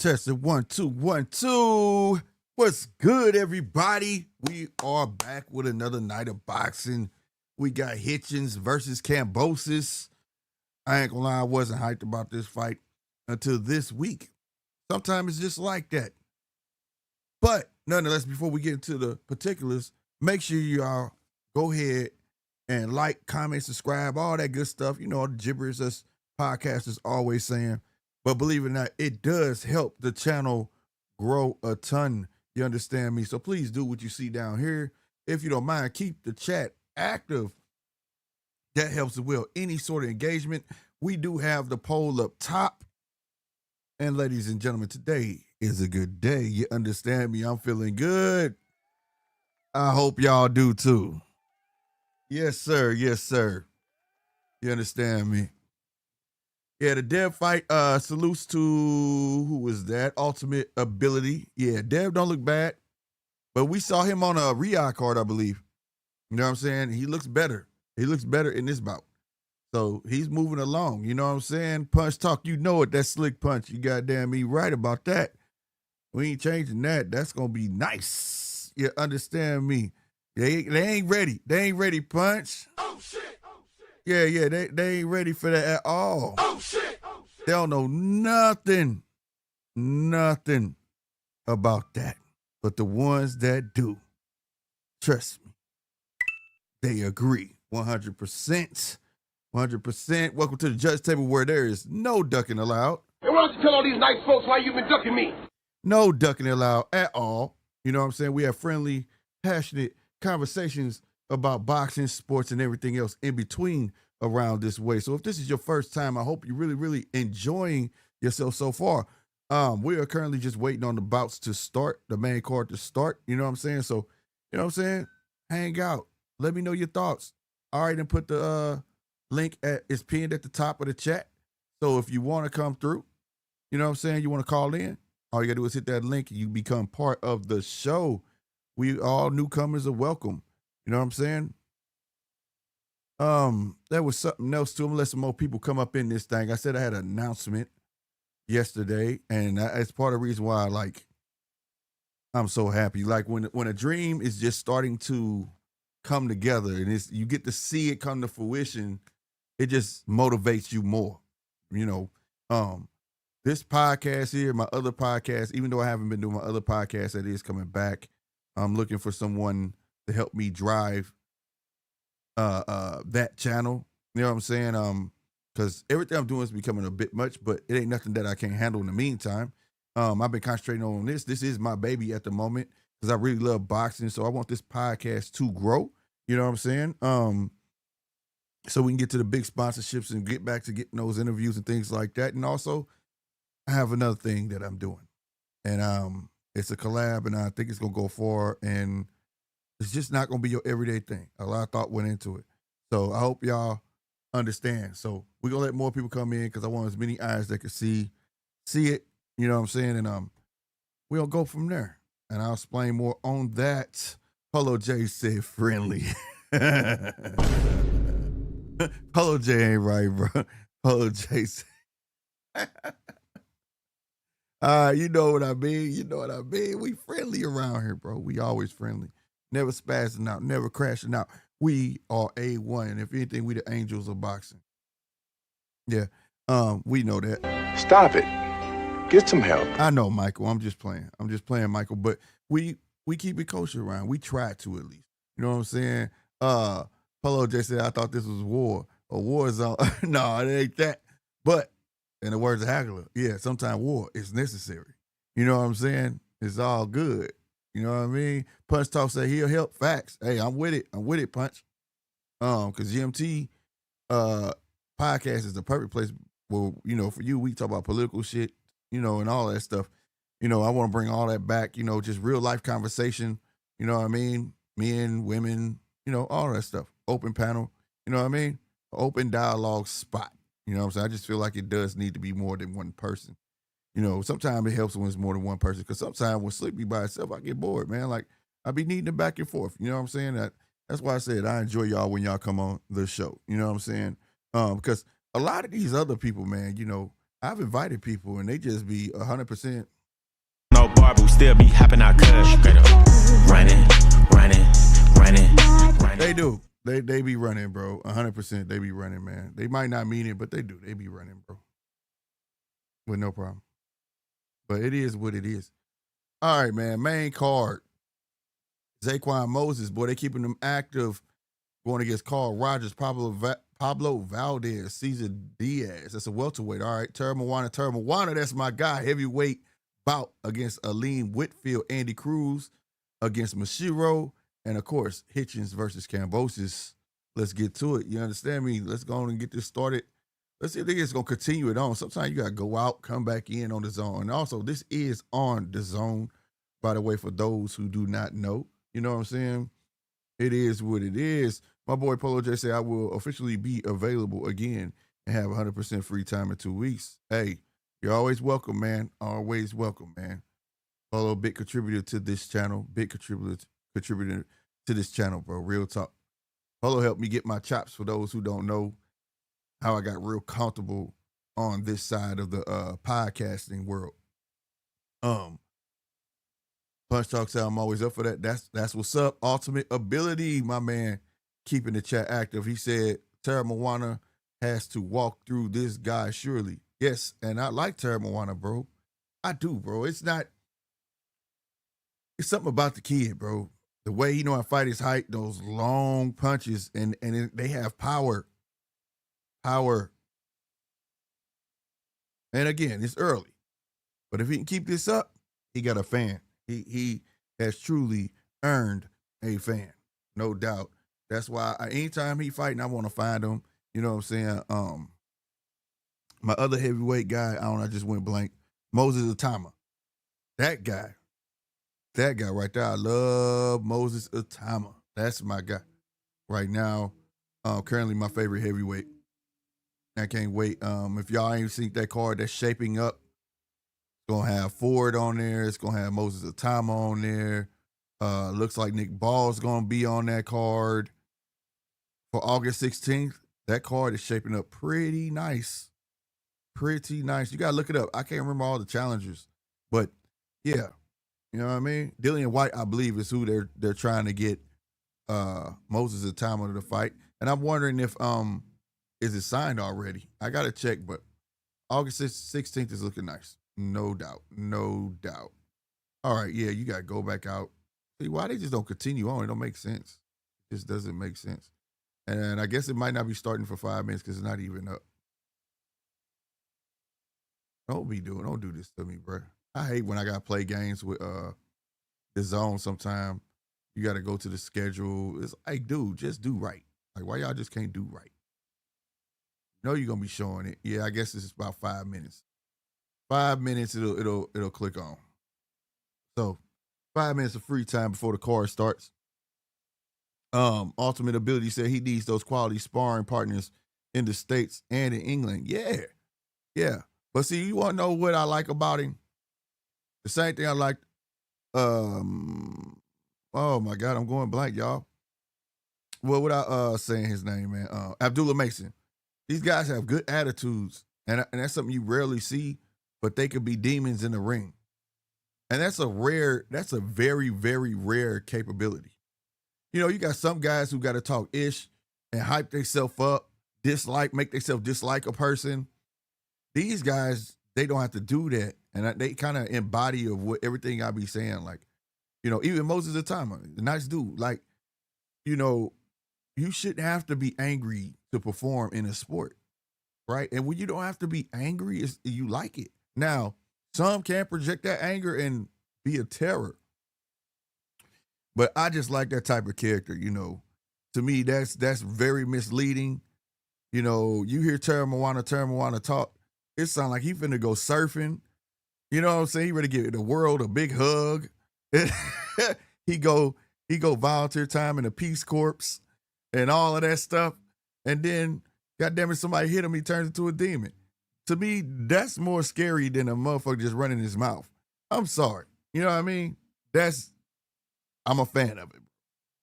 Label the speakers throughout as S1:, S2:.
S1: Testing 1 2 1 2. What's good, everybody? We are back with another night of boxing. We got Hitchins versus Kambosos. I ain't gonna lie, I wasn't hyped about this fight until this week. Sometimes it's just like that. But nonetheless, before we get into the particulars, make sure y'all go ahead and like, comment, subscribe, all that good stuff. You know, the gibberish us podcasters always saying. But believe it or not, it does help the channel grow a ton. You understand me? So please do what you see down here. If you don't mind, keep the chat active. That helps as well. Any sort of engagement. We do have the poll up top. And ladies and gentlemen, today is a good day. You understand me? I'm feeling good. I hope y'all do too. Yes, sir. Yes, sir. You understand me? Yeah, the Dev fight, salutes to, who was that? Ultimate Ability. Yeah, Dev don't look bad. But we saw him on a Riyadh card, I believe. You know what I'm saying? He looks better. He looks better in this bout. So he's moving along. You know what I'm saying? Punch talk, you know it. That slick punch. You goddamn me right about that. We ain't changing that. That's going to be nice. You understand me? They ain't ready. They ain't ready, Punch.
S2: Oh, shit. Oh, shit.
S1: Yeah, they ain't ready for that at all.
S2: Oh, shit. Oh, shit.
S1: They don't know nothing about that. But the ones that do, trust me, they agree 100%. 100%. Welcome to the judge table where there is no ducking allowed.
S2: And why don't you tell all these nice folks why you've been ducking me?
S1: No ducking allowed at all. You know what I'm saying? We have friendly, passionate conversations about boxing, sports, and everything else in between around this way. So if this is your first time, I hope you're really, really enjoying yourself so far. We are currently just waiting on the bouts to start, the main card to start. You know what I'm saying? So, you know what I'm saying? Hang out. Let me know your thoughts. All right, and put the link is pinned at the top of the chat. So if you want to come through, you know what I'm saying, you want to call in, all you got to do is hit that link and you become part of the show. We all newcomers are welcome. You know what I'm saying? There was something else too. I'm gonna let some more people come up in this thing. I said I had an announcement yesterday, and that's part of the reason why I'm so happy. Like when a dream is just starting to come together and you get to see it come to fruition, it just motivates you more. You know, this podcast here, my other podcast, even though I haven't been doing my other podcast that is coming back, I'm looking for someone to help me drive that channel. You know what I'm saying? Because everything I'm doing is becoming a bit much, but it ain't nothing that I can't handle in the meantime. I've been concentrating on this. This is my baby at the moment because I really love boxing. So I want this podcast to grow. You know what I'm saying? So we can get to the big sponsorships and get back to getting those interviews and things like that. And also, I have another thing that I'm doing. And it's a collab, and I think it's going to go far. And it's just not going to be your everyday thing. A lot of thought went into it. So I hope y'all understand. So we're going to let more people come in because I want as many eyes that can see it. You know what I'm saying? And we'll go from there. And I'll explain more on that. Polo J said friendly. Polo J ain't right, bro. Polo J said. You know what I mean? You know what I mean? We friendly around here, bro. We always friendly. Never spazzing out, never crashing out. We are A1. And if anything, we the angels of boxing. Yeah. We know that.
S3: Stop it. Get some help.
S1: I know, Michael. I'm just playing, Michael. But we keep it kosher around. We try to at least. You know what I'm saying? Polo J said, I thought this was war. A war zone. No, it ain't that. But in the words of Hagler, yeah, sometimes war is necessary. You know what I'm saying? It's all good. You know what I mean? Punch Talk said he'll help. Facts. Hey, I'm with it. Punch. Because GMT podcast is the perfect place where, you know, for you, we talk about political shit, you know, and all that stuff. You know, I want to bring all that back, you know, just real life conversation, you know what I mean? Men, women, you know, all that stuff. Open panel, you know what I mean? Open dialogue spot. You know what I'm saying? I just feel like it does need to be more than one person. You know, sometimes it helps when it's more than one person because sometimes when Slick be by itself, I get bored, man. Like, I be needing it back and forth. You know what I'm saying? That's why I said I enjoy y'all when y'all come on the show. You know what I'm saying? Because a lot of these other people, man, you know, I've invited people and they just be 100%.
S4: No bar, but we still be hopping out cush. Running.
S1: They do. They be running, bro. 100%. They be running, man. They might not mean it, but they do. They be running, bro. With no problem. But it is what it is. All right, man. Main card. Zaquin Moses, boy, they keeping them active. Going against Carl Rogers, Pablo Valdez, Cesar Diaz. That's a welterweight. All right. Termowana, that's my guy. Heavyweight bout against Aleem Whitfield, Andy Cruz against Mishiro. And, of course, Hitchins versus Kambosos. Let's get to it. You understand me? Let's go on and get this started. Let's see if they're just going to continue it on. Sometimes you got to go out, come back in on the zone. And also, this is on the zone, by the way, for those who do not know. You know what I'm saying? It is what it is. My boy Polo J said I will officially be available again and have 100% free time in 2 weeks. Hey, you're always welcome, man. Always welcome, man. Polo, big contributor to this channel. Big contributor to this channel, bro. Real talk. Polo helped me get my chops, for those who don't know how I got real comfortable on this side of the podcasting world. Punch Talk said I'm always up for that. That's what's up. Ultimate Ability, my man, keeping the chat active. He said Terra Moana has to walk through this guy surely. Yes, and I like Terra Moana, bro. I do, bro. It's something about the kid, bro. The way he know how to fight his height, those long punches, and they have power. Power. And again, it's early. But if he can keep this up, he got a fan. He has truly earned a fan, no doubt. That's why anytime he fighting, I want to find him. You know what I'm saying? My other heavyweight guy, I just went blank. Moses Atama. That guy right there. I love Moses Atama. That's my guy right now. Currently my favorite heavyweight. I can't wait. If y'all ain't seen that card that's shaping up, it's gonna have Ford on there. It's gonna have Moses Atama on there. Looks like Nick Ball's gonna be on that card for August 16th. That card is shaping up pretty nice. Pretty nice. You gotta look it up. I can't remember all the challengers, but yeah, you know what I mean. Dillian White, I believe, is who they're trying to get Moses Atama to fight, and I'm wondering if is it signed already? I gotta check, but August 16th is looking nice. No doubt. No doubt. All right, yeah, you gotta go back out. See, why they just don't continue on? It don't make sense. It just doesn't make sense. And I guess it might not be starting for 5 minutes because it's not even up. Don't do this to me, bro. I hate when I gotta play games with the zone sometime. You gotta go to the schedule. It's like, dude, just do right. Like, why y'all just can't do right? You know you're gonna be showing it. Yeah, I guess it's about 5 minutes. 5 minutes it'll click on. So 5 minutes of free time before the card starts. Ultimate Ability said he needs those quality sparring partners in the States and in England. Yeah. But see, you want to know what I like about him? The same thing I like. Oh my God, I'm going blank, y'all. Well, without saying his name, man, Abdullah Mason. These guys have good attitudes, and that's something you rarely see. But they could be demons in the ring, and that's a very, very rare capability. You know, you got some guys who got to talk ish and hype themselves up, make themselves dislike a person. These guys, they don't have to do that. And they kind of embody of what everything I be saying. Like, you know, even Moses Atama, a nice dude. Like, you know, you shouldn't have to be angry to perform in a sport, right? And when you don't have to be angry, you like it. Now, some can project that anger and be a terror. But I just like that type of character, you know. To me, that's very misleading. You know, you hear Terra Moana talk, it sounds like he finna go surfing. You know what I'm saying? He ready to give the world a big hug. he go volunteer time in the Peace Corps and all of that stuff. And then, goddamn it, somebody hit him, he turns into a demon. To me, that's more scary than a motherfucker just running his mouth. I'm sorry. You know what I mean? I'm a fan of it.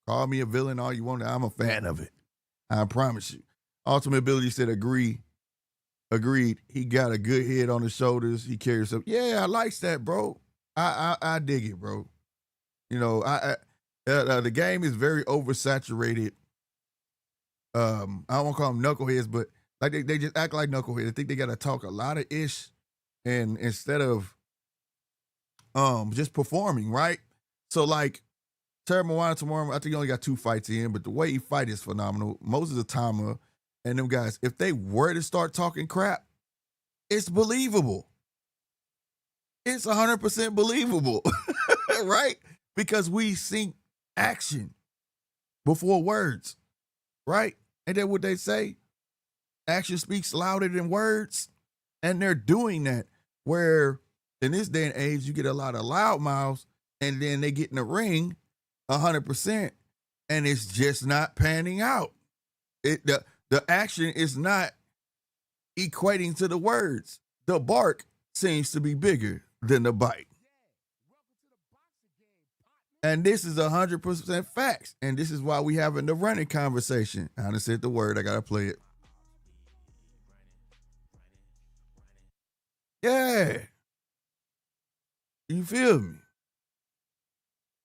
S1: Call me a villain all you want. I'm a fan of it. I promise you. Ultimate Ability said agree. Agreed. He got a good head on his shoulders. He carries up. Yeah, I likes that, bro. I dig it, bro. You know, the game is very oversaturated. I don't want to call them knuckleheads, but like they just act like knuckleheads. I think they got to talk a lot of ish, and instead of just performing, right? So like Terry Moana tomorrow, I think he only got 2 fights in, but the way he fight is phenomenal. Moses Atama and them guys, if they were to start talking crap, it's believable. It's 100% believable, right? Because we see action before words, right? Ain't that what they say? Action speaks louder than words. And they're doing that where in this day and age, you get a lot of loud mouths and then they get in the ring 100% and it's just not panning out. The action is not equating to the words. The bark seems to be bigger than the bite. And this is 100% facts. And this is why we having the running conversation. I done said the word. I got to play it. Yeah. You feel me?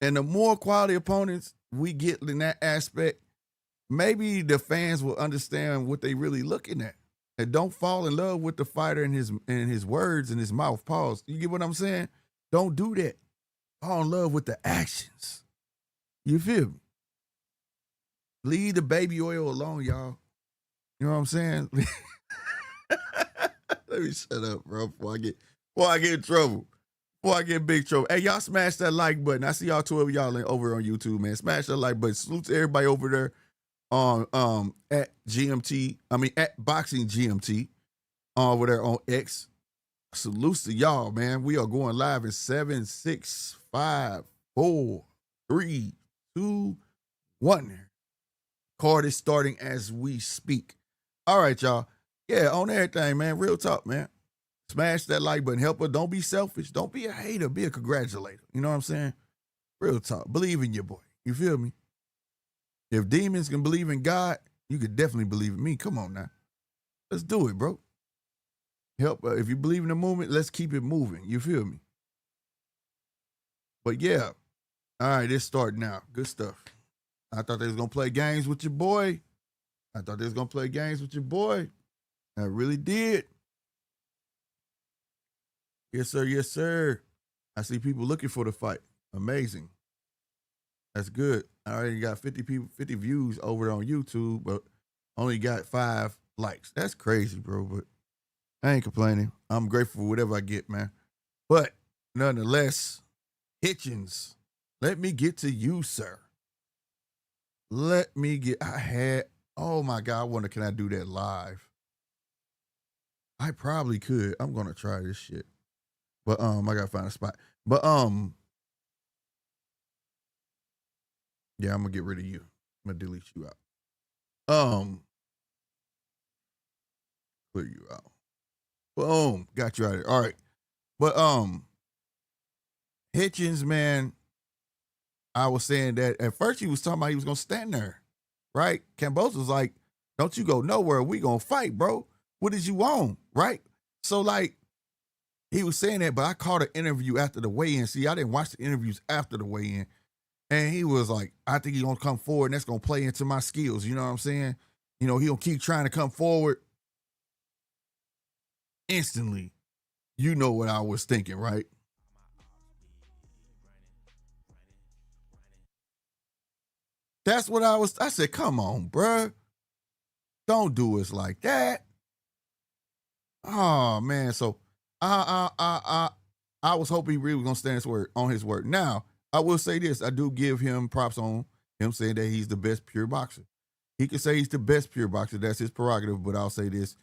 S1: And the more quality opponents we get in that aspect, maybe the fans will understand what they really looking at. And don't fall in love with the fighter and his words and his mouth. Pause. You get what I'm saying? Don't do that. Fall in love with the actions. You feel me? Leave the baby oil alone, y'all. You know what I'm saying? Let me shut up, bro, before I get in trouble. Before I get in big trouble. Hey, y'all smash that like button. I see y'all 12 of y'all over on YouTube, man. Smash that like button. Salute to everybody over there on at Boxing GMT over there on X. Salute to y'all, man. We are going live in 7, 6, 5, 4, 3, 2, 1. Card is starting as we speak. All right, y'all. Yeah, on everything, man. Real talk, man. Smash that like button. Help her. Don't be selfish. Don't be a hater. Be a congratulator. You know what I'm saying? Real talk. Believe in your boy. You feel me? If demons can believe in God, you could definitely believe in me. Come on now. Let's do it, bro. Help. If you believe in the movement, let's keep it moving. You feel me? But yeah. All right, it's starting now. Good stuff. I thought they was going to play games with your boy. I really did. Yes, sir. Yes, sir. I see people looking for the fight. Amazing. That's good. I already got 50 people, 50 views over on YouTube, but only got 5 likes. That's crazy, bro. But I ain't complaining. I'm grateful for whatever I get, man. But nonetheless, Hitchins, let me get to you, sir. Oh my God, can I do that live? I probably could. I'm gonna try this shit. But I gotta find a spot. But yeah, I'm gonna get rid of you. I'm gonna delete you out. Clear you out. Boom. Got you out of here. All right. But Hitchins, man, I was saying that at first he was talking about he was gonna stand there. Right? Kambosos was like, don't you go nowhere. We gonna fight, bro. What did you want? Right? So like he was saying that, but I caught an interview after the weigh-in. See, I didn't watch the interviews after the weigh-in. And he was like, I think he's gonna come forward and that's gonna play into my skills. You know what I'm saying? You know, he gonna keep trying to come forward. Instantly, you know what I was thinking, right? That's what I said, come on, bruh. Don't do us like that. Oh man. So I was hoping he really was gonna stand on his word. Now, I will say this. I do give him props on him saying that he's the best pure boxer. He can say he's the best pure boxer. That's his prerogative, but I'll say this.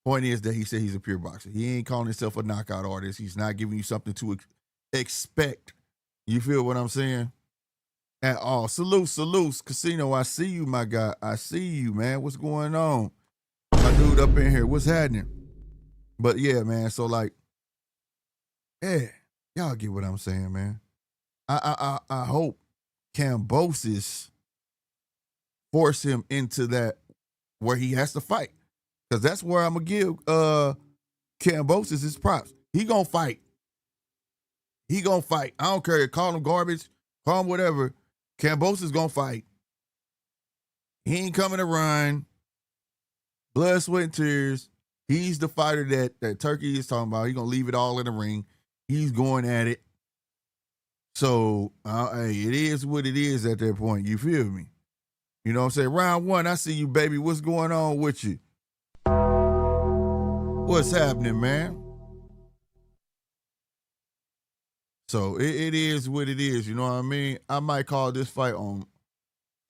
S1: Point is that he said he's a pure boxer. He ain't calling himself a knockout artist. He's not giving you something to expect. You feel what I'm saying? At all. Salute. Casino, I see you, my guy. I see you, man. What's going on? My dude up in here. What's happening? But yeah, man. So like, yeah, y'all get what I'm saying, man. I hope Kambosos force him into that where he has to fight. Because that's where I'm going to give Kambosos his props. He going to fight. He going to fight. I don't care. Call him garbage. Call him whatever. Kambosos going to fight. He ain't coming to run. Blood, sweat, and tears. He's the fighter that Turkey is talking about. He's going to leave it all in the ring. He's going at it. So, hey, it is what it is at that point. You feel me? You know what I'm saying? Round one, I see you, baby. What's going on with you? What's happening, man? So, it is what it is. You know what I mean? I might call this fight on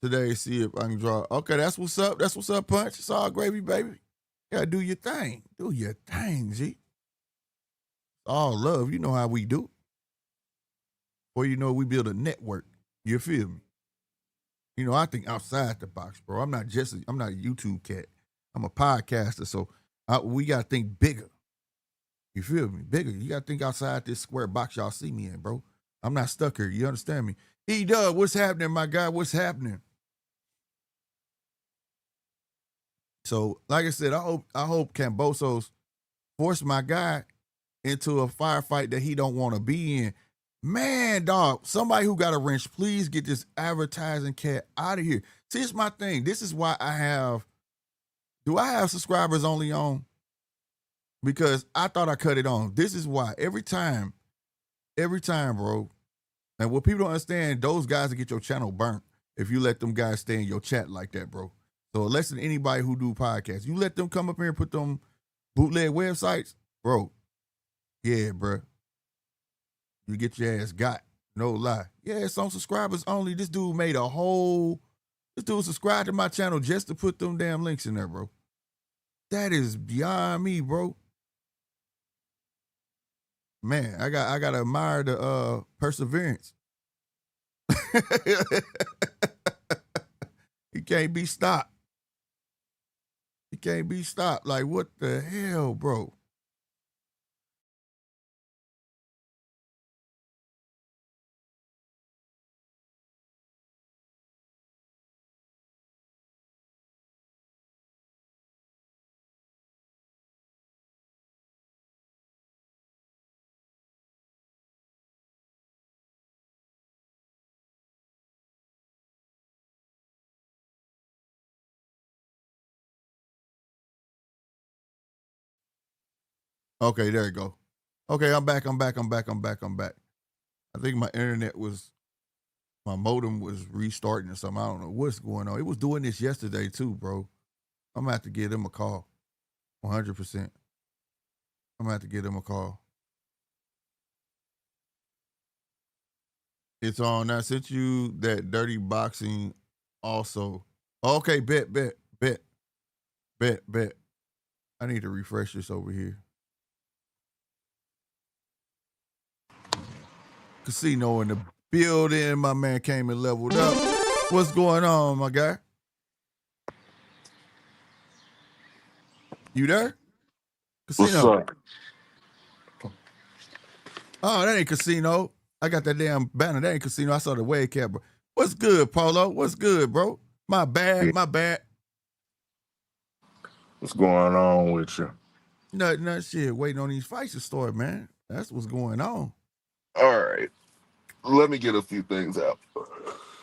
S1: today, see if I can draw. Okay, that's what's up. That's what's up, Punch. It's all gravy, baby. You gotta do your thing. Do your thing, G. All love. You know how we do. Or you know we build a network. You feel me? You know, I think outside the box, bro. I'm not a YouTube cat. I'm a podcaster, so we gotta think bigger. You feel me? Bigger. You gotta think outside this square box y'all see me in, bro. I'm not stuck here. You understand me? E-Dub, what's happening, my guy? What's happening? So, like I said, I hope Kambosos force my guy into a firefight that he don't want to be in. Man, dog, somebody who got a wrench, please get this advertising cat out of here. See, it's my thing. This is why I have subscribers only on? Because I thought I cut it on. This is why. Every time, bro. And what people don't understand, those guys will get your channel burnt if you let them guys stay in your chat like that, bro. So less than anybody who do podcasts. You let them come up here and put them bootleg websites, bro. Yeah, bro. You get your ass got. No lie. Yeah, it's on subscribers only. This dude subscribed to my channel just to put them damn links in there, bro. That is beyond me, bro. Man, I gotta admire the perseverance. He can't be stopped. He can't be stopped. Like, what the hell, bro? Okay, there you go. Okay, I'm back. I think my modem was restarting or something. I don't know what's going on. It was doing this yesterday too, bro. I'm gonna have to give them a call. 100%. I'm gonna have to give them a call. It's on. I sent you that dirty boxing also. Okay, bet. I need to refresh this over here. Casino in the building. My man came and leveled up. What's going on, my guy? You there? Casino.
S5: What's up?
S1: Oh, that ain't Casino. I got that damn banner. That ain't Casino. I saw the wave cap, bro. What's good, Polo? What's good, bro? My bad.
S5: What's going on with you?
S1: Nothing shit. Waiting on these fights to start, man. That's what's going on.
S5: All right. Let me get a few things out.
S1: All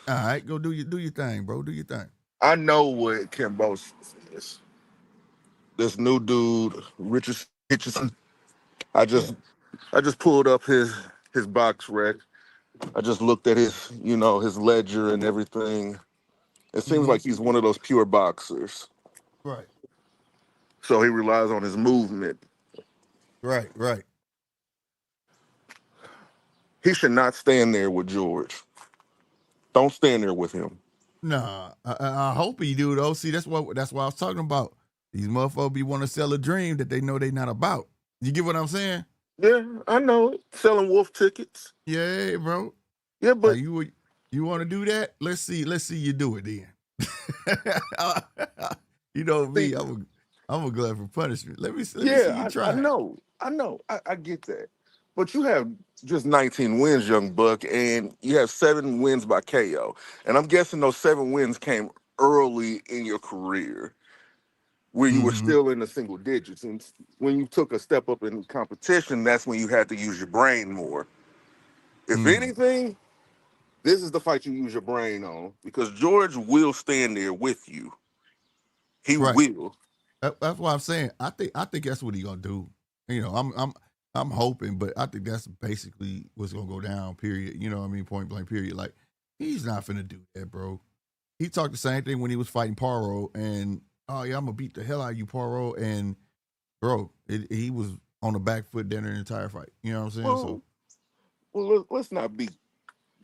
S1: right, go do your thing, bro. Do your thing.
S5: I know what Kambosos is. This new dude, Richardson Hitchins. I just pulled up his box rec. I just looked at his ledger and everything. It seems like he's one of those pure boxers.
S1: Right.
S5: So he relies on his movement.
S1: Right.
S5: He should not stand there with George. Don't stand there with him.
S1: Nah, I hope he do though. See, that's what I was talking about. These motherfuckers be want to sell a dream that they know they not about. You get what I'm saying?
S5: Yeah, I know it. Selling wolf tickets.
S1: Yeah, bro.
S5: Yeah, but
S1: you want to do that? Let's see you do it then. You know me, I'm a glad for punishment. Let me see you try.
S5: I know. I get that. But you have just 19 wins, young buck, and you have 7 wins by KO. And I'm guessing those 7 wins came early in your career. when you were
S1: Mm-hmm.
S5: still in the single digits. And when you took a step up in competition, that's when you had to use your brain more. If anything, this is the fight you use your brain on because George will stand there with you. He
S1: Right.
S5: will.
S1: That's what I'm saying. I think that's what he gonna do. You know, I'm hoping, but I think that's basically what's gonna go down. Period. You know what I mean? Point blank. Period. Like he's not finna do that, bro. He talked the same thing when he was fighting Paro, and oh yeah, I'm gonna beat the hell out of you, Paro, and bro, he was on the back foot during the entire fight. You know what I'm saying?
S5: Well, let's not be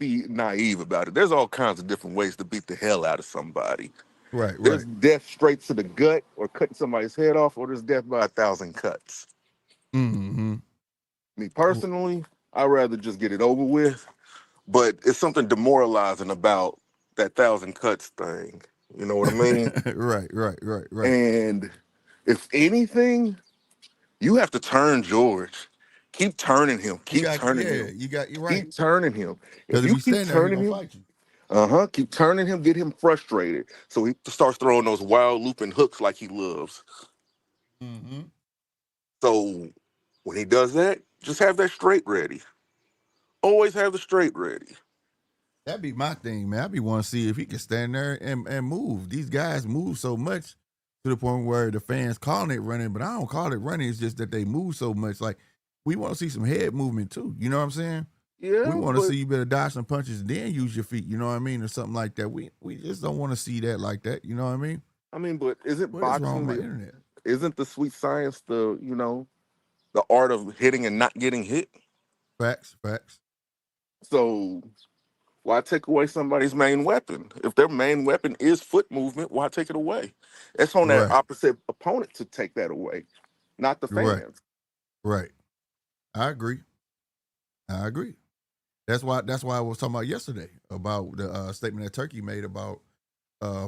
S5: naive about it. There's all kinds of different ways to beat the hell out of somebody.
S1: Right,
S5: There's
S1: right.
S5: death straight to the gut or cutting somebody's head off, or there's death by 1,000 cuts.
S1: Mm-hmm.
S5: Me personally, I'd rather just get it over with, but it's something demoralizing about that 1,000 cuts thing. You know what I mean?
S1: Right, right, right, right.
S5: And if anything, you have to turn George. Keep turning him. Keep turning him.
S1: You're right.
S5: Keep turning him.
S1: Because
S5: If
S1: if
S5: you
S1: he's
S5: keep
S1: standing there, he's
S5: turning
S1: gonna
S5: him,
S1: fight you.
S5: keep turning him, get him frustrated. So he starts throwing those wild looping hooks like he loves.
S1: Mm-hmm.
S5: So when he does that, just have that straight ready. Always have the straight ready.
S1: That'd be my thing, man. I'd be want to see if he can stand there and move. These guys move so much to the point where the fans calling it running, but I don't call it running. It's just that they move so much. Like we want to see some head movement too. You know what I'm saying?
S5: Yeah,
S1: We want to
S5: but
S1: see you better dodge some punches and then use your feet. You know what I mean, or something like that. We just don't want to see that like that. You know what I mean?
S5: but isn't
S1: What is wrong
S5: boxing
S1: with my internet?
S5: isn't the sweet science the art of hitting and not getting hit?
S1: Facts.
S5: So why take away somebody's main weapon? If their main weapon is foot movement, why take it away? It's on that
S1: Right,
S5: opposite opponent to take that away, not the
S1: right,
S5: fans.
S1: right. I agree. That's why I was talking about yesterday about the statement that Turkey made about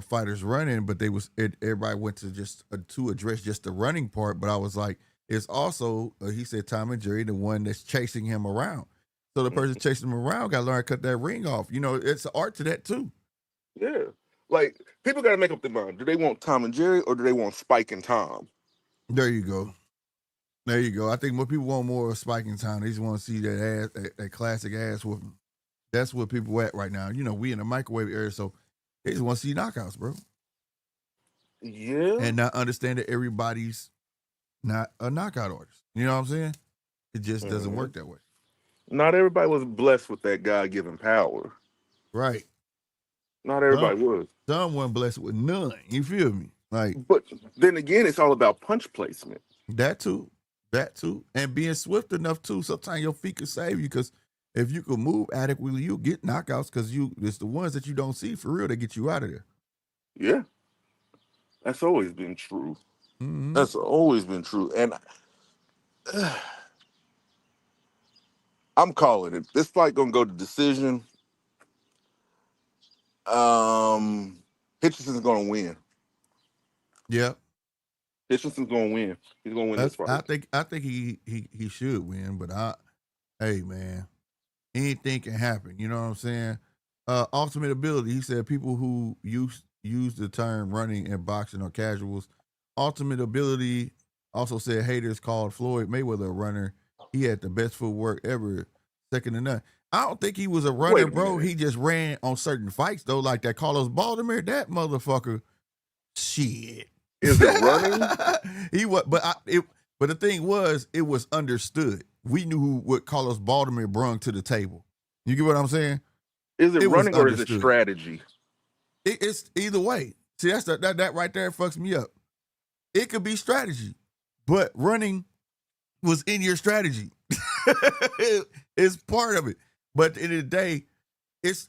S1: fighters running, but everybody went to just to address just the running part. But I was like, it's also he said Tom and Jerry, the one that's chasing him around. So the person chasing him around got to learn to cut that ring off. You know, it's an art to that too.
S5: Yeah. Like people gotta make up their mind. Do they want Tom and Jerry or do they want Spike and Tom?
S1: There you go. I think more people want more spiking time. They just want to see that ass, that classic ass whooping. That's where people at right now. You know, we in the microwave era, so they just want to see knockouts, bro.
S5: Yeah.
S1: And not understand that everybody's not a knockout artist. You know what I'm saying? It just doesn't work that way.
S5: Not everybody was blessed with that God-given power.
S1: Right.
S5: Not everybody was.
S1: Some wasn't blessed with none. You feel me? Like,
S5: But then again, it's all about punch placement.
S1: that too. And being swift enough too. Sometimes your feet can save you because if you can move adequately, you'll get knockouts because it's the ones that you don't see for real that get you out of there.
S5: Yeah. That's always been true.
S1: Mm-hmm.
S5: That's always been true. And I'm calling it. This fight gonna go to decision. Hitchinson's gonna win.
S1: Yeah.
S5: Hitchinson's gonna win. He's gonna win this fight.
S1: I think he should win, but hey man, anything can happen. You know what I'm saying? Ultimate ability. He said people who use the term running in boxing are casuals. Ultimate ability also said haters called Floyd Mayweather a runner. He had the best footwork ever, second to none. I don't think he was a runner, bro. He just ran on certain fights though, like that Carlos Baldomir. That motherfucker, shit.
S5: Is it running?
S1: He was, but the thing was, it was understood. We knew what Carlos Baldomir brung to the table. You get what I'm saying?
S5: Is it running or is it strategy?
S1: It's either way. See, that's that right there fucks me up. It could be strategy, but running was in your strategy. It's part of it. But at the end of the day, it's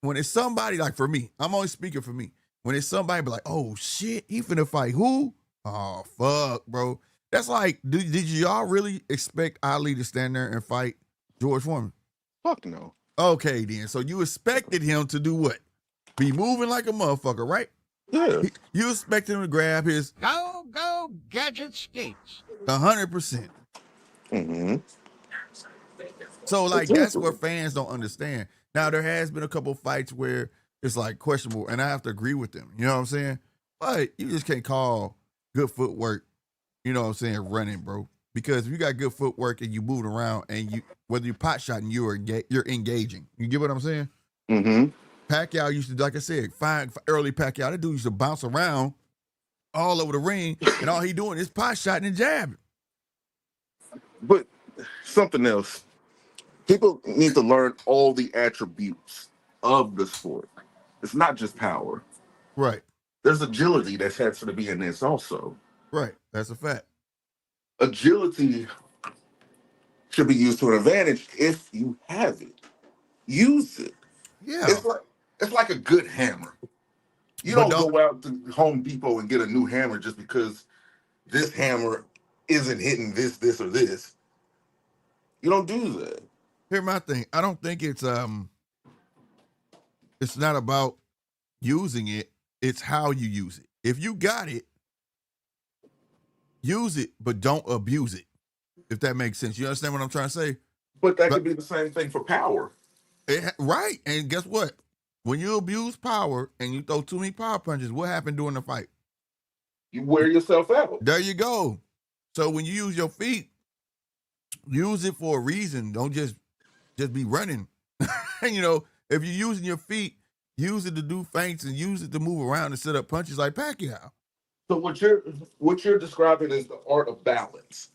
S1: when it's somebody like for me, I'm only speaking for me. When it's somebody be like, oh shit, he finna fight who? Oh fuck, bro. That's like, did y'all really expect Ali to stand there and fight George Foreman?
S5: Fuck no.
S1: Okay, then. So you expected him to do what? Be moving like a motherfucker, right?
S5: Yeah.
S1: You expect him to grab his
S6: go gadget skates.
S1: 100%.
S5: Mm-hmm.
S1: So like that's what fans don't understand. Now there has been a couple fights where it's like questionable, and I have to agree with them. You know what I'm saying? But you just can't call good footwork, you know what I'm saying, running, bro. Because if you got good footwork and you moving around and you whether you pot shotting, you're engaging. You get what I'm saying?
S5: Mm-hmm.
S1: Pacquiao used to, like I said, find early Pacquiao. That dude used to bounce around all over the ring, and all he doing is pot shotting and jabbing.
S5: But something else. People need to learn all the attributes of the sport. It's not just power.
S1: Right,
S5: There's agility that has to be in this also.
S1: right. That's a fact.
S5: Agility should be used to an advantage if you have it. Use it.
S1: Yeah,
S5: It's like a good hammer. You
S1: but
S5: don't
S1: don't.
S5: go out to Home Depot and get a new hammer just because this hammer isn't hitting this, or this. You don't do that.
S1: Here's my thing. I don't think it's not about using it. It's how you use it. If you got it, use it, but don't abuse it. If that makes sense. You understand what I'm trying to say?
S5: But that
S1: But
S5: could be the same thing for power.
S1: right. And guess what? When you abuse power and you throw too many power punches, what happened during the fight?
S5: You wear yourself out.
S1: There you go. So when you use your feet, use it for a reason. Don't just be running. You know, if you're using your feet, use it to do feints and use it to move around and set up punches like Pacquiao.
S5: So what you're describing is the art of balance.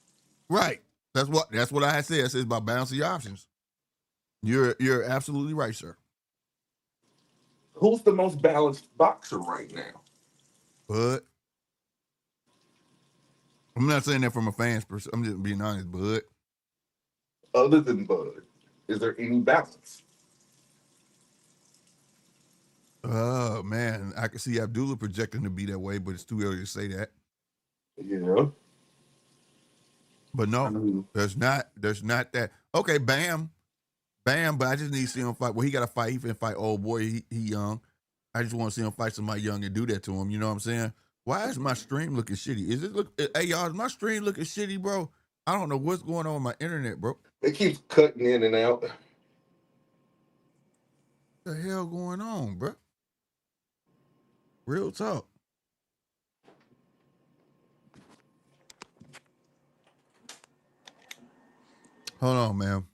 S1: Right. That's what I had said. I said it's about balancing your options. You're absolutely right, sir.
S5: Who's the most balanced boxer right now?
S1: But I'm not saying that from a fan's perspective. I'm just being honest, Bud.
S5: Other than Bud, is there any balance?
S1: Oh man, I can see Abdullah projecting to be that way, but it's too early to say that.
S5: Yeah.
S1: But no,
S5: I mean,
S1: there's not that. Okay, Bam, but I just need to see him fight. Well, he got to fight. He finna fight old boy. He young. I just want to see him fight somebody young and do that to him. You know what I'm saying? Why is my stream looking shitty? Is it look? Hey y'all, is my stream looking shitty, bro? I don't know what's going on with my internet, bro.
S5: it keeps cutting in and out.
S1: What the hell going on, bro? Real talk. Hold on, man.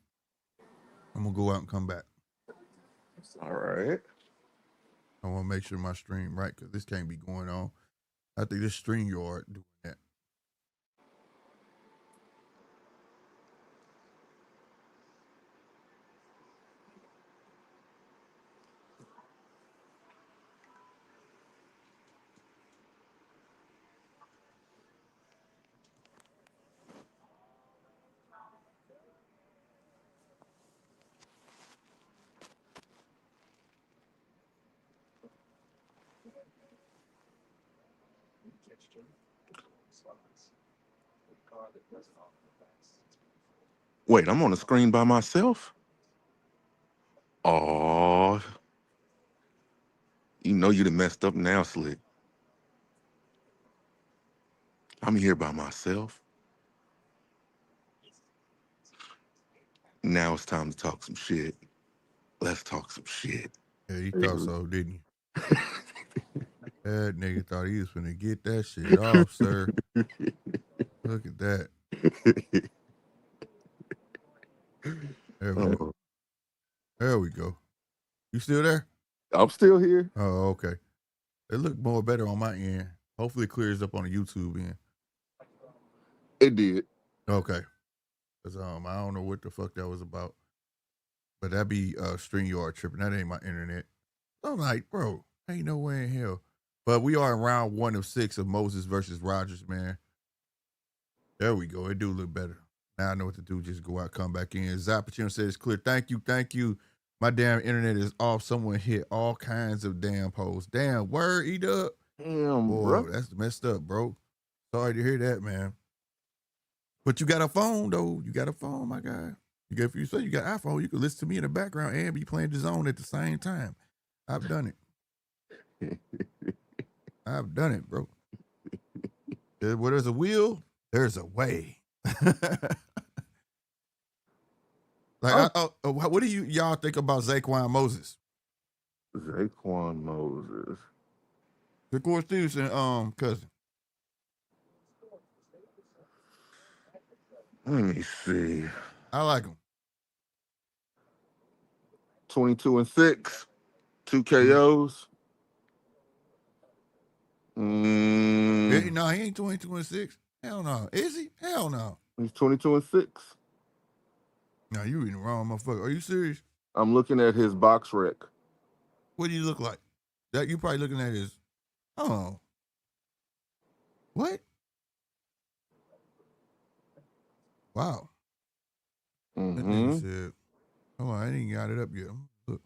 S1: I'm gonna go out and come back.
S5: All right.
S1: I want to make sure my stream right because this can't be going on. I think this StreamYard doing that.
S5: Wait, I'm on the screen by myself? Oh, you know you done messed up now, Slick. I'm here by myself. Now it's time to talk some shit. Let's talk some shit.
S1: Yeah, he thought so, didn't he? That nigga thought he was finna get that shit off, sir. Look at that. There we go. There we go. You still there?
S5: I'm still here.
S1: Oh, okay. It looked more better on my end. Hopefully it clears up on the YouTube end.
S5: It did.
S1: Okay. Cause I don't know what the fuck that was about. But that be StreamYard tripping. That ain't my internet. I'm like, bro, ain't no way in hell. But we are in round 1 of 6 of Moses versus Rogers, man. There we go. It do look better. Now I know what to do. Just go out, come back in. Zapachino said it's clear. Thank you. My damn internet is off. Someone hit all kinds of damn posts. Damn, word, E-Dub.
S5: Damn,
S1: Boy,
S5: bro.
S1: that's messed up, bro. Sorry to hear that, man. But you got a phone, though. You got a phone, my guy. If you say you got an iPhone, you can listen to me in the background and be playing the zone at the same time. I've done it. I've done it, bro. Where there's a will, there's a way. What do y'all think about Zaquin Moses?
S5: Zaquin Moses.
S1: Shakur Stevenson, cousin.
S5: Let me see.
S1: I like him.
S5: 22-6, 2 KOs.
S1: No, he ain't 22-6. Hell no. Is he? Hell no.
S5: He's 22-6.
S1: No, you reading the wrong motherfucker. Are you serious?
S5: I'm looking at his box rec.
S1: What do you look like? That you probably looking at his. Oh. What? Wow. That nigga said. Oh, I ain't got it up yet. Look.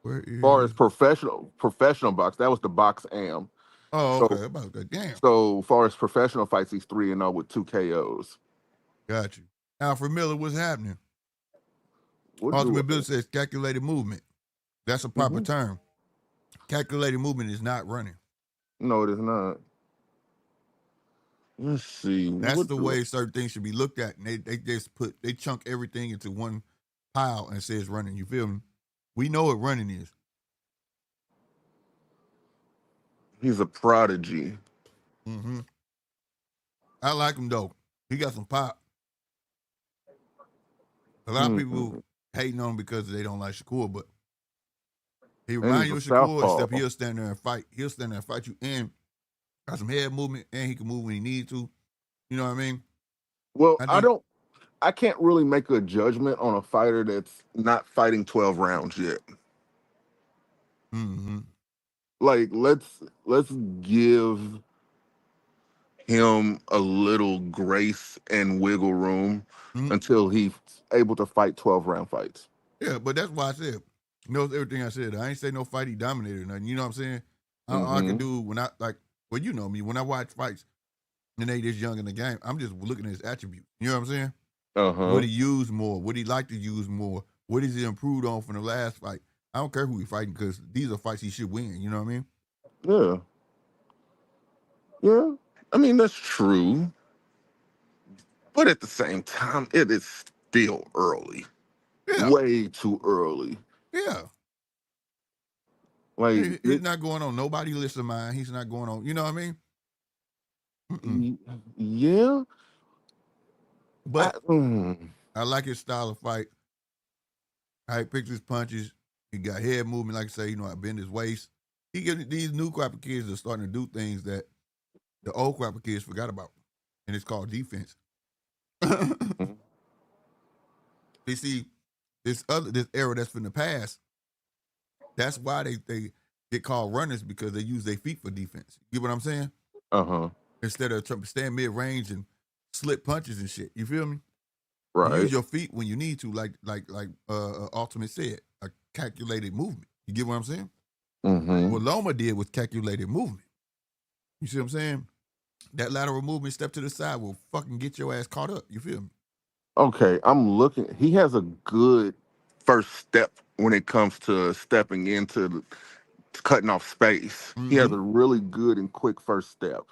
S1: Where is?
S5: As far as professional box, that was the box am.
S1: Oh, okay. About that. Damn.
S5: So, as far as professional fights, he's 3-0 with 2 KOs.
S1: Got you. Alfred Miller, what's happening?
S5: What
S1: Ultimate Bill says calculated movement. That's a proper term. Calculated movement is not running.
S5: No, it is not. Let's see.
S1: That's the way certain things should be looked at. And they just they chunk everything into one pile and says running. You feel me? We know what running is.
S5: He's a prodigy.
S1: Mm-hmm. I like him though. He got some pop. A lot of people hating on him because they don't like Shakur, but he reminds you of Shakur, except he'll stand there and fight. He'll stand there and fight you, and got some head movement, and he can move when he needs to. You know what I mean?
S5: Well, I can't really make a judgment on a fighter that's not fighting 12 rounds yet.
S1: Mm-hmm.
S5: Like, let's give him a little grace and wiggle room until he's able to fight 12-round fights.
S1: Yeah, but that's why I said, knows everything I said. I ain't say no fight he dominated or nothing. You know what I'm saying? All I can do when I, like, well, you know me, when I watch fights and they this young in the game, I'm just looking at his attributes. You know what I'm saying? What he used more, what he like to use more, what is he improved on from the last fight. I don't care who he's fighting because these are fights he should win. You know what I mean?
S5: Yeah. Yeah. I mean, that's true. But at the same time, it is still early. Yeah. Way too early.
S1: Yeah.
S5: Like,
S1: he's not going on nobody list of mine. He's not going on, you know what I mean?
S5: Yeah.
S1: But I like his style of fight. How he picks his punches. He got head movement, like I say, I bend his waist. He gives these new crop of kids are starting to do things that the old crop of kids forgot about. And it's called defense. You see, this era that's from the past, that's why they get called runners, because they use their feet for defense. You get what I'm saying? Instead of trying to stand mid-range and slip punches and shit. You feel me?
S5: Right.
S1: You use your feet when you need to, like Ultimate said, a calculated movement. You get what I'm saying? What Loma did was calculated movement. You see what I'm saying? That lateral movement, step to the side, will fucking get your ass caught up. You feel me?
S5: Okay, I'm looking. He has a good first step when it comes to stepping into cutting off space. He has a really good and quick first step.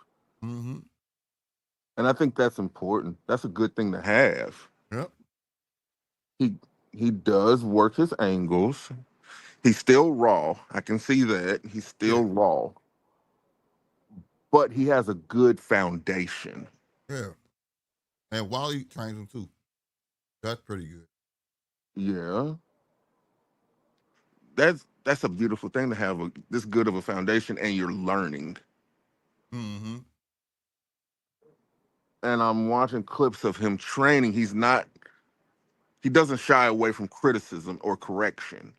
S5: And I think that's important. That's a good thing to have.
S1: Yep.
S5: He does work his angles. He's still raw. I can see that. He's still raw. But he has a good foundation.
S1: Yeah. And Wally trains him too. That's pretty good.
S5: Yeah. That's a beautiful thing to have this good of a foundation, and you're learning. And I'm watching clips of him training. He doesn't shy away from criticism or correction.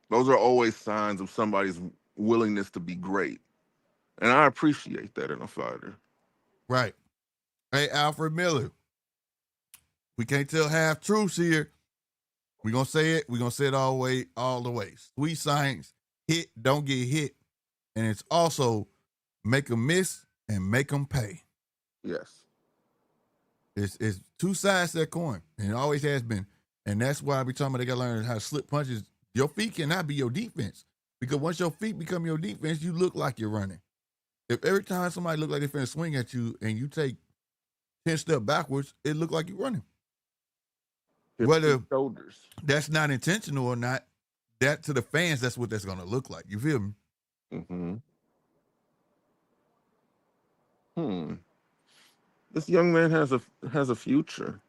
S5: Those are always signs of somebody's willingness to be great. And I appreciate that in a fighter.
S1: Right. Hey, Alfred Miller. We can't tell half truths here. We're going to say it. We're going to say it all the way. Sweet science, hit, don't get hit. And it's also make them miss and make them pay.
S5: Yes.
S1: It's two sides to that coin, and it always has been. And that's why every time they got to learn how to slip punches. Your feet cannot be your defense, because once your feet become your defense, you look like you're running. If every time somebody look like they're finna swing at you and you take 10 steps backwards, it look like you're running. Whether
S5: shoulders.
S1: That's not intentional or not, that to the fans, that's what that's gonna look like. You feel me?
S5: Mm-hmm. This young man has a future.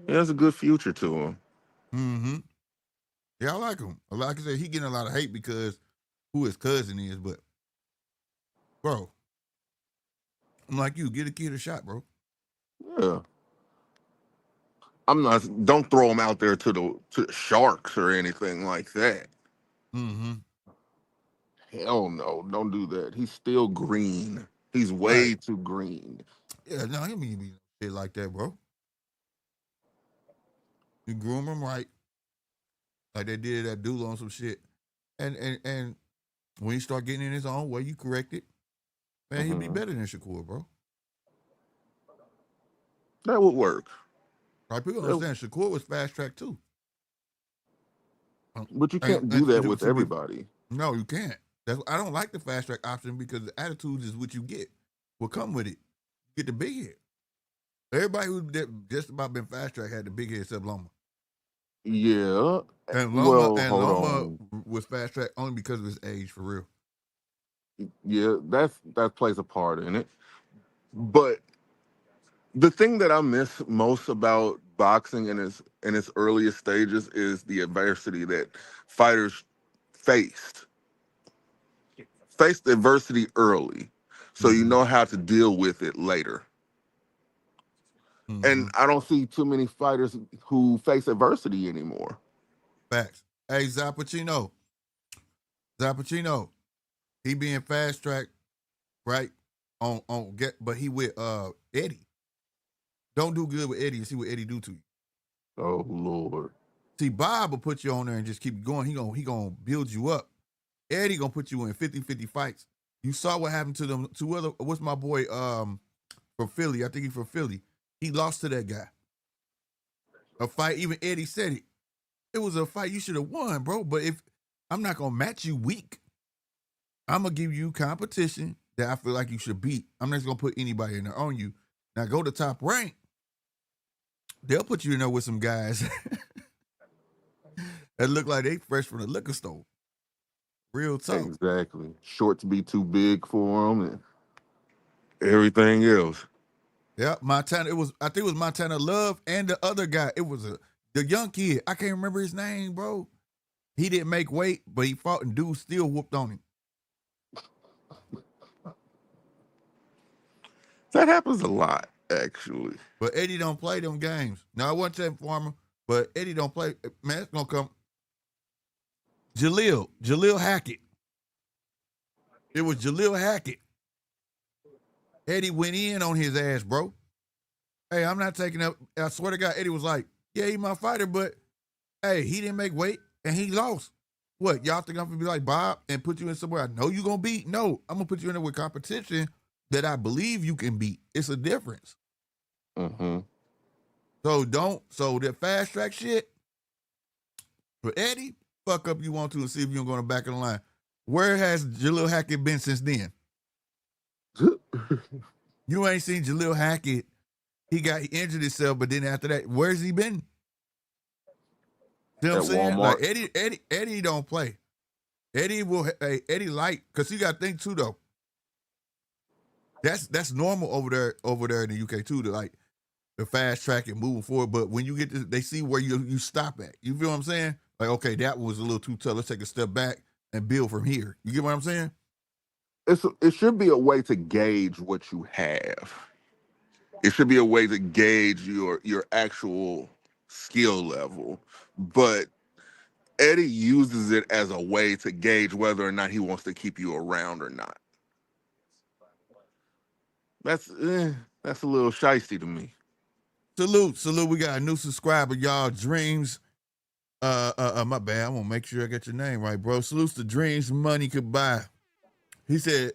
S5: He has a good future to him.
S1: Mm-hmm. Yeah, I like him. Like I said, he getting a lot of hate because who his cousin is, but bro, I'm like you, get a kid a shot, bro.
S5: Yeah. I'm not. Don't throw him out there to the sharks or anything like that.
S1: Mm-hmm.
S5: Hell no, don't do that. He's still green. He's
S1: Right.
S5: way too green.
S1: Yeah, no, he mean be shit like that, bro. You groom him right, like they did that dude on some shit, and when he start getting in his own way, you correct it. Man, he'll be better than Shakur, bro.
S5: That would work.
S1: Right? People understand Shakur was fast track too.
S5: But you can't do that with
S1: to be,
S5: everybody.
S1: no, you can't. I don't like the fast track option because the attitude is what you get. Will come with it. You get the big head. Everybody who just about been fast track had the big head except Loma.
S5: Yeah.
S1: And
S5: Well,
S1: Loma
S5: hold on.
S1: was fast track only because of his age, for real.
S5: Yeah, that plays a part in it. But the thing that I miss most about boxing in its earliest stages is the adversity that fighters faced. Faced adversity early, so you know how to deal with it later.
S1: Mm-hmm.
S5: And I don't see too many fighters who face adversity anymore.
S1: Facts. Hey, Zappuccino, he being fast track, right? But he with Eddie. Don't do good with Eddie and see what Eddie do to you.
S5: Oh Lord.
S1: See, Bob will put you on there and just keep going. He gonna build you up. Eddie gonna put you in 50-50 fights. You saw what happened to them two other. What's my boy from Philly? I think he's from Philly. He lost to that guy. A fight. Even Eddie said it. It was a fight you should have won, bro. But if I'm not gonna match you weak, I'm gonna give you competition that I feel like you should beat. I'm not just gonna put anybody in there on you. Now go to Top Rank. They'll put you in there with some guys that look like they fresh from the liquor store. Real talk.
S5: Exactly. Shorts be too big for them and everything else.
S1: Yeah, Montana. I think it was Montana Love and the other guy. It was the young kid. I can't remember his name, bro. He didn't make weight, but he fought and dude still whooped on him.
S5: That happens a lot, actually.
S1: But Eddie don't play them games. Now I wasn't saying Farmer, but Eddie don't play. Man, it's gonna come. Jaleel Hackett. It was Jaleel Hackett. Eddie went in on his ass, bro. Hey, I'm not taking up. I swear to God, Eddie was like, yeah, he's my fighter, but hey, he didn't make weight and he lost. What, y'all think I'm gonna be like Bob and put you in somewhere I know you're gonna beat? No, I'm gonna put you in there with competition that I believe you can beat. It's a difference.
S5: Mm-hmm.
S1: So that fast track shit, for Eddie, fuck up you want to and see if you're going to back of the line. Where has Jaleel Hackett been since then? You ain't seen Jaleel Hackett. He injured himself, but then after that, where's he been? See what I'm saying?
S5: Walmart.
S1: Like Eddie don't play. Eddie light, because you got to think too though. That's normal over there in the UK too, to like the fast track and moving forward. But when you get to, they see where you stop at. You feel what I'm saying? Like, okay, that was a little too tough. Let's take a step back and build from here. You get what I'm saying?
S5: It should be a way to gauge what you have. It should be a way to gauge your actual skill level. But Eddie uses it as a way to gauge whether or not he wants to keep you around or not. That's a little shiesty to me.
S1: Salute. We got a new subscriber, y'all. Dreams. My bad. I'm gonna make sure I get your name right, bro. Salutes to Dreams Money Could Buy. He said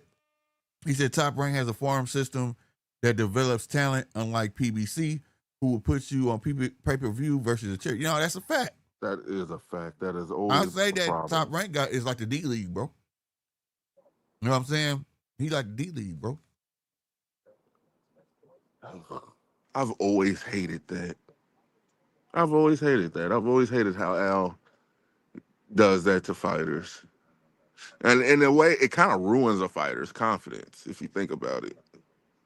S1: Top Rank has a farm system that develops talent, unlike PBC, who will put you on pay-per-view versus a charity. You know, that's a fact.
S5: That is a fact. That is always
S1: I'll say that
S5: problem.
S1: Top Rank guy is like the D League, bro. You know what I'm saying? He like the D League, bro.
S5: I've always hated that. I've always hated how Al does that to fighters. And in a way, it kind of ruins a fighter's confidence if you think about it.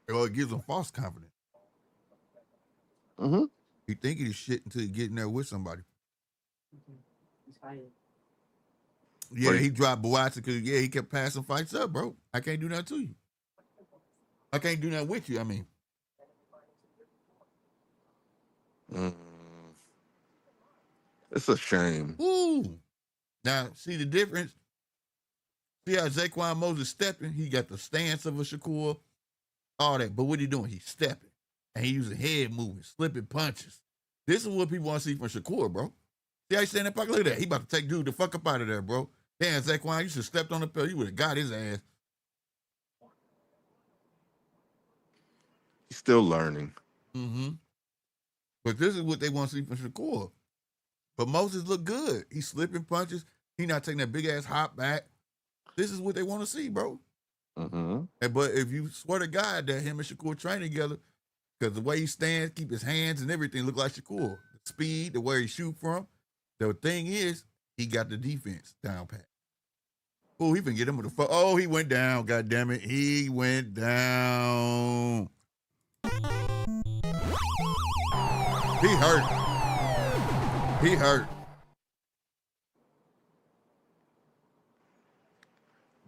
S1: Or it gives them false confidence.
S5: Mm-hmm.
S1: He think he's shit until he get in there with somebody. Yeah, he dropped Boateng because he kept passing fights up, bro. I can't do nothing to you. I can't do nothing with you. I mean,
S5: It's a shame.
S1: ooh. Now, see the difference? See how Zaquin Moses stepping? He got the stance of a Shakur, all that. But what he doing? He's stepping. And he using head movement, slipping punches. This is what people want to see from Shakur, bro. See how he stand in that pocket? Look at that. He about to take dude the fuck up out of there, bro. Damn, Zaquin, you should have stepped on the pill. You would have got his ass.
S5: He's still learning.
S1: Mm-hmm. But this is what they want to see from Shakur. But Moses look good. He's slipping punches. He not taking that big ass hop back. This is what they want to see, bro.
S5: Mm-hmm.
S1: But if you swear to God that him and Shakur train together, because the way he stands, keep his hands and everything look like Shakur. The speed, the way he shoot from. The thing is, he got the defense down pat. Oh, he been get him with the fuck. Oh, he went down. God damn it. He went down. He hurt. He hurt.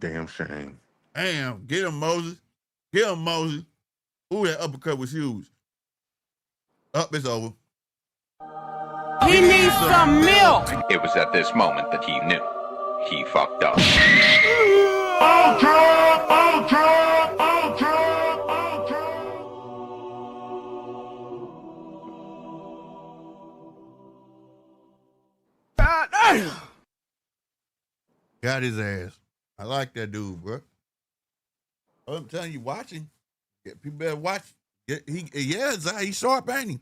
S5: Damn shame.
S1: Damn. Get him, Moses. Get him, Moses. Ooh, that uppercut was huge. Up, it's over.
S7: He needs some milk.
S8: It was at this moment that he knew he fucked up.
S1: Got his ass. I like that dude, bro. I'm telling you, watching. People better watch. He's sharp, ain't he?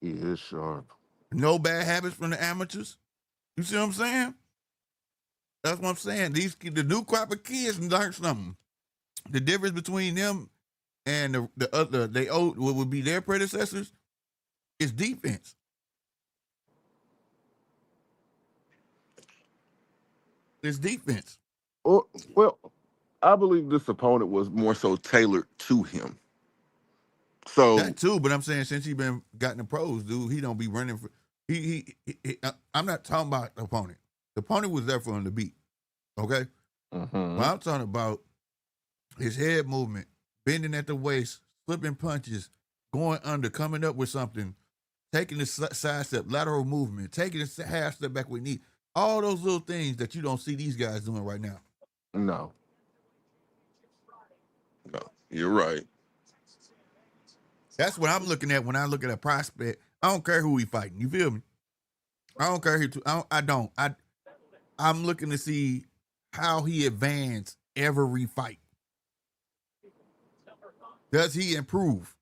S5: He is sharp.
S1: No bad habits from the amateurs. You see what I'm saying? That's what I'm saying. The new crop of kids learn something. The difference between them and the other, what would be their predecessors, is defense. It's defense.
S5: Well, I believe this opponent was more so tailored to him. So
S1: That too, but I'm saying since he been gotten the pros, dude, he don't be running for. I'm not talking about the opponent. The opponent was there for him to beat. Okay, But I'm talking about his head movement, bending at the waist, slipping punches, going under, coming up with something, taking the side step, lateral movement, taking a half step back with knee. All those little things that you don't see these guys doing right now.
S5: No, you're right.
S1: That's what I'm looking at when I look at a prospect. I don't care who he fighting. You feel me? I don't care who. I'm looking to see how he advanced every fight. Does he improve?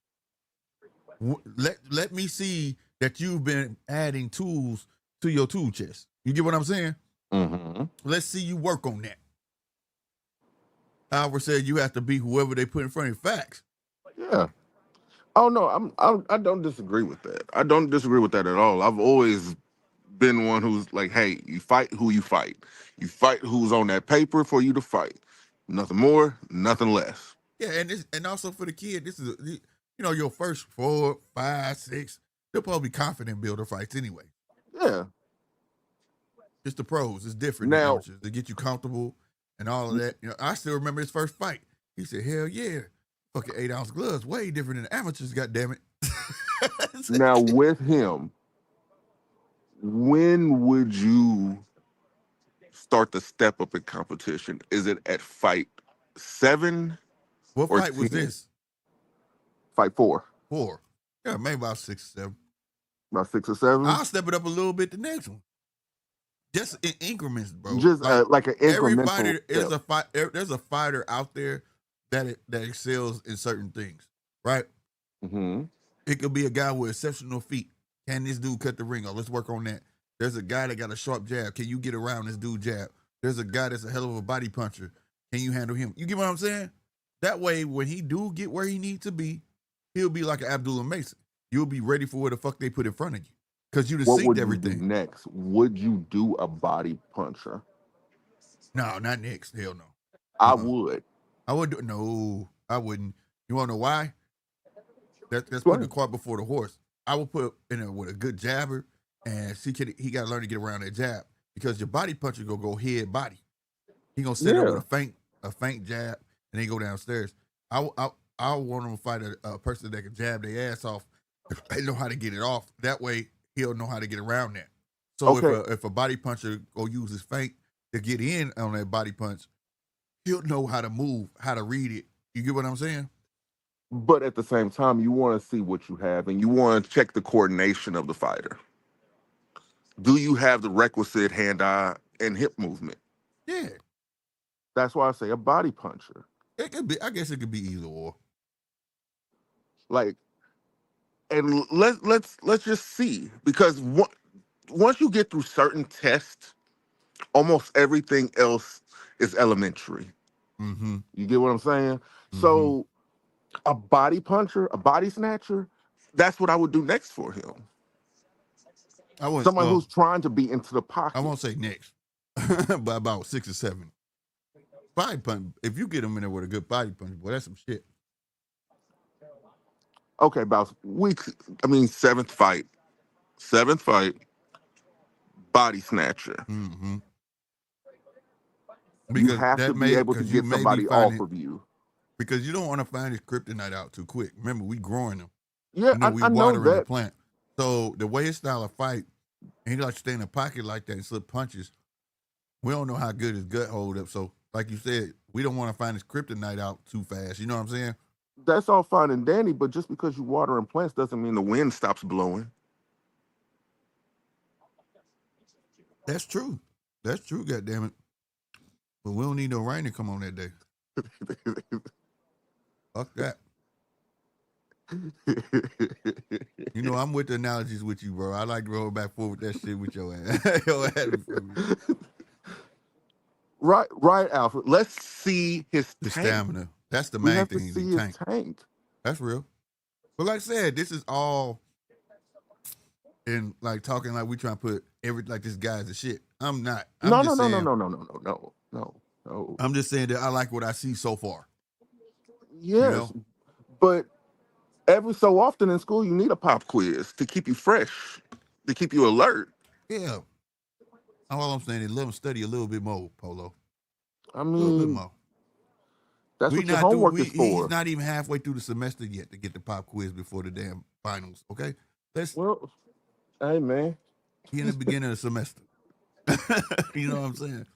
S1: Let me see that you've been adding tools to your tool chest. You get what I'm saying?
S5: Mm-hmm.
S1: Let's see you work on that. Albert said you have to be whoever they put in front of you. Facts.
S5: Yeah. Oh no, I don't disagree with that. I don't disagree with that at all. I've always been one who's like, hey, you fight who you fight. You fight who's on that paper for you to fight. Nothing more, nothing less.
S1: Yeah, and also for the kid, this is your first 4, 5, 6. They'll probably be confident builder fights anyway.
S5: Yeah.
S1: It's the pros. It's different
S5: Now,
S1: than amateurs. They get you comfortable and all of that. I still remember his first fight. He said, hell yeah. Fucking 8-ounce gloves, way different than amateurs, goddammit.
S5: Now with him, when would you start to step up in competition? Is it at fight 7?
S1: What
S5: or
S1: fight was
S5: 10?
S1: this?
S5: Fight 4.
S1: 4. Yeah, maybe about 6 or 7.
S5: About 6 or 7?
S1: I'll step it up a little bit the next one. Just in increments, bro.
S5: Just like an
S1: every
S5: incremental
S1: fighter is
S5: step.
S1: there's a fighter out there that excels in certain things, right?
S5: Mm-hmm.
S1: It could be a guy with exceptional feet. Can this dude cut the ring off? Let's work on that. There's a guy that got a sharp jab. Can you get around this dude jab? There's a guy that's a hell of a body puncher. Can you handle him? You get what I'm saying? That way, when he do get where he needs to be, he'll be like an Abdullah Mason. You'll be ready for what the fuck they put in front of you. Because you
S5: What
S1: deceived
S5: would you do
S1: everything.
S5: next? Would you do a body puncher?
S1: No, not next. Hell no.
S5: I would.
S1: I would do no. I wouldn't. You want to know why? That's putting the
S5: Explain.
S1: cart before the horse. I would put in a, with a good jabber, and he got to learn to get around that jab because your body puncher gonna go head body. He gonna set up with a feint jab, and then go downstairs. I want him to fight a person that can jab their ass off and know how to get it off. That way, he'll know how to get around that. So
S5: Okay.
S1: if a body puncher go use his feint to get in on that body punch, he'll know how to move, how to read it. You get what I'm saying?
S5: But at the same time, you want to see what you have, and you want to check the coordination of the fighter. Do you have the requisite hand-eye and hip movement?
S1: Yeah.
S5: That's why I say a body puncher.
S1: It could be. I guess it could be either or.
S5: Like, and let's just see, because once you get through certain tests, almost everything else is elementary.
S1: Mm-hmm.
S5: You get what I'm saying?
S1: Mm-hmm.
S5: So a body puncher, a body snatcher, that's what I would do next for him.
S1: I would
S5: Someone who's trying to be into the pocket.
S1: I won't say next, but about 6 or 7. Body punch. If you get him in there with a good body punch, boy, that's some shit.
S5: Okay, about seventh fight, body snatcher.
S1: Mm-hmm.
S5: You have to be able to get somebody off of you.
S1: Because you don't want to find his kryptonite out too quick. Remember, we growing them.
S5: Yeah,
S1: we
S5: I know
S1: watering
S5: that.
S1: the plant. So the way his style of fight, and he like to stay in the pocket like that and slip punches, we don't know how good his gut hold up. So, like you said, we don't want to find his kryptonite out too fast. You know what I'm saying?
S5: That's all fine and dandy, but just because you watering plants doesn't mean the wind stops blowing.
S1: That's true. That's true, goddammit. But we don't need no rain to come on that day. Fuck that. You know, I'm with the analogies with you, bro. I like to roll back forward with that shit with your ass. Your ass.
S5: Right, Alfred. Let's see his
S1: stamina. That's the main thing.
S5: We have to see his tank.
S1: That's real. But like I said, this is all in like talking like we trying to put like this guy's the shit. I'm not.
S5: No.
S1: I'm just saying that I like what I see so far.
S5: Yes, you know? But every so often in school, you need a pop quiz to keep you fresh, to keep you alert.
S1: Yeah. All I'm saying is let them study a little bit more, Polo.
S5: I mean,
S1: a little bit more.
S5: That's what your homework is for.
S1: He's not even halfway through the semester yet to get the pop quiz before the damn finals, okay?
S5: Well, hey, man.
S1: He in the beginning of the semester. You know what I'm saying?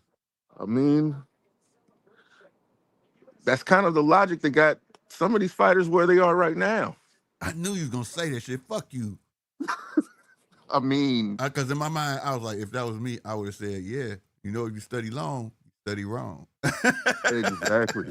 S5: I mean, that's kind of the logic that got some of these fighters where they are right now.
S1: I knew you was going to say that shit. Fuck you.
S5: I mean.
S1: Because in my mind, I was like, if that was me, I would have said, yeah, you know, if you study long, you study wrong.
S5: Exactly.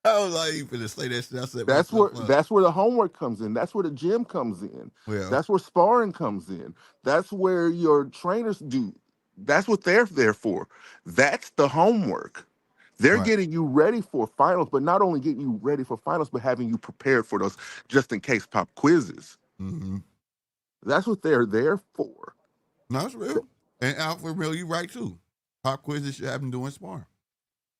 S1: I was like, you finna say that shit. I said,
S5: that's where the homework comes in. That's where the gym comes in.
S1: Well,
S5: that's where sparring comes in. That's where your trainers do. That's what they're there for. That's the homework. They're getting you ready for finals, but not only getting you ready for finals, but having you prepared for those just in case pop quizzes.
S1: Mm-hmm.
S5: That's what they're there for.
S1: No, that's real. And Alfred, real, you right too. Pop quizzes should have him doing sparring.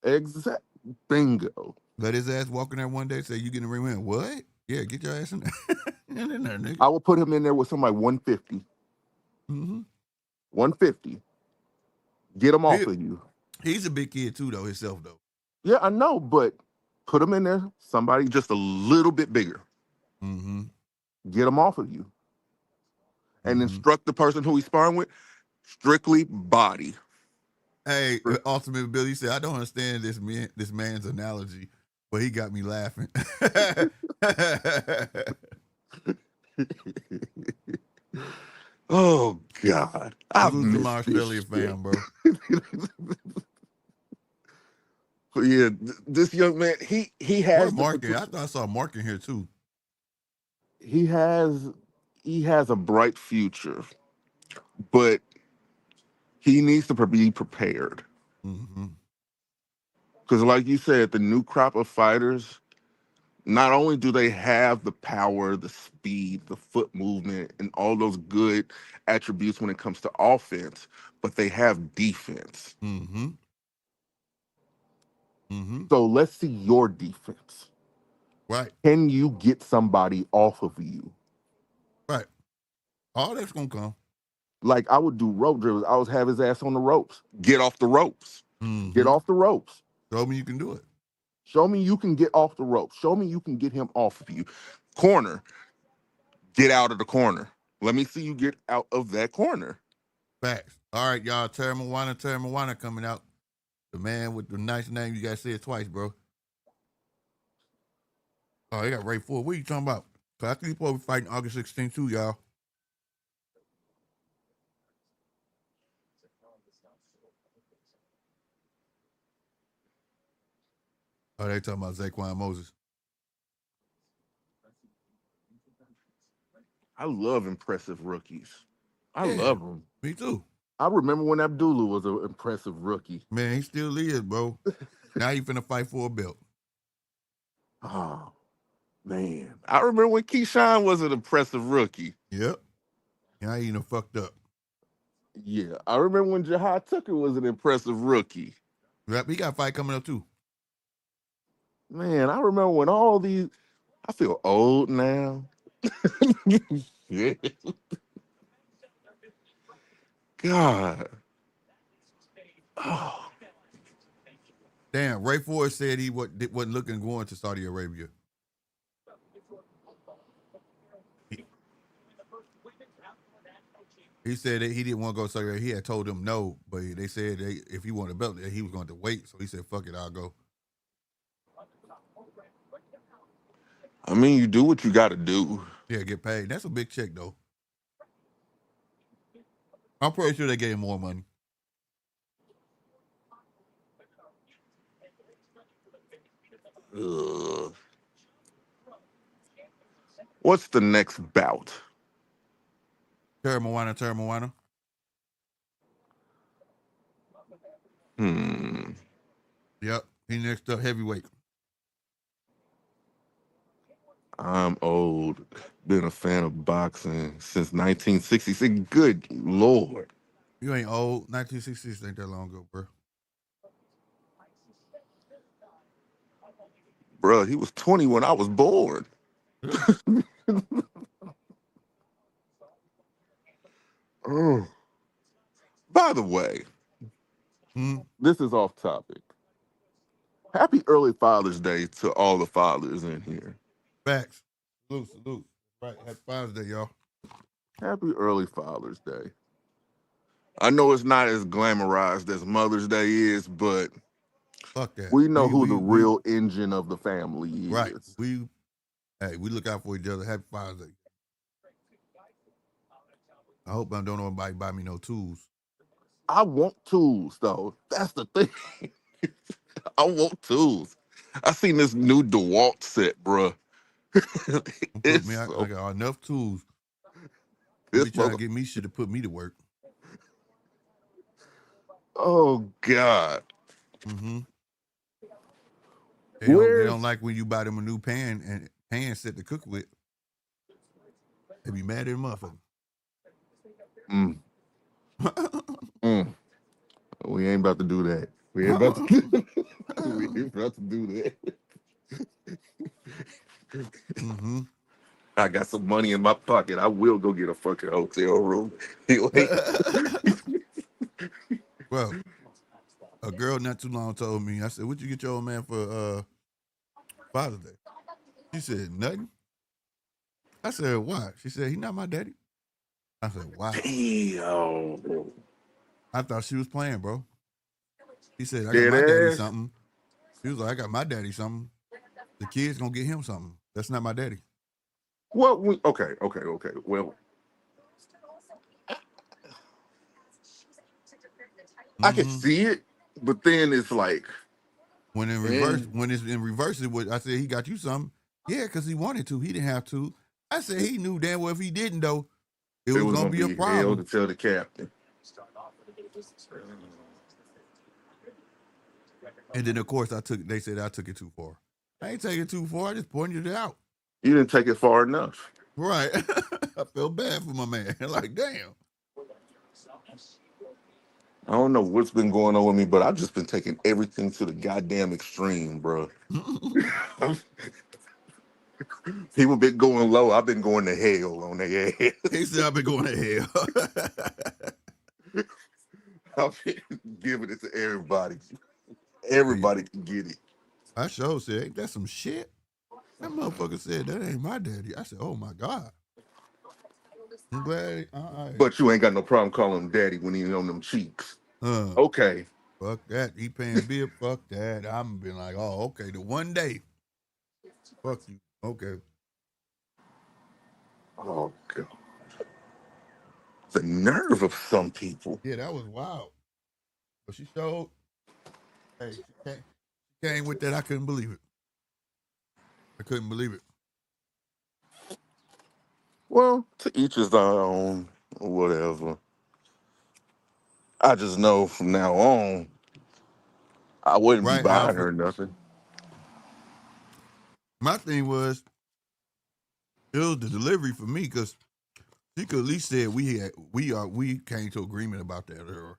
S5: Exact. Bingo.
S1: Let his ass walk in there one day and say, you getting a ring win. What? Yeah, get your ass in there. In there, nigga.
S5: I will put him in there with somebody 150.
S1: Mm-hmm.
S5: 150. Get him off of you.
S1: He's a big kid too, though, himself, though.
S5: Yeah, I know, but put him in there, somebody just a little bit bigger.
S1: Mm-hmm.
S5: Get him off of you. And instruct the person who he's sparring with, strictly body.
S1: Hey, Ultimate Billy said, I don't understand this man's analogy, but he got me laughing.
S5: Oh, God.
S1: I'm an Australian fan, bro.
S5: But yeah, this young man, he has
S1: marking. I thought I saw marking here too.
S5: He has a bright future, but he needs to be prepared.
S1: Mm-hmm.
S5: Because like you said, the new crop of fighters, Not only do they have the power, the speed, the foot movement, and all those good attributes when it comes to offense, but they have defense.
S1: Mm-hmm. Mm-hmm.
S5: So let's see your defense.
S1: Right.
S5: Can you get somebody off of you?
S1: Right. All that's gonna come.
S5: Like I would do rope dribbles. I would have his ass on the ropes. Get off the ropes.
S1: Mm-hmm.
S5: Get off the ropes.
S1: Show me you can do it.
S5: Show me you can get off the ropes. Show me you can get him off of you. Corner. Get out of the corner. Let me see you get out of that corner.
S1: Facts. All right, y'all. Terry Moana coming out. The man with the nice name. You gotta say it twice, bro. Oh, they got Ray Ford. What are you talking about? Castillo fighting August 16th too, y'all. Oh, they talking about Zaquin Moses.
S5: I love impressive rookies. I love them.
S1: Me too.
S5: I remember when Abdullah was an impressive rookie.
S1: Man, he still is, bro. Now he finna fight for a belt.
S5: Oh, man. I remember when Keyshawn was an impressive rookie.
S1: Yep. Now he done fucked up.
S5: Yeah. I remember when Jahad Tucker was an impressive rookie.
S1: Yep, he got a fight coming up too.
S5: Man, I remember when all these, I feel old now. Yeah. God. Oh.
S1: Damn, Ray Ford said he wasn't looking going to Saudi Arabia. He said that he didn't want to go to Saudi Arabia. He had told them no, but they said if he wanted a belt, he was going to wait. So he said, fuck it, I'll go.
S5: I mean, you do what you got to do.
S1: Yeah, get paid. That's a big check, though. I'm pretty sure they gave him more money.
S5: Ugh. What's the next bout?
S1: Terry Moana. Yep, he next up heavyweight.
S5: I'm old. Been a fan of boxing since 1966. Good Lord.
S1: You ain't old. 1966 ain't that long ago, bro.
S5: Bruh, he was 20 when I was born. Oh. By the way, this is off topic. Happy early Father's Day to all the fathers in here.
S1: Facts. Salute. Right, happy Father's Day, y'all.
S5: Happy early Father's Day. I know it's not as glamorized as Mother's Day is, but
S1: fuck that.
S5: We know who the real engine of the family is.
S1: Right. We look out for each other. Happy Father's Day. I hope I don't know nobody buy me no tools.
S5: I want tools, though. That's the thing. I want tools. I seen this new DeWalt set, bruh.
S1: I got enough tools. They trying to get me shit to put me to work.
S5: Oh, God.
S1: They don't like when you buy them a new pan set to cook with. They be mad at a motherfucker.
S5: We ain't about to do that. We ain't about to do that. I got some money in my pocket. I will go get a fucking hotel room.
S1: Well, a girl not too long told me, I said, "What you get your old man for Father's Day?" She said, "Nothing." I said, "Why?" She said, "He not my daddy." I said, "Wow."
S5: Damn.
S1: I thought she was playing, bro. He said, "I got my daddy something." He was like, "I got my daddy something. The kid's gonna get him something. That's not my daddy."
S5: Well, okay. Well, I can see it, but then it's like
S1: when it's in reverse, I said he got you something. Yeah, because he wanted to. He didn't have to. I said he knew damn well if he didn't though, it was gonna be a problem.
S5: Hell to tell the captain.
S1: And then of course they said I took it too far. I I ain't taking it too far. I just pointed it out.
S5: You didn't take it far enough.
S1: Right. I feel bad for my man. Like, damn.
S5: I don't know what's been going on with me, but I've just been taking everything to the goddamn extreme, bro. People been going low. I've been going to hell on their ass.
S1: He said I've been going to hell.
S5: I've been giving it to everybody. Everybody can get it.
S1: I sure said, ain't that some shit? That motherfucker said, that ain't my daddy. I said, oh my God. I'm glad.
S5: But you ain't got no problem calling him daddy when he on them cheeks. Okay.
S1: Fuck that. He paying bill. Fuck that. I'm been like, oh, okay. The one day. Fuck you. Okay.
S5: Oh, God. The nerve of some people.
S1: Yeah, that was wild. But she showed. Hey, she came with that. I couldn't believe it. I couldn't believe it.
S5: Well, to each his own, or whatever. I just know from now on, I wouldn't be
S1: Right,
S5: buying
S1: Alfred.
S5: her nothing.
S1: My thing was, it was the delivery for me because she could at least said we came to agreement about that or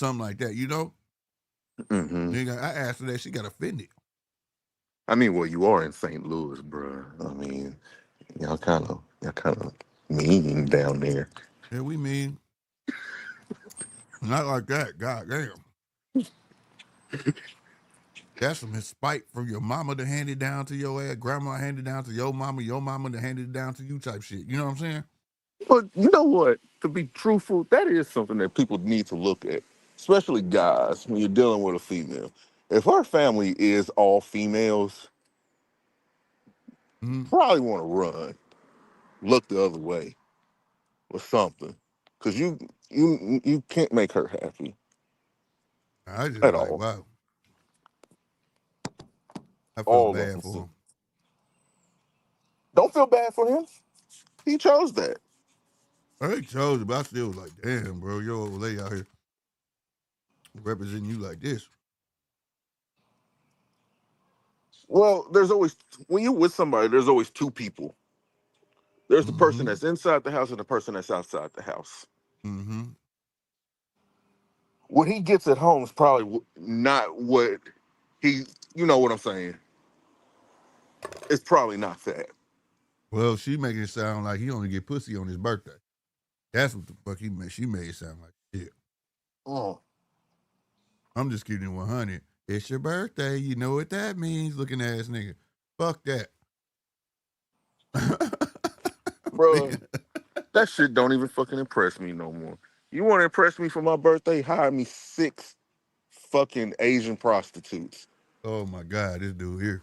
S1: something like that, you know?
S5: Mm-hmm.
S1: I asked her that, she got offended.
S5: I mean, well, you are in St. Louis, bro. I mean, y'all kind of mean down there.
S1: Yeah, we mean. Not like that, god damn. That's some spite from your mama to hand it down to your ass, grandma handed down to your mama to hand it down to you type shit. You know what I'm saying?
S5: But you know what? To be truthful, that is something that people need to look at, especially guys, when you're dealing with a female. If our family is all females, probably want to run, look the other way, or something, because you can't make her happy
S1: I just
S5: at
S1: like,
S5: all.
S1: wow. I felt
S5: All of
S1: bad for
S5: them.
S1: him.
S5: Don't feel bad for him. He chose that.
S1: I chose it, but I still was like, damn, bro, your old lady out here representing you like this.
S5: Well, there's always, when you're with somebody, there's always two people. There's the person that's inside the house and the person that's outside the house.
S1: Mm-hmm.
S5: What he gets at home is probably not what he, you know what I'm saying? It's probably not that.
S1: Well, she making it sound like he only get pussy on his birthday. That's what the fuck he made. She made it sound like shit.
S5: Oh.
S1: I'm just keeping it 100. It's your birthday. You know what that means, looking ass nigga. Fuck that.
S5: Bro, that shit don't even fucking impress me no more. You want to impress me for my birthday? Hire me 6 fucking Asian prostitutes.
S1: Oh my God, this dude here.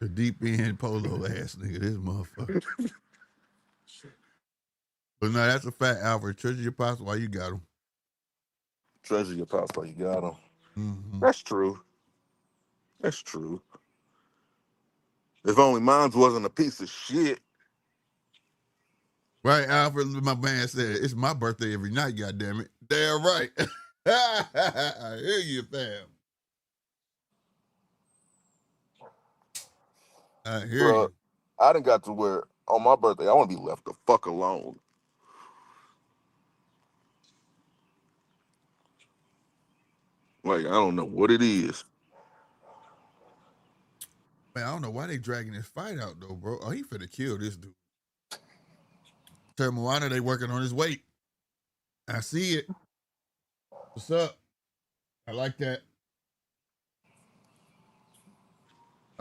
S1: The deep end polo ass nigga, this motherfucker. But no, that's a fact, Alfred. Treasure your pops while you got him.
S5: Treasure your pops while you got them.
S1: Mm-hmm.
S5: That's true. That's true. If only mine wasn't a piece of shit.
S1: Right, Alfred, my man said, it's my birthday every night, goddammit. Damn right. I hear you, fam. I hear
S5: Bro,
S1: you.
S5: I done got to where on my birthday, I want to be left the fuck alone. Like, I don't know what it is.
S1: Man, I don't know why they dragging this fight out, though, bro. Oh, he finna kill this dude. Tell Moana they working on his weight. I see it. What's up? I like that.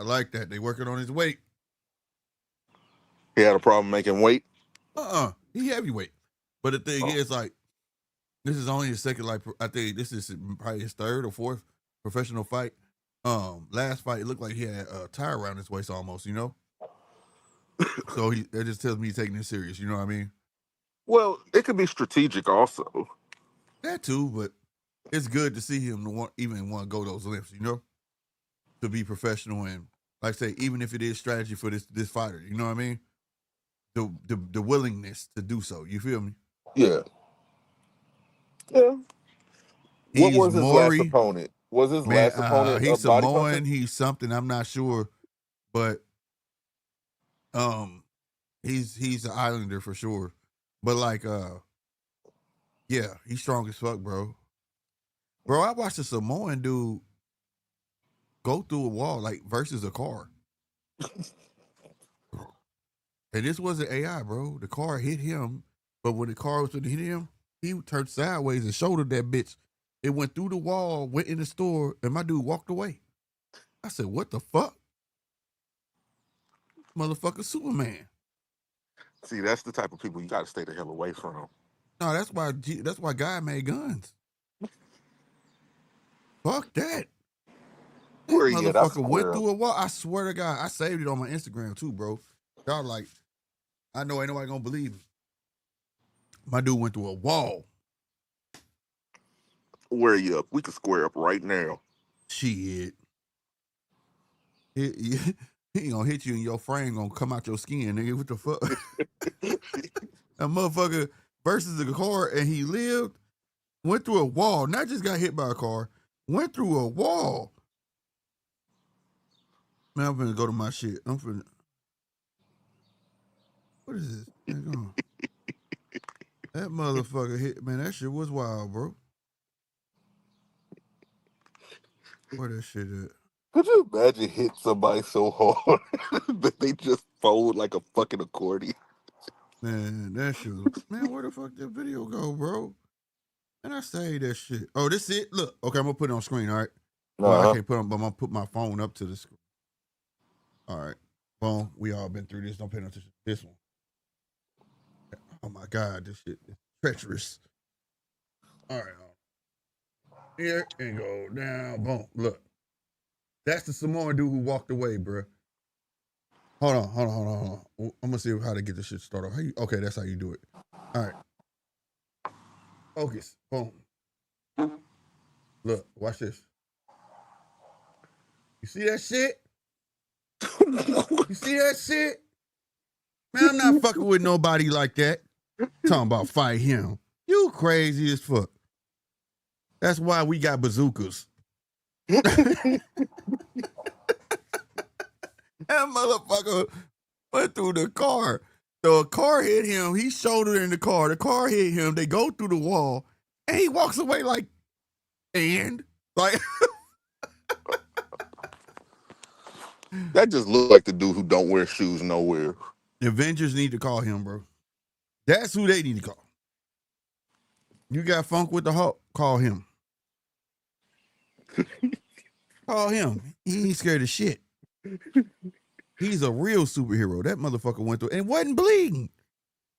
S1: I like that. They working on his weight.
S5: He had a problem making weight.
S1: He heavyweight. But the thing is, like, this is only his second, like, I think this is probably his third or fourth professional fight. Last fight, it looked like he had a tire around his waist almost, you know? So that just tells me he's taking it serious, you know what I mean?
S5: Well, it could be strategic also.
S1: That too, but it's good to see him even want to go those lengths, you know? To be professional and, like I say, even if it is strategy for this fighter, you know what I mean? The willingness to do so, you feel me?
S5: Yeah. Yeah. What
S1: He's
S5: was his last
S1: Maury.
S5: opponent? Was his
S1: Man,
S5: last opponent a
S1: he's
S5: body
S1: Samoan.
S5: puncher?
S1: He's something. I'm not sure, but he's an Islander for sure. But like, yeah, he's strong as fuck, bro. Bro, I watched a Samoan dude go through a wall like versus a car, and this wasn't AI, bro. The car hit him, but when the car was going to hit him, he turned sideways and shouldered that bitch. It went through the wall, went in the store, and my dude walked away. I said, "What the fuck, motherfucker, Superman."
S5: See, that's the type of people you got to stay the hell away from.
S1: No, that's why God made guns. Fuck that.
S5: Where he at? I
S1: Motherfucker went
S5: swear.
S1: through a wall. I swear to God, I saved it on my Instagram too, bro. Y'all like, I know ain't nobody gonna believe me. My dude went through a wall.
S5: Where you up? We can square up right now.
S1: Shit. He gonna hit you and your frame gonna come out your skin, nigga. What the fuck? That motherfucker versus the car and he lived, went through a wall, not just got hit by a car, went through a wall. Man, I'm finna go to my shit. I'm finna. What is this? Hang on. That motherfucker hit, man. That shit was wild, bro. Where that shit at?
S5: Could you imagine hit somebody so hard that they just fold like a fucking accordion?
S1: Man, that shit was, man, where the fuck that video go, bro? And I saved that shit. Oh, this it? Look. Okay, I'm gonna put it on screen, all right? Well, I can't put it on, but I'm gonna put my phone up to the screen. All right. Boom. We all been through this. Don't pay no attention to this one. Oh my God, this shit is treacherous. All right. Here and go down. Boom. Look. That's the Samoan dude who walked away, bro. Hold on. I'm gonna see how to get this shit started. Okay, that's how you do it. All right. Focus. Boom. Look, watch this. You see that shit? You see that shit? Man, I'm not fucking with nobody like that. Talking about fight him. You crazy as fuck. That's why we got bazookas. That motherfucker went through the car. The car hit him. He shouldered in the car. The car hit him. They go through the wall. And he walks away like, and? Like,
S5: That just looked like the dude who don't wear shoes nowhere.
S1: the Avengers need to call him, bro. That's who they need to call. You got funk with the Hulk, call him. Call him. He ain't scared of shit. He's a real superhero. That motherfucker went through and wasn't bleeding.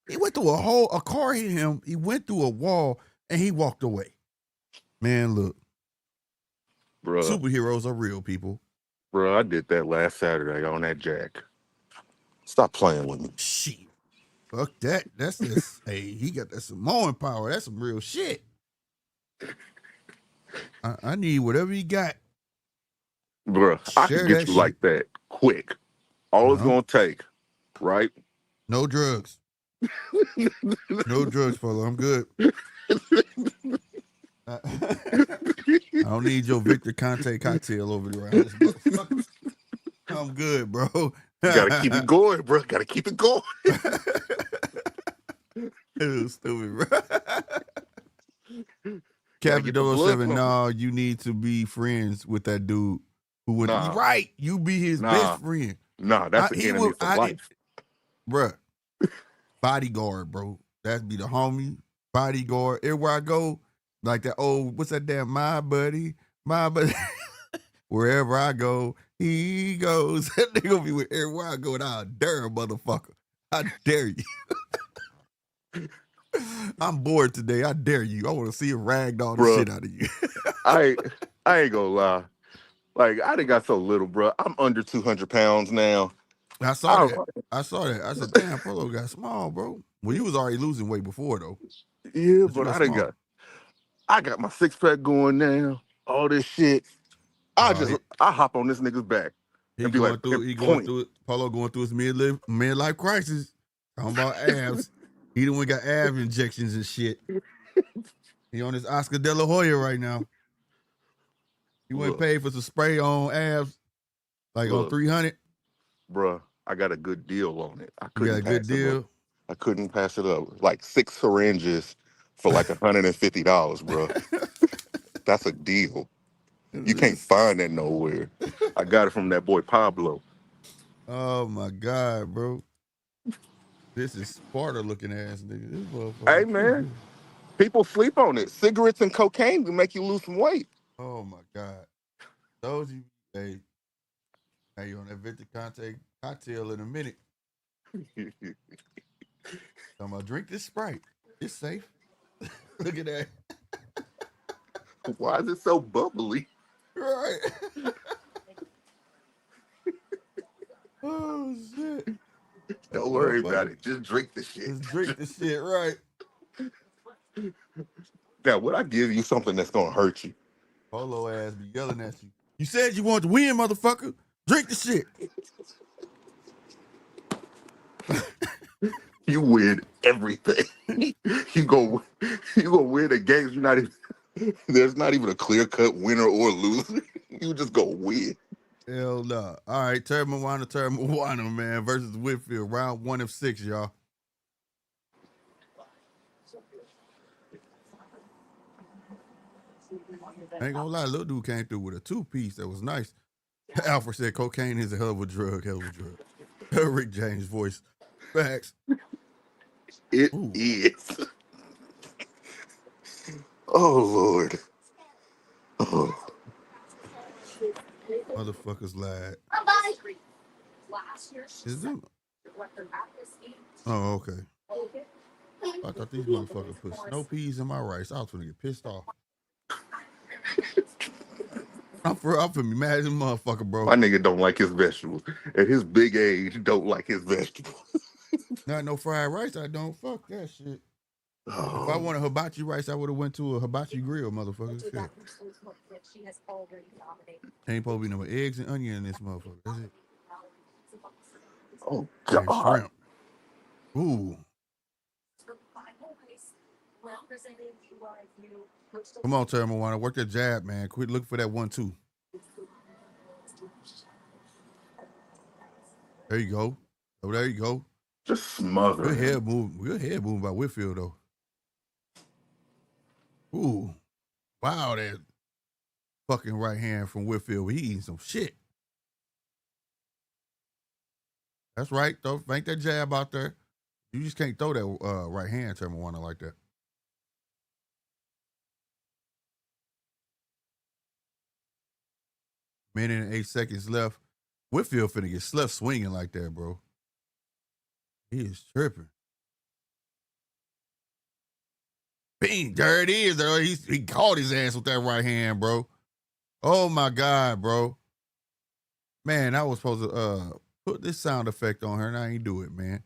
S1: He went through a car hit him. He went through a wall and he walked away. Man, look.
S5: Bruh.
S1: Superheroes are real, people.
S5: Bruh, I did that last Saturday on that jack. Stop playing with me.
S1: Shit. Fuck that. That's this. Hey, he got that Samoan power. That's some real shit. I need whatever he got.
S5: Bruh, I
S1: Share
S5: can get
S1: that
S5: you like that quick. All it's
S1: Uh-huh.
S5: gonna take, right?
S1: No drugs. No drugs, fella. I'm good. I don't need your Victor Conte cocktail over there. I'm good, bro.
S5: Gotta keep it going, bro. Gotta keep it going.
S1: It was stupid, bro.
S5: Gotta get
S1: Captain
S5: the blood
S1: 007,
S5: pumping.
S1: no, you need to be friends with that dude who went.
S5: Nah.
S1: Right, you be his best friend.
S5: Nah, that's an enemy for life.
S1: Bruh. Bodyguard, bro. That'd be the homie. Bodyguard. Everywhere I go, like that old, what's that damn my buddy? Wherever I go, he goes. That nigga be with everywhere I go, and I dare a motherfucker. I dare you. I'm bored today. I dare you. I want to see a ragdoll the shit out of you.
S5: I ain't gonna lie. Like, I done got so little, bro. I'm under 200 pounds now.
S1: I saw that. I said, damn, Polo got small, bro. Well, you was already losing weight before, though.
S5: Yeah,
S1: But you
S5: but
S1: got small.
S5: I got my six pack going now. All this shit. I hop on this nigga's back.
S1: He
S5: and be
S1: going
S5: like,
S1: through. He going through it. Polo going through his midlife crisis. Talking about abs. He the one got ab injections and shit. He on his Oscar De La Hoya right now. You wouldn't
S5: Look.
S1: pay for some spray on abs, like on
S5: Look.
S1: 300.
S5: Bruh, I got a good deal on it. I
S1: You got a
S5: couldn't
S1: good
S5: pass it up.
S1: deal.
S5: I couldn't pass it up. Like 6 syringes for like $150, bro. That's a deal. You can't find that nowhere. I got it from that boy Pablo.
S1: Oh my God, bro. This is Sparta looking ass nigga. This motherfucker.
S5: Hey, man. People sleep on it. Cigarettes and cocaine can make you lose some weight.
S1: Oh my God. Those you, hey, you on that Victor Conte cocktail in a minute. I'm gonna drink this Sprite. It's safe. Look at that.
S5: Why is it so bubbly?
S1: Right. Oh shit.
S5: Don't worry about it. Just drink the shit.
S1: Just drink the shit, right?
S5: Now, would I give you something that's gonna hurt you?
S1: Polo ass be yelling at you. You said you wanted to win, motherfucker. Drink the shit.
S5: You win everything. you go win the games. You're not even. There's not even a clear cut winner or loser. You just go win.
S1: Hell no. All right, Termoana, man, versus Whitfield. Round 1 of 6, y'all. I ain't gonna lie, little dude came through with a 2-piece that was nice. Alfred said cocaine is a hell of a drug. Rick James' voice. Facts.
S5: It is. Oh, Lord. Oh.
S1: Motherfuckers lied. Is them? Oh, okay. I thought these motherfuckers put snow peas in my rice. I was gonna get pissed off. I'm finna be mad as a motherfucker, bro.
S5: My nigga don't like his vegetables. At his big age, don't like his vegetables.
S1: Not no fried rice, I don't. Fuck that shit. Oh. If I wanted hibachi rice, I would have went to a hibachi grill, motherfucker. Shit. Ain't supposed to be no eggs and onion in this motherfucker. That's it.
S5: Oh, God.
S1: And shrimp. Ooh. Come on, Termoana. Work that jab, man. Quit looking for that 1-2. There you go. Oh, there you go.
S5: Just smother.
S1: Good head moving by Whitfield, though. Ooh. Wow, that fucking right hand from Whitfield. He eating some shit. That's right, though. Bank that jab out there. You just can't throw that right hand, Termoana, like that. Minute and 8 seconds left. Whitfield finna get slept swinging like that, bro. He is tripping. Bing, there it is. He caught his ass with that right hand, bro. Oh my God, bro. Man, I was supposed to put this sound effect on her, and I ain't do it, man.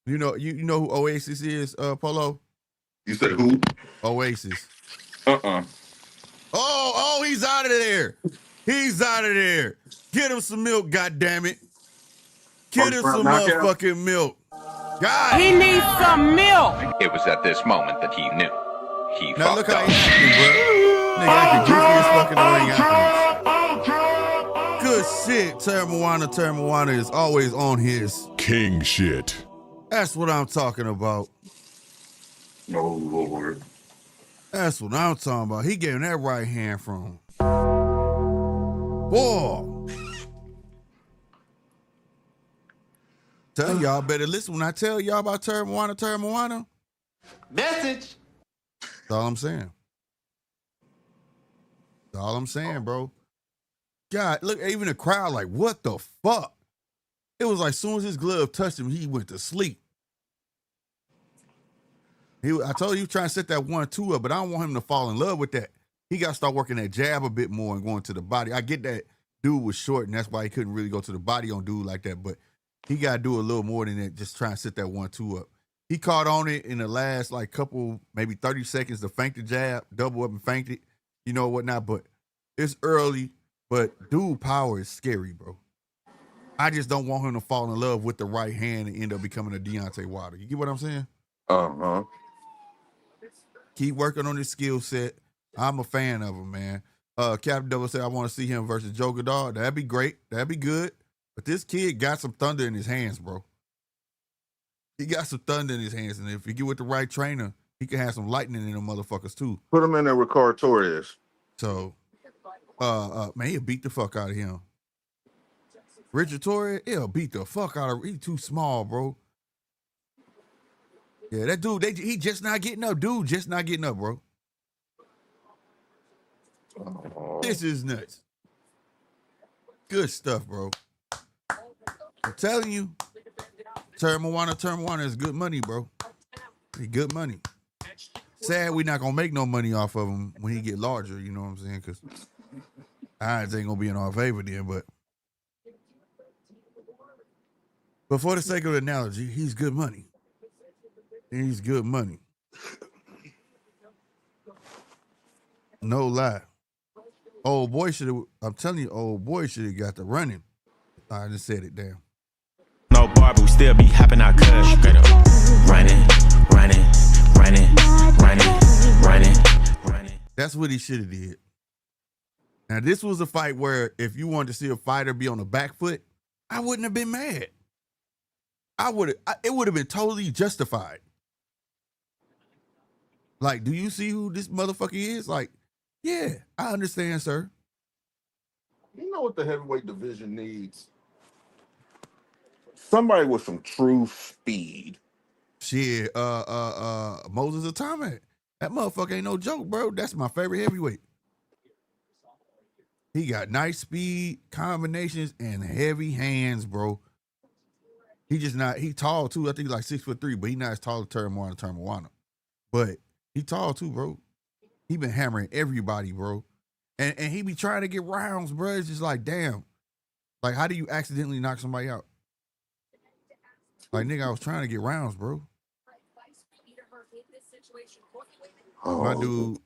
S1: You know who Oasis is, Polo?
S5: You said who?
S1: Oasis.
S5: Oh,
S1: he's out of there. He's out of there. Get him some milk, goddammit. Get him some motherfucking milk. God.
S7: He needs some milk.
S8: It was at this moment that he knew. He
S1: Now look
S8: fucked
S1: how
S8: up.
S1: he acting, bro. Nigga acting goofy as fucking ring. Good shit. Termoana is always on his
S9: king shit.
S1: That's what I'm talking about.
S5: Oh, Lord.
S1: That's what I'm talking about. He gave him that right hand from. Boy. Tell y'all better listen when I tell y'all about Termoana.
S2: Message.
S1: That's all I'm saying. That's all I'm saying, bro. God, look, even the crowd like, what the fuck? It was like as soon as his glove touched him, he went to sleep. I told you he was trying to set that 1-2 up, but I don't want him to fall in love with that. He got to start working that jab a bit more and going to the body. I get that dude was short, and that's why he couldn't really go to the body on dude like that, but he got to do a little more than that, just trying to set that 1-2 up. He caught on it in the last like couple, maybe 30 seconds to feint the jab, double up and feint it, whatnot, but it's early, but dude power is scary, bro. I just don't want him to fall in love with the right hand and end up becoming a Deontay Wilder. You get what I'm saying?
S5: Uh-huh.
S1: Keep working on his skill set. I'm a fan of him, man. Captain Double said I want to see him versus Joker Dog. That'd be great. That'd be good. But this kid got some thunder in his hands, bro. He got some thunder in his hands, and if he get with the right trainer, he can have some lightning in them motherfuckers too.
S5: Put him in there with Ricardo Torres.
S1: So, man, he'll beat the fuck out of him. Richard Torres, he'll beat the fuck out of him. He's too small, bro. Yeah, that dude, he just not getting up. Dude, just not getting up, bro.
S5: Oh.
S1: This is nuts. Good stuff, bro. I'm telling you, Termawana is good money, bro. He good money. Sad we not gonna make no money off of him when he get larger, you know what I'm saying? Because Hines ain't gonna be in our favor then, but for the sake of the analogy, he's good money. He's good money. No lie. Old boy should have, I'm telling you, old boy should have got the running. I just said it, damn.
S4: No bar, but we still be hopping out cuz. Straight up. Running.
S1: That's what he should have did. Now, this was a fight where if you wanted to see a fighter be on the back foot, I wouldn't have been mad. It would have been totally justified. Like, do you see who this motherfucker is? Like, yeah, I understand, sir.
S5: You know what the heavyweight division needs? Somebody with some true speed.
S1: Shit, Moses Atomic. That motherfucker ain't no joke, bro. That's my favorite heavyweight. He got nice speed, combinations, and heavy hands, bro. He tall too. I think he's like 6'3", but he not as tall as Termawana. But he tall too, bro. He been hammering everybody, bro. And he be trying to get rounds, bro. It's just like, damn. Like, how do you accidentally knock somebody out? Like, nigga, I was trying to get rounds, bro.
S5: Oh.
S1: My dude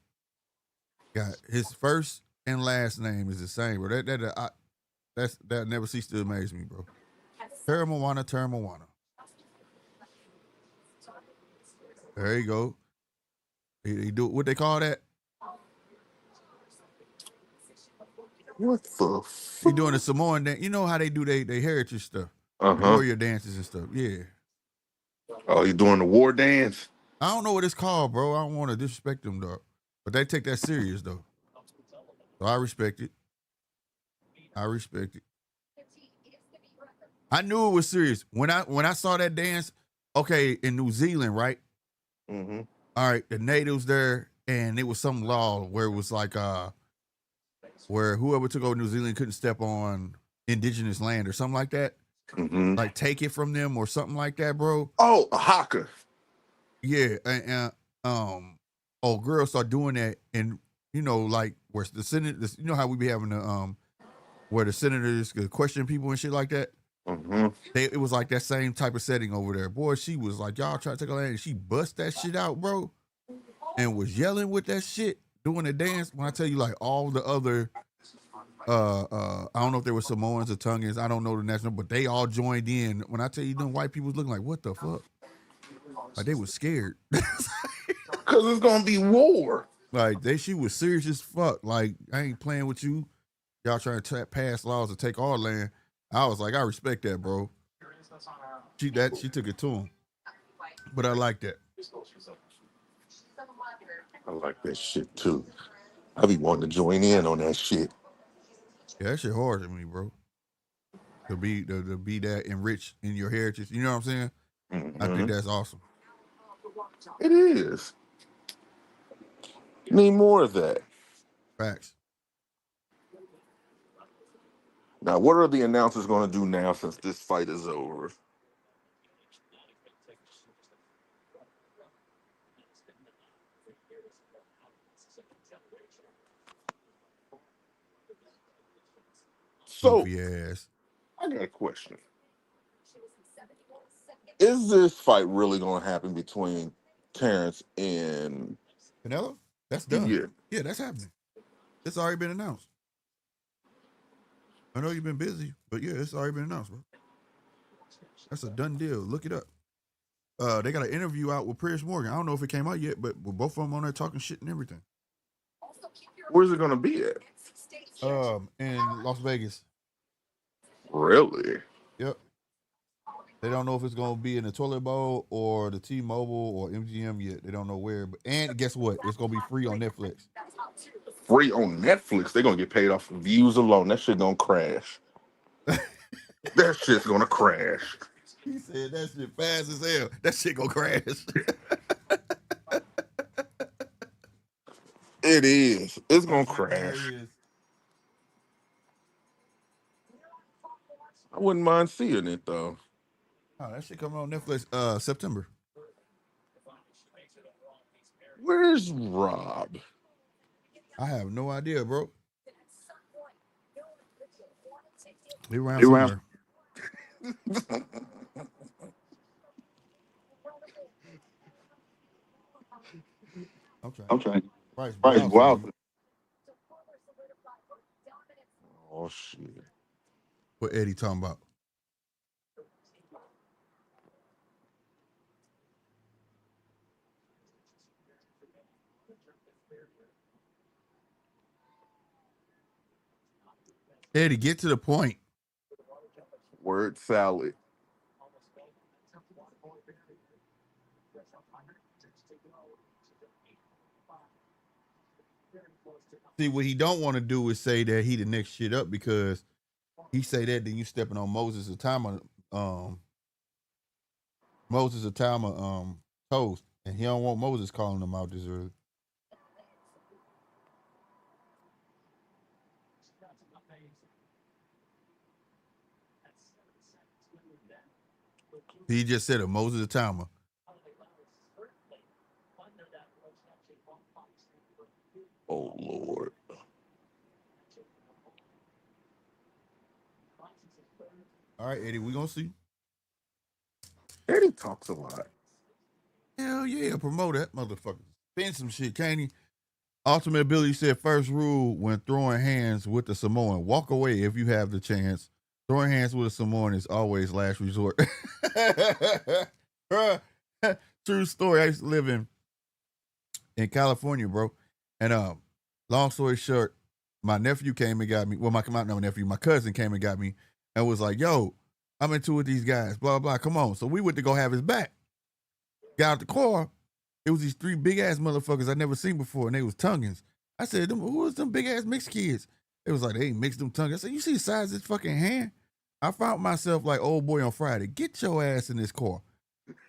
S1: got his first and last name is the same, bro. That never ceased to amaze me, bro. Termawana. There you go. He do what they call that?
S5: What the fuck?
S1: He doing a Samoan dance. You know how they do they heritage stuff. Warrior dances and stuff. Yeah.
S5: Oh, you doing the war dance?
S1: I don't know what it's called, bro. I don't want to disrespect them, dog. But they take that serious, though. So I respect it. I knew it was serious. When I saw that dance, okay, in New Zealand, right?
S5: Mm-hmm.
S1: All right, the natives there, and it was some law where it was like where whoever took over New Zealand couldn't step on indigenous land or something like that.
S5: Mm-hmm.
S1: Like take it from them or something like that, bro.
S5: Oh, a haka.
S1: Yeah, and girls start doing that, and you know, like where the senators, you know how we be having the where the senators could question people and shit like that.
S5: Mm-hmm.
S1: It was like that same type of setting over there. Boy, she was like, y'all try to take her land, and she bust that shit out, bro, and was yelling with that shit, doing the dance. When I tell you, like all the other, I don't know if they were Samoans or Tongans, I don't know the national, but they all joined in. When I tell you, them white people was looking like, what the fuck? Like they was scared.
S5: Cause it's gonna be war.
S1: Like she was serious as fuck. Like I ain't playing with you. Y'all trying to pass laws to take our land. I was like, I respect that, bro. She took it to him. But I like that.
S5: I like that shit too. I be wanting to join in on that shit.
S1: Yeah, that shit hard to me, bro. To be that enriched in your heritage. You know what I'm saying?
S5: Mm-hmm.
S1: I think that's awesome.
S5: It is. Need more of that.
S1: Facts.
S5: Now, what are the announcers going to do now since this fight is over? So,
S1: Goofy ass.
S5: I got a question. Is this fight really going to happen between Terrence and
S1: Canelo? That's done.
S5: Yeah.
S1: Yeah, that's happening. It's already been announced. I know you've been busy, but yeah, it's already been announced, bro. That's a done deal. Look it up. They got an interview out with Piers Morgan. I don't know if it came out yet, but both of them on there talking shit and everything.
S5: Where's it gonna be at?
S1: In Las Vegas.
S5: Really?
S1: Yep. They don't know if it's gonna be in the Toilet Bowl or the T-Mobile or MGM yet. They don't know where. But and guess what? It's gonna be free on Netflix.
S5: Free on Netflix. They're gonna get paid off of views alone. That shit gonna crash. That shit's gonna crash.
S1: He said that shit fast as hell. That shit gonna crash.
S5: It is. It's gonna crash. I wouldn't mind seeing it though.
S1: Oh, that shit coming on Netflix September.
S5: Where's Rob?
S1: I have no idea, bro. He around somewhere. I'm trying. Price wow.
S5: Oh shit.
S1: What Eddie talking about? Eddie, get to the point.
S5: Word salad.
S1: See, what he don't want to do is say that he the next shit up, because he say that, then you stepping on Moses' toes, and he don't want Moses calling him out this early. He just said it, Moses a timer.
S5: Oh Lord.
S1: All right, Eddie, we gonna see.
S5: Eddie talks a lot.
S1: Hell yeah, promote that motherfucker. Spin some shit, can't he? Ultimate Ability said first rule when throwing hands with the Samoan: walk away if you have the chance. Throwing hands with a Samoan is always last resort. True story. I used to live in California, bro. And long story short, my nephew came and got me. Well, my cousin came and got me and was like, yo, I'm into with these guys, blah, blah, come on. So we went to go have his back. Got out the car. It was these three big ass motherfuckers I never seen before, and they was Tongans. I said, who was them big ass mixed kids? It was like, they ain't mixed them Tongans. I said, you see the size of this fucking hand? I found myself like old boy on Friday. Get your ass in this car.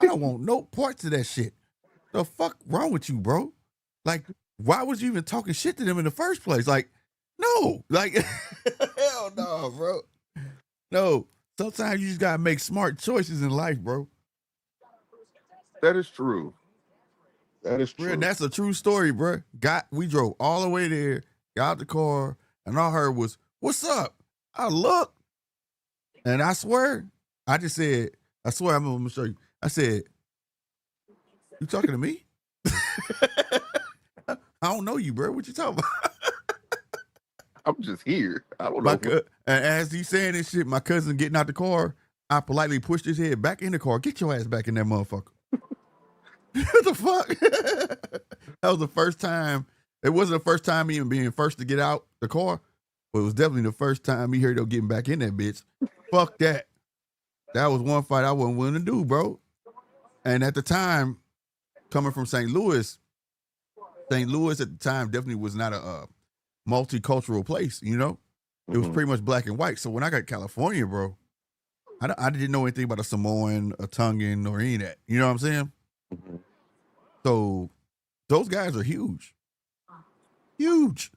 S1: I don't want no parts of that shit. The fuck wrong with you, bro? Like, why was you even talking shit to them in the first place? Like, no. Like, hell no, bro. No. Sometimes you just gotta make smart choices in life, bro.
S5: That is true. That is true.
S1: And that's a true story, bro. We drove all the way there, got out the car, and all I heard was, what's up? I looked, and I swear, I just said, I swear, I'm gonna show you. I said, you talking to me? I don't know you, bro. What you talking about?
S5: I'm just here. I don't know.
S1: And as he's saying this shit, my cousin getting out the car, I politely pushed his head back in the car. Get your ass back in that motherfucker. What the fuck? That was the first time. It wasn't the first time even being first to get out the car, but it was definitely the first time he heard them getting back in that bitch. Fuck that. That was one fight I wasn't willing to do, bro. And at the time, coming from St. Louis at the time definitely was not a multicultural place, you know? It was pretty much black and white. So when I got to California, bro, I didn't know anything about a Samoan, a Tongan, or any of that. You know what I'm saying?
S5: Mm-hmm.
S1: So those guys are huge. Huge.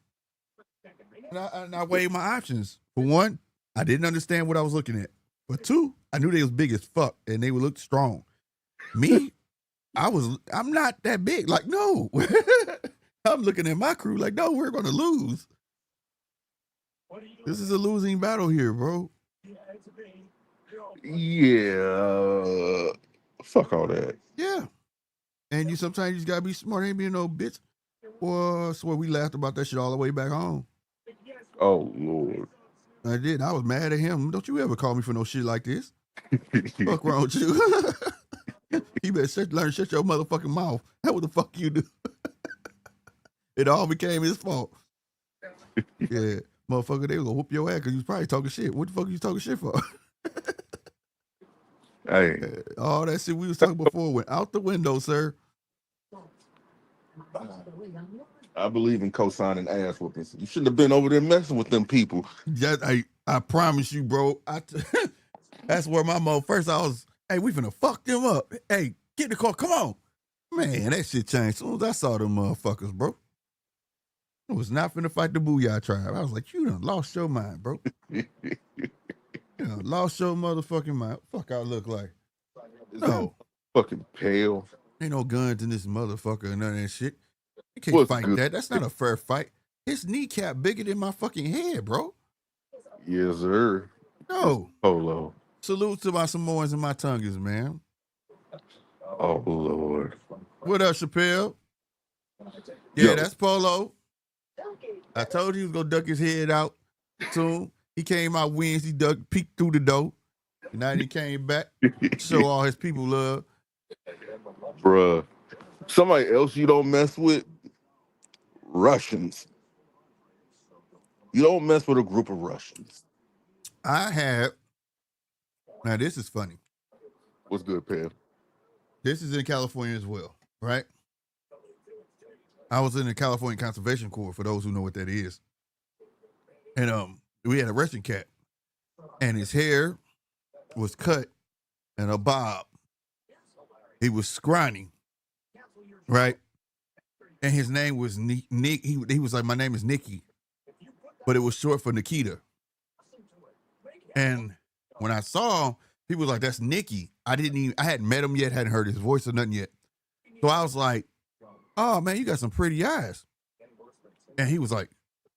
S1: And I weighed my options. For one, I didn't understand what I was looking at. But two, I knew they was big as fuck and they would look strong. Me, I'm not that big. Like, no. I'm looking at my crew like, no, we're going to lose. This is a losing battle here, bro.
S5: Yeah. Fuck all that.
S1: Yeah. And sometimes you just gotta be smart. Ain't being no bitch. Well, I swear we laughed about that shit all the way back home.
S5: Oh Lord.
S1: I did. I was mad at him. Don't you ever call me for no shit like this. Fuck wrong with you? You better learn to shut your motherfucking mouth. That's what the fuck you do. It all became his fault. Yeah, motherfucker, they was gonna whoop your ass because you was probably talking shit. What the fuck are you talking shit for?
S5: Hey,
S1: All that shit we was talking before went out the window, sir.
S5: I believe in co-signing ass whoopings. You shouldn't have been over there messing with them people.
S1: I promise you, bro. That's where my mo first I was, hey, we finna fuck them up. Hey, get in the car, come on. Man, that shit changed. As soon as I saw them motherfuckers, bro. I was not finna fight the Booyah tribe. I was like, you done lost your mind, bro. You done lost your motherfucking mind. Fuck I look like. No.
S5: Fucking pale.
S1: Ain't no guns in this motherfucker or none of that shit. You can't
S5: What's
S1: fight
S5: good?
S1: that. That's not a fair fight. His kneecap bigger than my fucking head, bro.
S5: Yes, sir.
S1: No.
S5: Polo.
S1: Salute to my Samoans and my Tongas, man.
S5: Oh, Lord.
S1: What up, Chappelle? Yeah, that's Polo. I told you he was gonna duck his head out soon. He came out Wednesday, peeked through the door. And now he came back, show all his people love.
S5: Bruh. Somebody else you don't mess with? Russians. You don't mess with a group of Russians.
S1: Now this is funny.
S5: What's good, Pam?
S1: This is in California as well, right? I was in the California Conservation Corps, for those who know what that is. And we had a Russian cat, and his hair was cut in a bob. He was scrawny, right? And his name was Nick. He was like, my name is Nicky, but it was short for Nikita. And when I saw him, people was like, that's Nicky. I hadn't met him yet, hadn't heard his voice or nothing yet. So I was like, oh man, you got some pretty eyes. And he was like,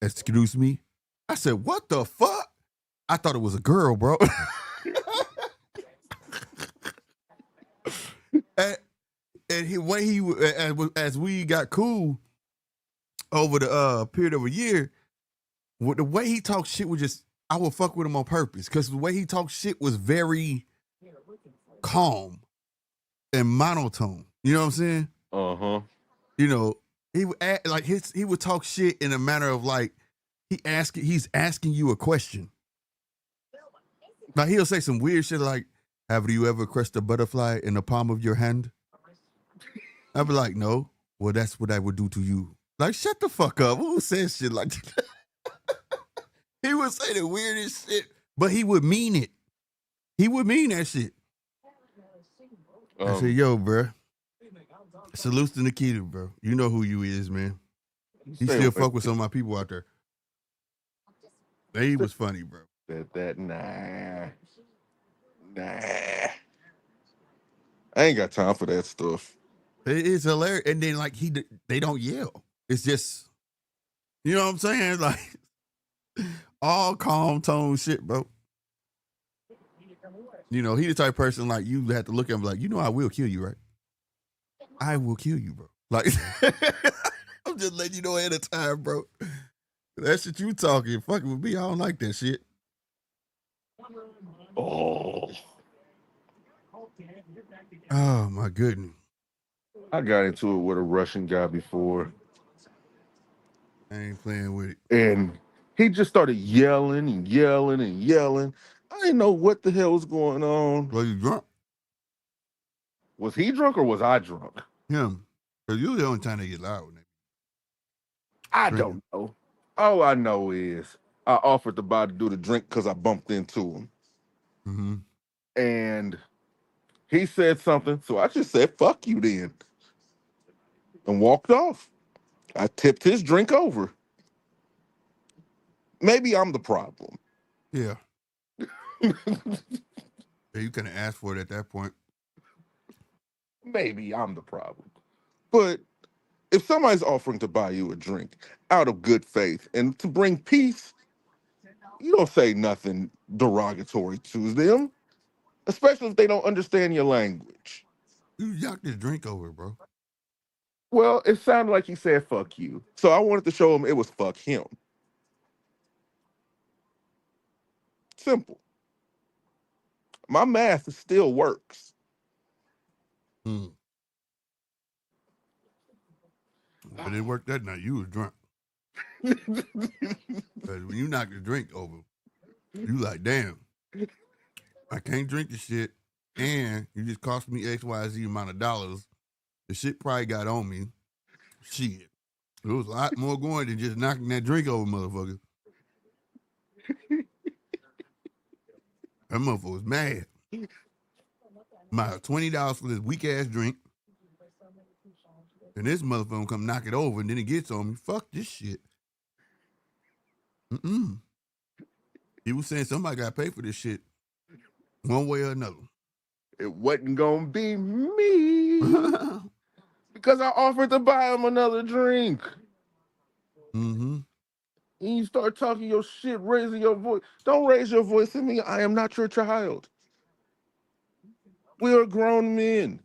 S1: excuse me. I said, what the fuck? I thought it was a girl, bro. and as we got cool over the period of a year, the way he talked shit was just, I would fuck with him on purpose because the way he talked shit was very calm and monotone. You know what I'm saying?
S5: Uh-huh.
S1: You know, he would act like he would talk shit in a manner of like he's asking you a question. Like he'll say some weird shit like, have you ever crushed a butterfly in the palm of your hand? I'd be like, no. Well, that's what I would do to you. Like, shut the fuck up. Who says shit like that? He would say the weirdest shit, but he would mean it. He would mean that shit. I said, yo, bro. Salute to Nikita, bro. You know who you is, man. He still fuck with some of my people out there. He was funny, bro.
S5: Nah. I ain't got time for that stuff.
S1: It's hilarious. And then, like, they don't yell. It's just, you know what I'm saying? Like, all calm tone shit, bro. You know, he the type of person, like, you have to look at him like, you know I will kill you, right? I will kill you, bro. Like, I'm just letting you know ahead of time, bro. That shit you talking, fucking with me, I don't like that shit.
S5: Oh,
S1: my goodness.
S5: I got into it with a Russian guy before.
S1: I ain't playing with it.
S5: And he just started yelling and yelling and yelling. I didn't know what the hell was going on.
S1: Was you drunk?
S5: Was he drunk or was I drunk?
S1: Him. Because you're the only time they get loud.
S5: I don't know. All I know is I offered to buy the dude a drink because I bumped into him.
S1: Mm-hmm.
S5: And he said something, so I just said, fuck you then. And walked off. I tipped his drink over. Maybe I'm the problem.
S1: Yeah. You couldn't ask for it at that point.
S5: Maybe I'm the problem. But if somebody's offering to buy you a drink out of good faith and to bring peace, you don't say nothing derogatory to them, especially if they don't understand your language.
S1: You knocked his drink over, bro.
S5: Well, it sounded like he said fuck you. So I wanted to show him it was fuck him. Simple. My math still works.
S1: But it worked that night. You was drunk. Because when you knock the drink over, you like, damn, I can't drink the shit, and you just cost me XYZ amount of dollars. The shit probably got on me. Shit. There was a lot more going than just knocking that drink over, motherfucker. That motherfucker was mad. My $20 for this weak ass drink. And this motherfucker come knock it over and then it gets on me. Fuck this shit. He was saying somebody got to pay for this shit one way or another.
S5: It wasn't gonna be me because I offered to buy him another drink.
S1: Mm-hmm.
S5: And you start talking your shit, raising your voice. Don't raise your voice at me. I am not your child. We are grown men.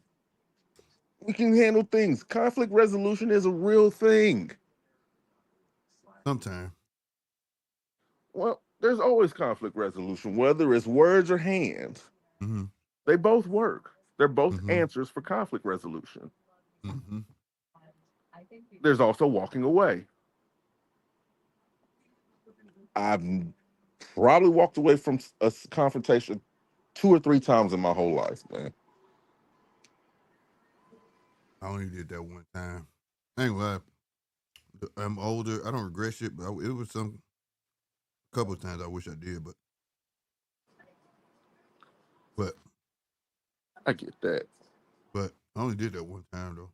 S5: We can handle things. Conflict resolution is a real thing.
S1: Sometimes.
S5: Well, there's always conflict resolution, whether it's words or hands.
S1: Mm-hmm.
S5: They both work. They're both
S1: Mm-hmm.
S5: answers for conflict resolution.
S1: Mm-hmm.
S5: There's also walking away. I've probably walked away from a confrontation 2 or 3 times in my whole life, man.
S1: I only did that one time. Anyway, I'm older. I don't regret shit, but it was a couple of times I wish I did, but
S5: I get that.
S1: But I only did that one time though.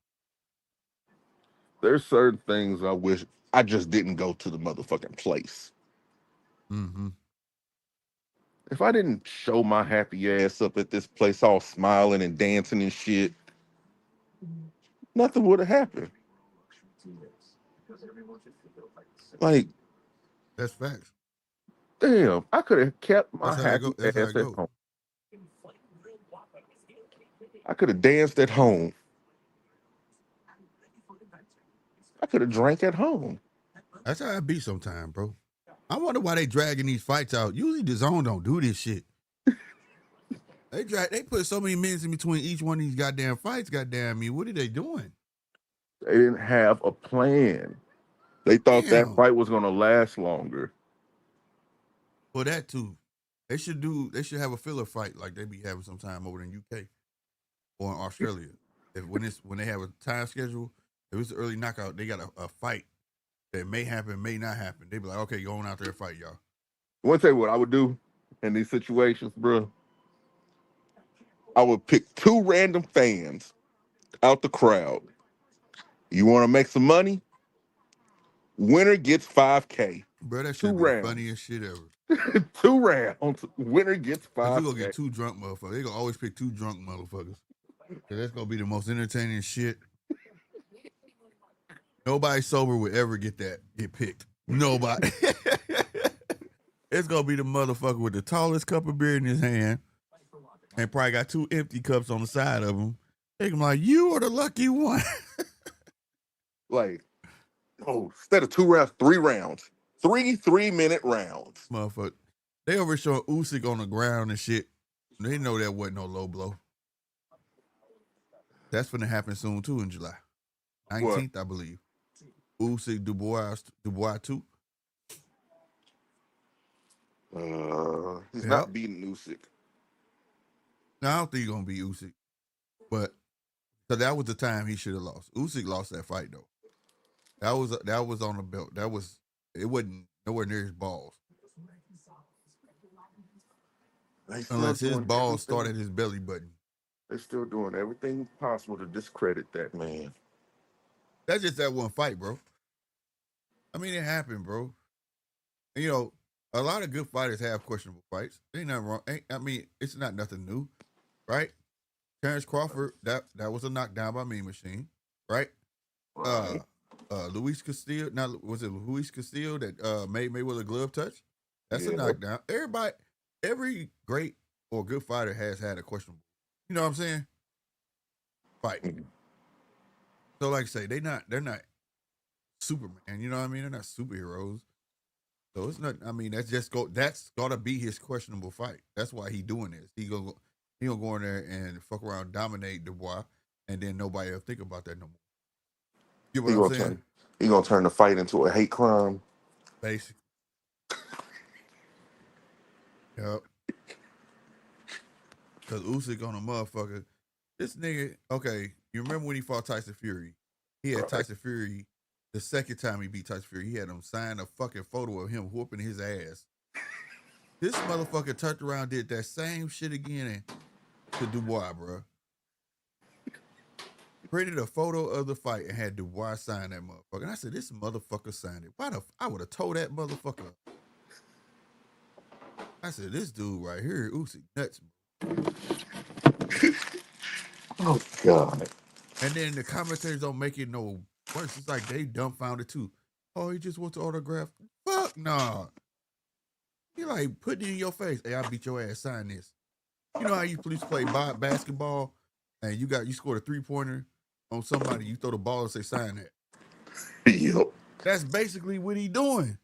S5: There's certain things I wish I just didn't go to the motherfucking place.
S1: Mm-hmm.
S5: If I didn't show my happy ass up at this place all smiling and dancing and shit, nothing would have happened. Like,
S1: that's facts.
S5: Damn, I could have kept my
S1: That's
S5: happy
S1: That's
S5: ass
S1: how
S5: at
S1: it
S5: home. I could have danced at home. I could have drank at home.
S1: That's how I be sometimes, bro. I wonder why they dragging these fights out. Usually the zone don't do this shit. They put so many minutes in between each one of these goddamn fights. Goddamn me, what are they doing?
S5: They didn't have a plan. They thought that fight was gonna last longer.
S1: Well, that too. They should have a filler fight like they be having sometime over in UK or in Australia. When they have a time schedule, if it's an early knockout, they got a fight that may happen, may not happen. They be like, okay, go on out there and fight, y'all.
S5: I want to tell you what I would do in these situations, bro. I would pick 2 random fans out the crowd. You want to make some money? Winner gets $5K.
S1: Bro, that shit be the funniest shit ever.
S5: 2 rounds. Winner gets $5K.
S1: You gonna get 2 drunk motherfuckers. They gonna always pick 2 drunk motherfuckers. Cause that's gonna be the most entertaining shit. Nobody sober would ever get picked. Nobody. It's gonna be the motherfucker with the tallest cup of beer in his hand and probably got 2 empty cups on the side of him. They can be like, you are the lucky one.
S5: Like, instead of 2 rounds, 3 rounds. 3 3-minute rounds.
S1: Motherfucker. They over showing Usyk on the ground and shit. They know that wasn't no low blow. That's gonna happen soon too in July 19th, I believe. Usyk Dubois 2.
S5: He's not beating Usyk.
S1: No, I don't think he's gonna beat Usyk. But so that was the time he should have lost. Usyk lost that fight though. That was on the belt. It wasn't nowhere near his balls. Unless his balls started his belly button.
S5: They're still doing everything possible to discredit that man.
S1: That's just that one fight, bro. I mean, it happened, bro. And, you know, a lot of good fighters have questionable fights. Ain't nothing wrong. I mean, it's not nothing new, right? Terrence Crawford, that was a knockdown by Mean Machine, right? Luis Castillo, was it Luis Castillo that made Mayweather a glove touch? That's a knockdown. Every great or good fighter has had a questionable. You know what I'm saying? Fight. So, like I say, they're not Superman. You know what I mean? They're not superheroes. So it's not. I mean, that's gotta be his questionable fight. That's why he doing this. He gonna go in there and fuck around, dominate Dubois, and then nobody will think about that no more. You know what I'm saying?
S5: He gonna turn the fight into a hate crime.
S1: Basically. Yep. Because Usyk on a motherfucker. This nigga, okay, you remember when he fought Tyson Fury? He had Tyson Fury, the second time he beat Tyson Fury, he had him sign a fucking photo of him whooping his ass. This motherfucker turned around, did that same shit again to Dubois, bro. Printed a photo of the fight and had Dubois sign that motherfucker. And I said, this motherfucker signed it. I would have told that motherfucker. I said, this dude right here, Usyk, nuts, bro.
S5: Oh, God.
S1: And then the commentators don't make it no worse. It's like they dumbfounded too. Oh, he just wants to autograph. Fuck nah. He like putting it in your face. Hey, I beat your ass. Sign this. You know how you used to play basketball and you scored a 3-pointer on somebody. You throw the ball and say sign that.
S5: Yep.
S1: That's basically what he doing.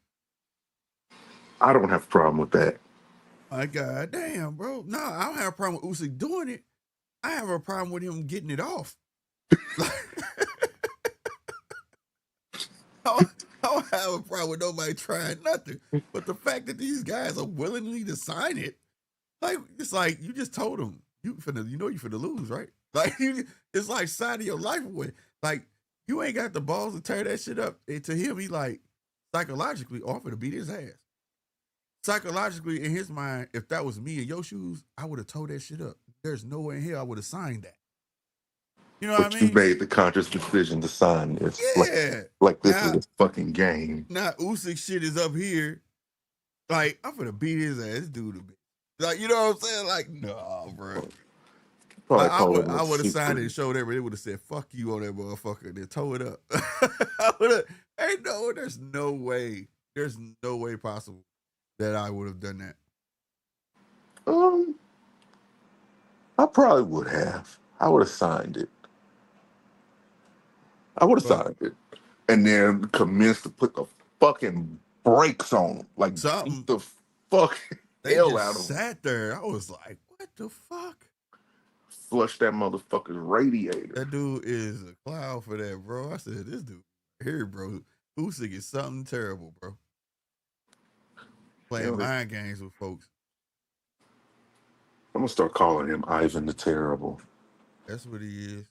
S5: I don't have a problem with that.
S1: My God damn, bro. No, I don't have a problem with Usyk doing it. I have a problem with him getting it off. I don't have a problem with nobody trying nothing. But the fact that these guys are willingly to sign it, like, it's like you just told them you know you finna lose, right? Like, it's like signing your life away. Like, you ain't got the balls to tear that shit up. And to him, he like psychologically offered to beat his ass. Psychologically, in his mind, if that was me in your shoes, I would have tore that shit up. There's no way in hell I would have signed that. You know what I mean?
S5: You made the conscious decision to sign this.
S1: Yeah.
S5: Like this is a fucking game.
S1: Now Usyk shit is up here. Like, I'm gonna beat his ass. This dude a bitch. Like, you know what I'm saying? Like, no, bro. Like, I would have signed it and showed everybody. They would have said, fuck you on that motherfucker, and then tore it up. There's no way. There's no way possible that I would have done that.
S5: I probably would have. I would have signed it. Signed it. And then commenced to put the fucking brakes on him. Like,
S1: something.
S5: The fucking hell out of him.
S1: Sat there. I was like, what the fuck?
S5: Flush that motherfucker's radiator.
S1: That dude is a clown for that, bro. I said, this dude here, bro. Usyk is something terrible, bro. Playing mind games with folks.
S5: I'm gonna start calling him Ivan the Terrible.
S1: That's what he is.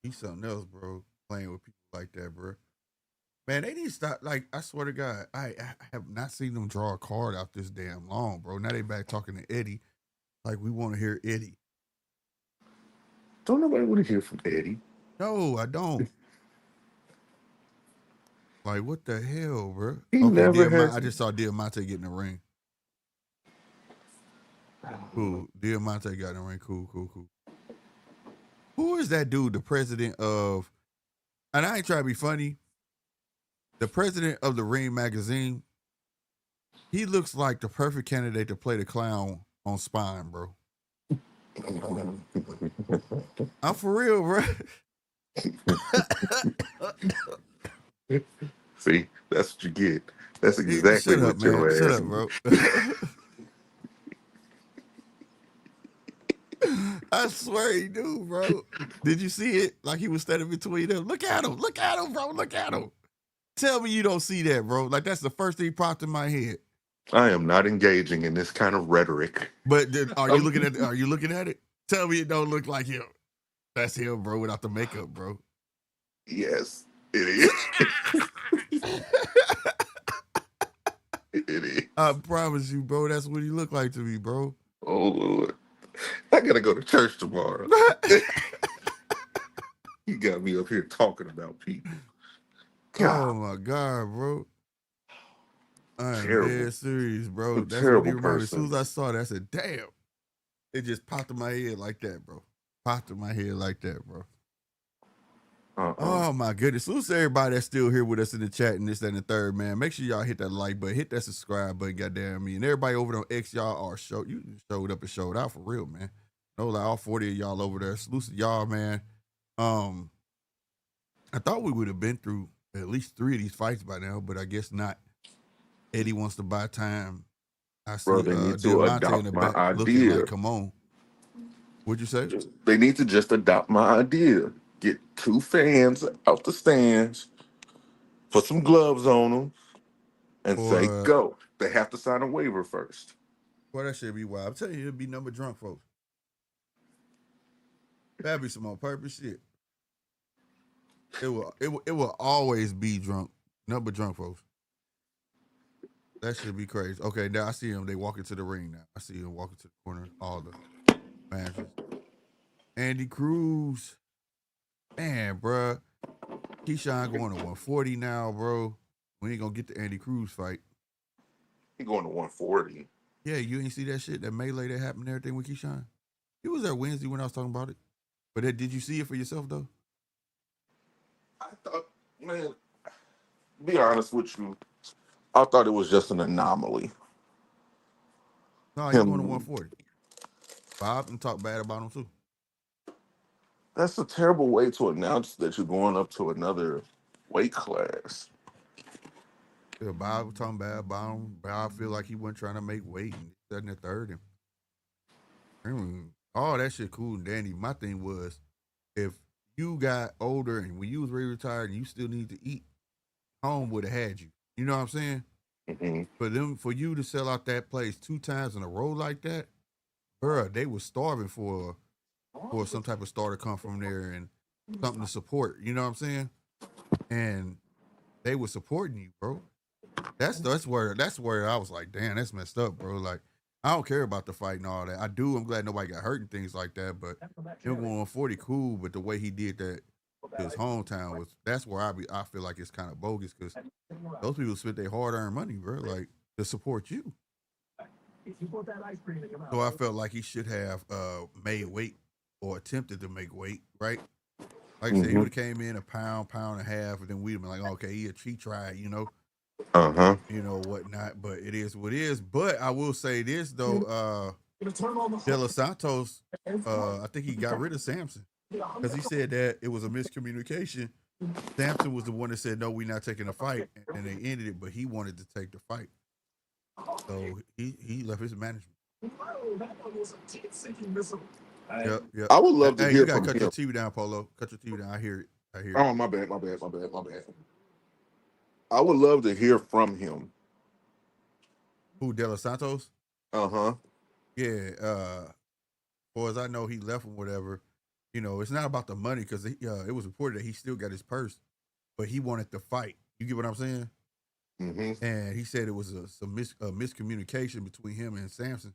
S1: He's something else, bro. Playing with people like that, bro. Man, they need to stop. Like, I swear to God, I have not seen them draw a card out this damn long, bro. Now they back talking to Eddie. Like, we want to hear Eddie.
S5: Don't nobody want to hear from Eddie.
S1: No, I don't. Like, what the hell, bro? I just saw Diamante get in the ring. Cool. Diamante got in the ring. Cool. Who is that dude, the president of, and I ain't trying to be funny, the president of the Ring magazine, he looks like the perfect candidate to play the clown on Spine, bro. I'm for real, bro.
S5: See, that's what you get. That's exactly what your ass.
S1: Shut up, bro. I swear he do, bro. Did you see it? Like, he was standing between them. Look at him, bro. Look at him. Tell me you don't see that, bro. Like, that's the first thing popped in my head.
S5: I am not engaging in this kind of rhetoric.
S1: But are you looking at it? Tell me it don't look like him. That's him, bro, without the makeup, bro.
S5: Yes, it is. It is.
S1: I promise you, bro. That's what he looked like to me, bro.
S5: Oh, Lord. I gotta go to church tomorrow. You got me up here talking about people.
S1: God. Oh, my God, bro. I'm dead serious, bro. That's what he reminded me. As soon as I saw that, I said, damn. It just popped in my head like that, bro. Bro. Oh, my goodness. Salute to everybody that's still here with us in the chat and this and the third, man. Make sure y'all hit that like button, hit that subscribe button, goddamn me. And everybody over there on X, y'all are you showed up and showed out for real, man. No, like all 40 of y'all over there. Salute to y'all, man. I thought we would have been through at least 3 of these fights by now, but I guess not. Eddie wants to buy time. I see
S5: they need to adopt in the back my idea.
S1: Like, come on. What'd you say?
S5: They need to just adopt my idea. Get 2 fans out the stands Put some gloves on them and say
S1: Or
S5: go. They have to sign a waiver first.
S1: boy, that should be wild. I'm telling you, it'd be number drunk folks. That'd be some on purpose shit. It will always be drunk, number drunk folks. That should be crazy. Okay, now I see them. They walk into the ring now. I see them walking to the corner. All the managers. Andy Cruz, man, bruh. Keyshawn going to 140 now, bro. We ain't gonna get the Andy Cruz fight.
S5: He going to 140.
S1: Yeah, you ain't see that shit, that melee that happened and everything with Keyshawn? He was there Wednesday when I was talking about it. But did you see it for yourself, though?
S5: I thought, man, be honest with you, I thought it was just an anomaly.
S1: No, he's going to 140. Bob and talk bad about him, too.
S5: That's a terrible way to announce that you're going up to another weight class.
S1: Yeah, Bob was talking bad about him. Bob feel like he wasn't trying to make weight and that and the third. And all that shit cool and dandy. My thing was, if you got older and when you was ready to retire and you still need to eat, home would have had you. You know what I'm saying?
S5: Mm-hmm.
S1: For you to sell out that place 2 times in a row like that, bruh, they was starving for some type of star to come from there and something to support. You know what I'm saying? And they were supporting you, bro. That's where I was like, damn, that's messed up, bro. Like, I don't care about the fight and all that. I do. I'm glad nobody got hurt and things like that. But him going 40, cool. But the way he did that to his hometown that's where I feel like it's kind of bogus because those people spent their hard-earned money, bro, like to support you. So I felt like he should have made weight or attempted to make weight, right? Like I said, he would have came in a pound and a half, and then we'd have been like, okay, he tried, you know. Whatnot, but it is what it is. But I will say this though, De Los Santos, I think he got rid of Samson because he said that it was a miscommunication. Samson was the one that said, no, we're not taking a fight, and they ended it, but he wanted to take the fight. So he left his management. Yep.
S5: I would love to
S1: Hey,
S5: hear
S1: you gotta
S5: from
S1: cut
S5: him.
S1: your TV down, Polo. Cut your TV down. I hear it.
S5: Oh, my bad. I would love to hear from him.
S1: Who, De Los Santos?
S5: Uh-huh.
S1: Yeah. Far as I know, he left him whatever. You know, it's not about the money because it was reported that he still got his purse, but he wanted to fight. You get what I'm saying?
S5: Mm-hmm.
S1: And he said it was a miscommunication between him and Samson,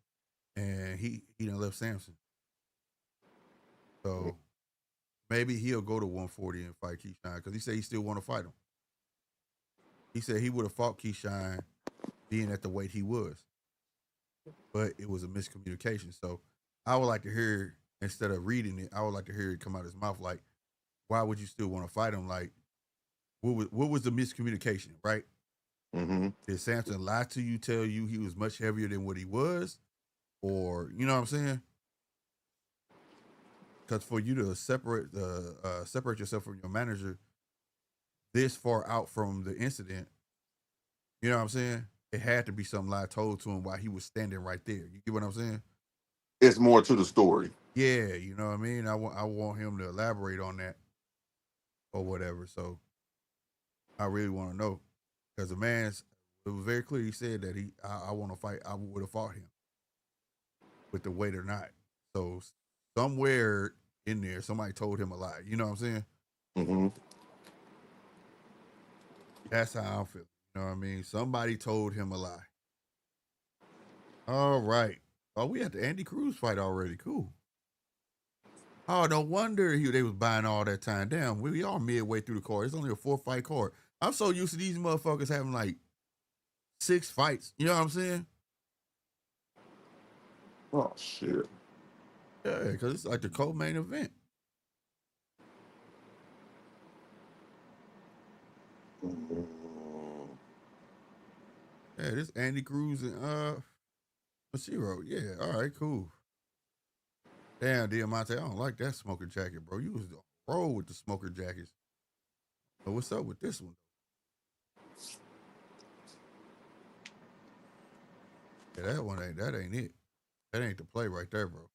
S1: and he done left Samson. So maybe he'll go to 140 and fight Keyshawn because he said he still want to fight him. He said he would have fought Keyshawn being at the weight he was, but it was a miscommunication. So I would like to hear, instead of reading it, I would like to hear it come out of his mouth like, why would you still want to fight him? Like, what was the miscommunication, right?
S5: Mm-hmm.
S1: Did Samson lie to you, tell you he was much heavier than what he was? Or, you know what I'm saying? Because for you to separate yourself from your manager this far out from the incident, you know what I'm saying? It had to be something lie told to him while he was standing right there. You get what I'm saying?
S5: It's more to the story.
S1: Yeah, you know what I mean? I want him to elaborate on that or whatever. So I really want to know. Because the man's, it was very clear. He said that I want to fight. I would have fought him with the weight or not. So somewhere in there, somebody told him a lie. You know what I'm saying?
S5: Mm-hmm.
S1: That's how I'm feeling. You know what I mean? Somebody told him a lie. All right. Oh, we had the Andy Cruz fight already. Cool. Oh, no wonder they was buying all that time. Damn, we are midway through the card. It's only a 4-fight card. I'm so used to these motherfuckers having like 6 fights. You know what I'm saying?
S5: Oh, shit.
S1: Yeah, because it's like the co-main event. Yeah, this Andy Cruz and Mishiro. Yeah, all right, cool. Damn, Diamante, I don't like that smoker jacket, bro. You was the roll with the smoker jackets. So what's up with this one? Yeah, that ain't it. That ain't the play right there, bro.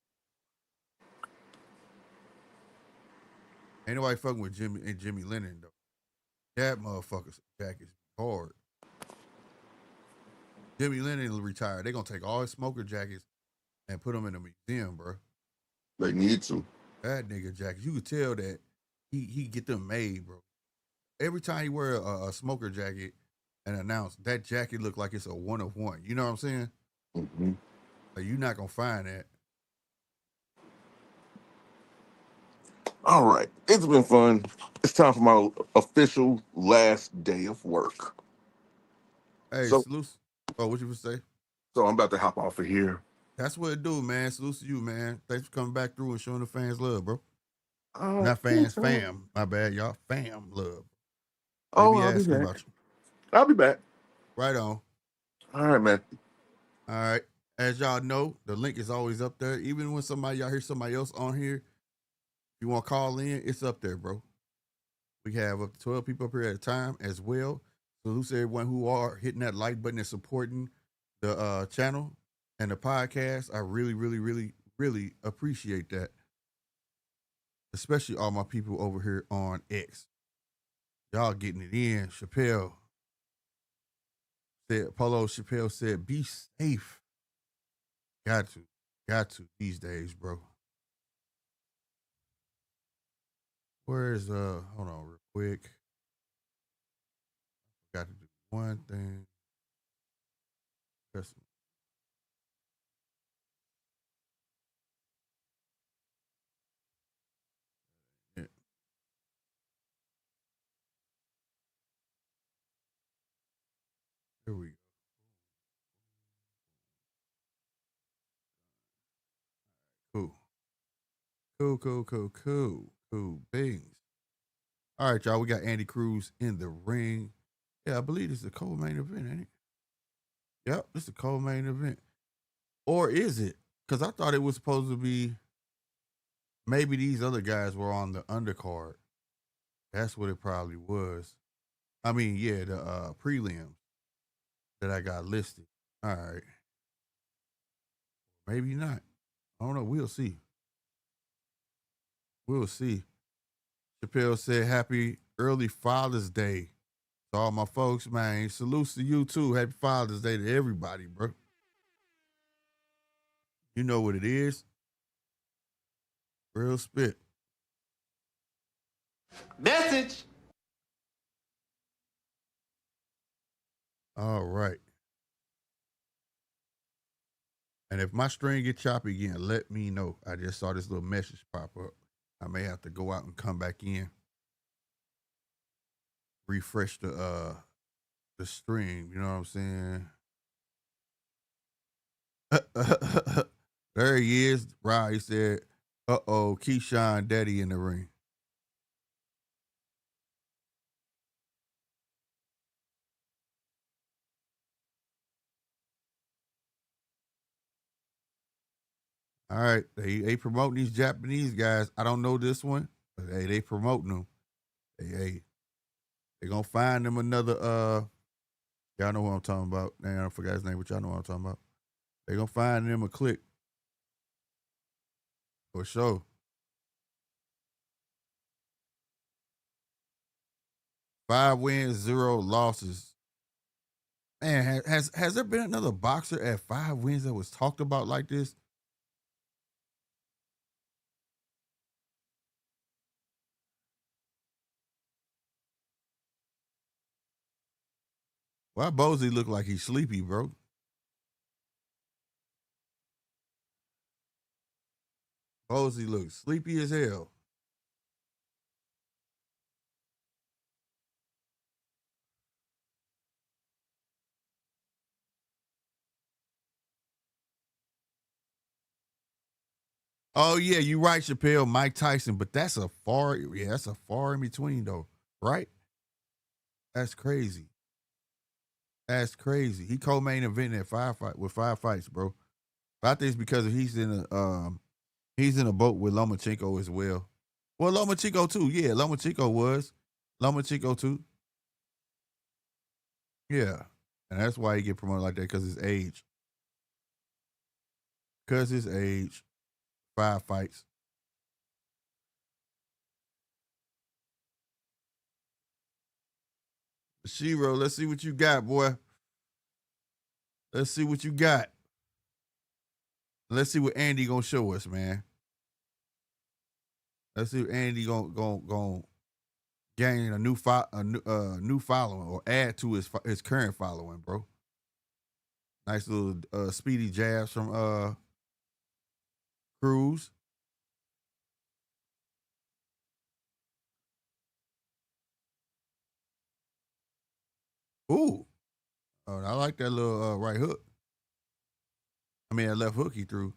S1: Ain't nobody fucking with Jimmy Lennon though. That motherfucker's jacket's hard. Jimmy Lennon retired. They're gonna take all his smoker jackets and put them in a museum, bro.
S5: They need to.
S1: That nigga jackets, you could tell that he get them made, bro. Every time he wear a smoker jacket and announce that jacket look like it's a one of one. You know what I'm saying?
S5: Mm-hmm.
S1: Like, you're not gonna find that.
S5: All right, it's been fun. It's time for my official last day of work.
S1: Hey,
S5: So,
S1: salute. Oh, what you would say?
S5: I'm about to hop off of here.
S1: That's what it do, man. Salute to you, man. Thanks for coming back through and showing the fans love, bro.
S5: Oh,
S1: Not fans, fam. My bad, y'all. Fam love. They
S5: Oh,
S1: be
S5: I'll be
S1: asking
S5: back.
S1: about you.
S5: I'll be back.
S1: Right on.
S5: All right, man.
S1: All right. As y'all know, the link is always up there. Even when y'all hear somebody else on here, if you want to call in, it's up there, bro. We have up to 12 people up here at a time as well. Salute to everyone who are hitting that like button and supporting the channel and the podcast. I really, really, really, really appreciate that. Especially all my people over here on X. Y'all getting it in. Pablo Chappelle said, be safe. Got to these days, bro. Where's hold on real quick. Got to do one thing. Yeah. Here we go. Cool beans. All right, y'all. We got Andy Cruz in the ring. Yeah, I believe this is the co-main event, ain't it? Yep, this is the co-main event. Or is it? Because I thought it was supposed to be maybe these other guys were on the undercard. That's what it probably was. I mean, yeah, the prelims that I got listed. All right. Maybe not. I don't know. We'll see. We'll see. Chappelle said, happy early Father's Day to all my folks, man. Salutes to you, too. Happy Father's Day to everybody, bro. You know what it is. Real spit.
S2: Message.
S1: All right. And if my string get choppy again, let me know. I just saw this little message pop up. I may have to go out and come back in. Refresh the stream. You know what I'm saying? There he is. Right. He said, Keyshawn Daddy in the ring. All right. They promoting these Japanese guys. I don't know this one, but hey, they promoting them. Hey, they gonna find them another y'all know what I'm talking about. Man, I forgot his name, but y'all know what I'm talking about. They gonna find them a click. For sure. Five wins, 0 losses. Man, has there been another boxer at 5 wins that was talked about like this? Why Bozy look like he's sleepy, bro? Bozy looks sleepy as hell. Oh yeah, you right, Chappelle, Mike Tyson, but that's a far in between though, right? That's crazy. That's crazy. He co-main event at 5 fights, bro. But I think it's because he's in a boat with Lomachenko as well. Well, Lomachenko too. Yeah, Lomachenko too. Yeah. And that's why he get promoted like that, because his age. Because his age. 5 fights. Mishiro, let's see what you got, boy. Let's see what you got. Let's see what Andy gonna show us, man. Let's see what Andy gonna gain a new following or add to his current following, bro. Nice little speedy jabs from Cruz. Ooh. Oh, I like that little right hook. I mean, that left hook he threw.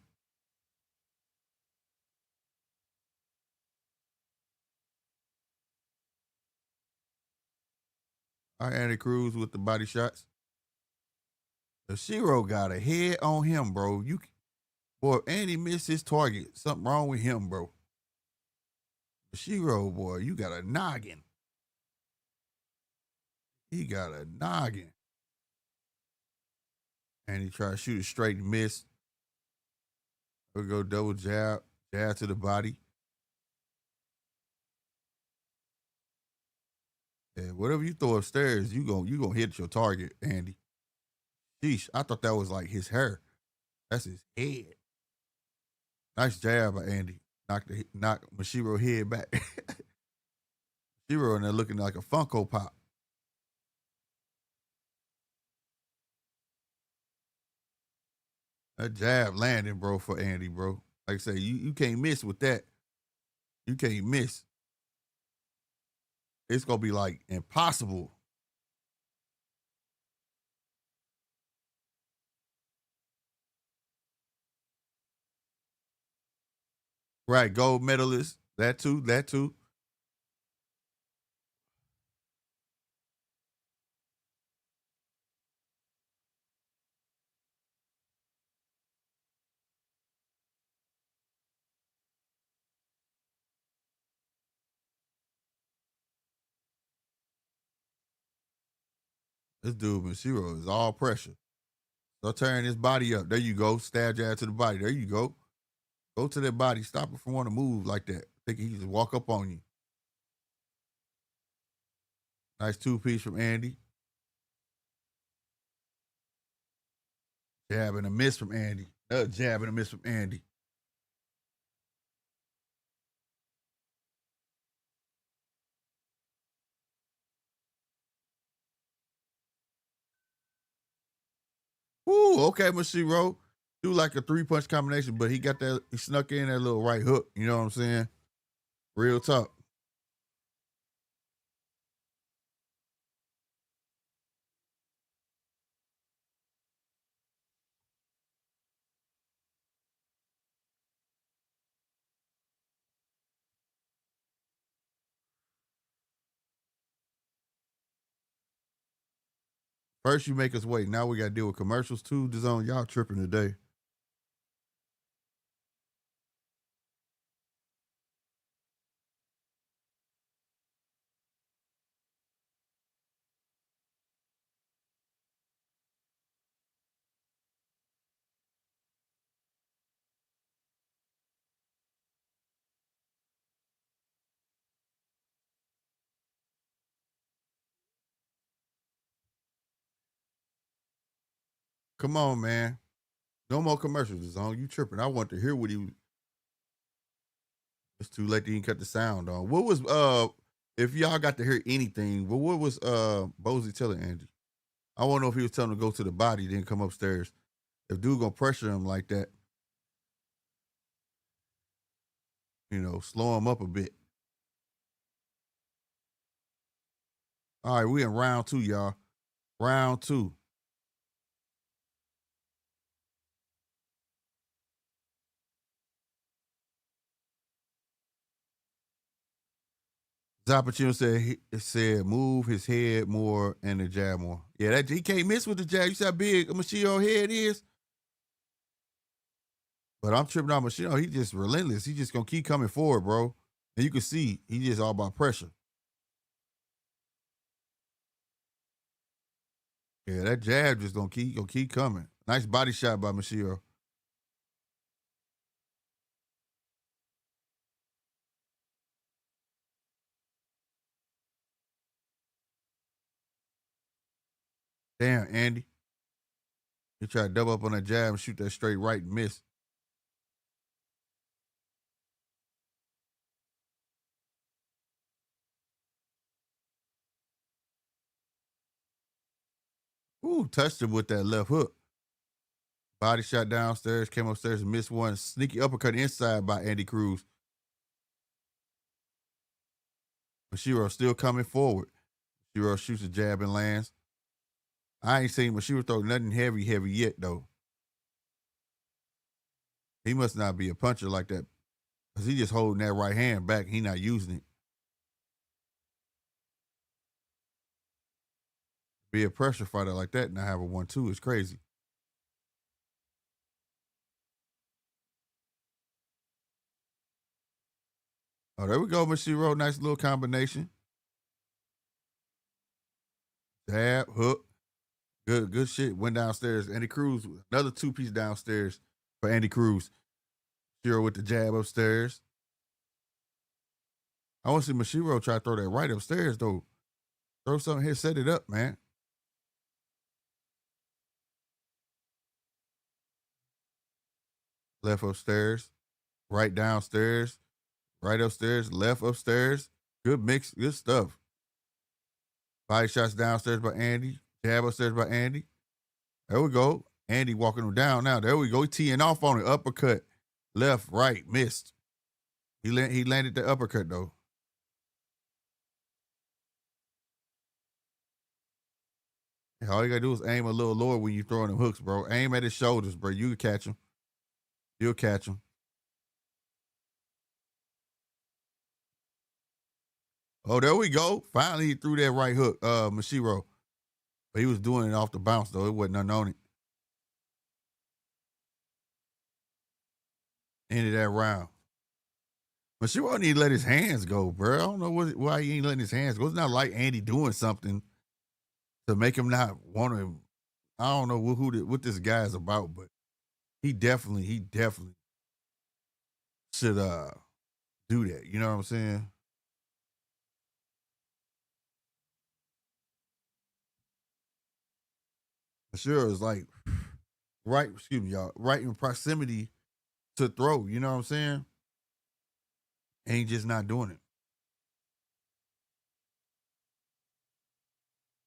S1: All right, Andy Cruz with the body shots. The Shiro got a head on him, bro. Boy, Andy missed his target. Something wrong with him, bro. The Shiro, boy, you got a noggin. He got a noggin. And he tried to shoot it straight and missed. We'll go double jab to the body. Yeah, whatever you throw upstairs, you gonna hit your target, Andy. Sheesh, I thought that was like his hair. That's his head. Nice jab by Andy. Knock Mishiro head back. Mishiro in there looking like a Funko Pop. That jab landing, bro, for Andy, bro. Like I say, you can't miss with that. You can't miss. It's gonna be like impossible. Right, gold medalist. That too. This dude, Mishiro, is all pressure. So turn his body up. There you go. Stab jab to the body. There you go. Go to that body. Stop it from wanting to move like that. Thinking he just walk up on you. Nice two-piece from Andy. Jab and a miss from Andy. Jab and a miss from Andy. Ooh, okay, Mishiro. Do like a three-punch combination, but he snuck in that little right hook. You know what I'm saying? Real talk. First, you make us wait. Now we got to deal with commercials too. DAZN, y'all tripping today. Come on, man. No more commercials, DAZN. You tripping. I want to hear what he. It's too late to even cut the sound on. What was if y'all got to hear anything, but what was Bozy telling Andy? I want to know if he was telling him to go to the body, then come upstairs. If dude gonna pressure him like that, slow him up a bit. All right, we in round 2, y'all. Round 2. Zaquin said move his head more and the jab more. Yeah, that he can't miss with the jab. You see how big Mishiro head is? But I'm tripping on Mishiro. He just relentless. He just gonna keep coming forward, bro. And you can see he just all about pressure. Yeah, that jab just gonna keep coming. Nice body shot by Mishiro. Damn, Andy. He tried to double up on that jab and shoot that straight right and miss. Ooh, touched him with that left hook. Body shot downstairs, came upstairs and missed one. Sneaky uppercut inside by Andy Cruz. Mishiro still coming forward. Mishiro shoots a jab and lands. I ain't seen Mishiro throw nothing heavy yet, though. He must not be a puncher like that. Because he just holding that right hand back. He not using it. Be a pressure fighter like that and not have a 1-2 is crazy. Oh, there we go, Mishiro. Nice little combination. Jab, hook. Good shit. Went downstairs. Andy Cruz, another 2-piece downstairs for Andy Cruz. Mishiro with the jab upstairs. I want to see Mishiro try to throw that right upstairs, though. Throw something here, set it up, man. Left upstairs, right downstairs, right upstairs, left upstairs. Good mix, good stuff. Body shots downstairs by Andy. Jab upstairs by Andy. There we go. Andy walking him down now. There we go. He teeing off on it. Uppercut. Left, right, missed. He landed the uppercut, though. All you got to do is aim a little lower when you're throwing them hooks, bro. Aim at his shoulders, bro. You can catch him. You'll catch him. Oh, there we go. Finally, he threw that right hook, Mishiro. But he was doing it off the bounce, though. It wasn't nothing on it. Ended that round. Mishiro need to let his hands go, bro. I don't know why he ain't letting his hands go. It's not like Andy doing something to make him not want to. I don't know what this guy is about, but he definitely should do that. You know what I'm saying? Sure, it's like right in proximity to throw. You know what I'm saying? Ain't just not doing it.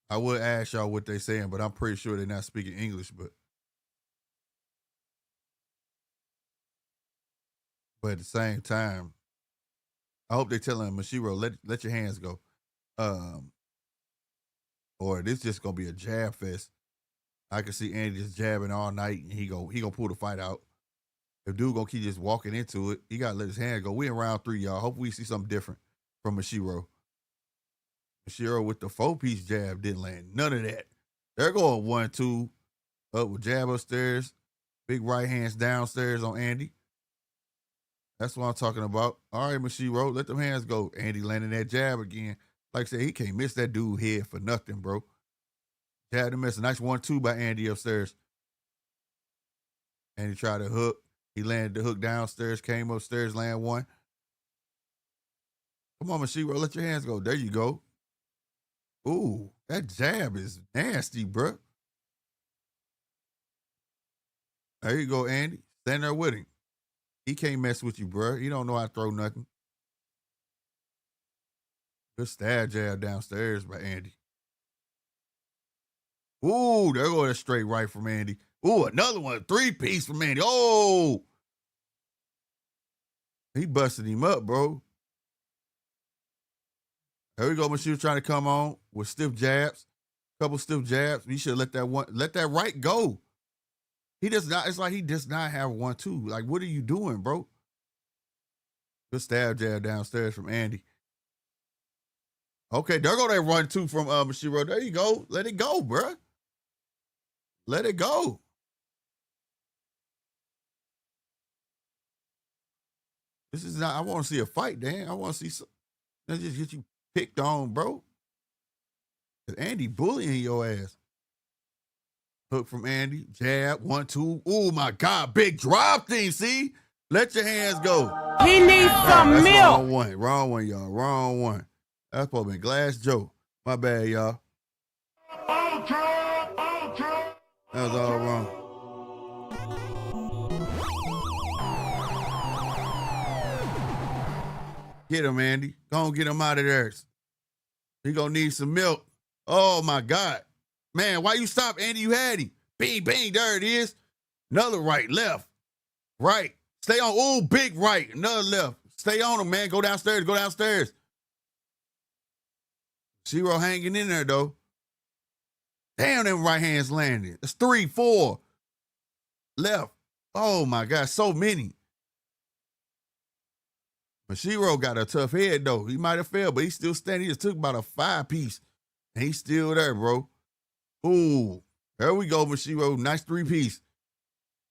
S1: I would ask y'all what they saying, but I'm pretty sure they're not speaking English. But at the same time, I hope they're telling Mishiro, let your hands go. Or this just gonna be a jab fest. I can see Andy just jabbing all night, and he gonna pull the fight out. If dude gonna keep just walking into it, he gotta let his hand go. We in round 3, y'all. Hope we see something different from Mishiro. Mishiro with the 4-piece jab didn't land none of that. They're going 1-2 up with jab upstairs, big right hands downstairs on Andy. That's what I'm talking about. All right, Mishiro, let them hands go. Andy landing that jab again. Like I said, he can't miss that dude head for nothing, bro. Jab to miss. A nice 1-2 by Andy upstairs. Andy tried to hook. He landed the hook downstairs, came upstairs, land one. Come on, Mishiro, let your hands go. There you go. Ooh, that jab is nasty, bro. There you go, Andy. Stand there with him. He can't mess with you, bro. He don't know how to throw nothing. Good stab jab downstairs by Andy. Ooh, there go that straight right from Andy. Ooh, another one, 3-piece from Andy. Oh, he busted him up, bro. There we go. Mishiro trying to come on with stiff jabs, couple stiff jabs. You should let that right go. He does not. It's like he does not have 1-2. Like, what are you doing, bro? Good stab jab downstairs from Andy. Okay, there go that 1-2 from Mishiro. There you go. Let it go, bro. Let it go. This is not. I want to see a fight, Dan. I want to see some. Let's just get you picked on, bro. Andy bullying your ass. Hook from Andy. Jab. 1-2. Oh my God. Big drop thing. See? Let your hands go.
S7: He needs some milk.
S1: Wrong one. Wrong one, y'all. Wrong one. That's supposed to be Glass Joe. My bad, y'all. That was all wrong. Get him, Andy. Go on, get him out of there. He gonna need some milk. Oh my God. Man, why you stop, Andy? You had him. Bing, bing, there it is. Another right, left, right. Stay on. Oh, big right. Another left. Stay on him, man. Go downstairs. Go downstairs. Mishiro hanging in there, though. Damn, them right hands landing. It's 3, 4. Left. Oh, my God. So many. Mishiro got a tough head, though. He might have failed, but he's still standing. He just took about a 5-piece, and he's still there, bro. Ooh. There we go, Mishiro. Nice 3-piece.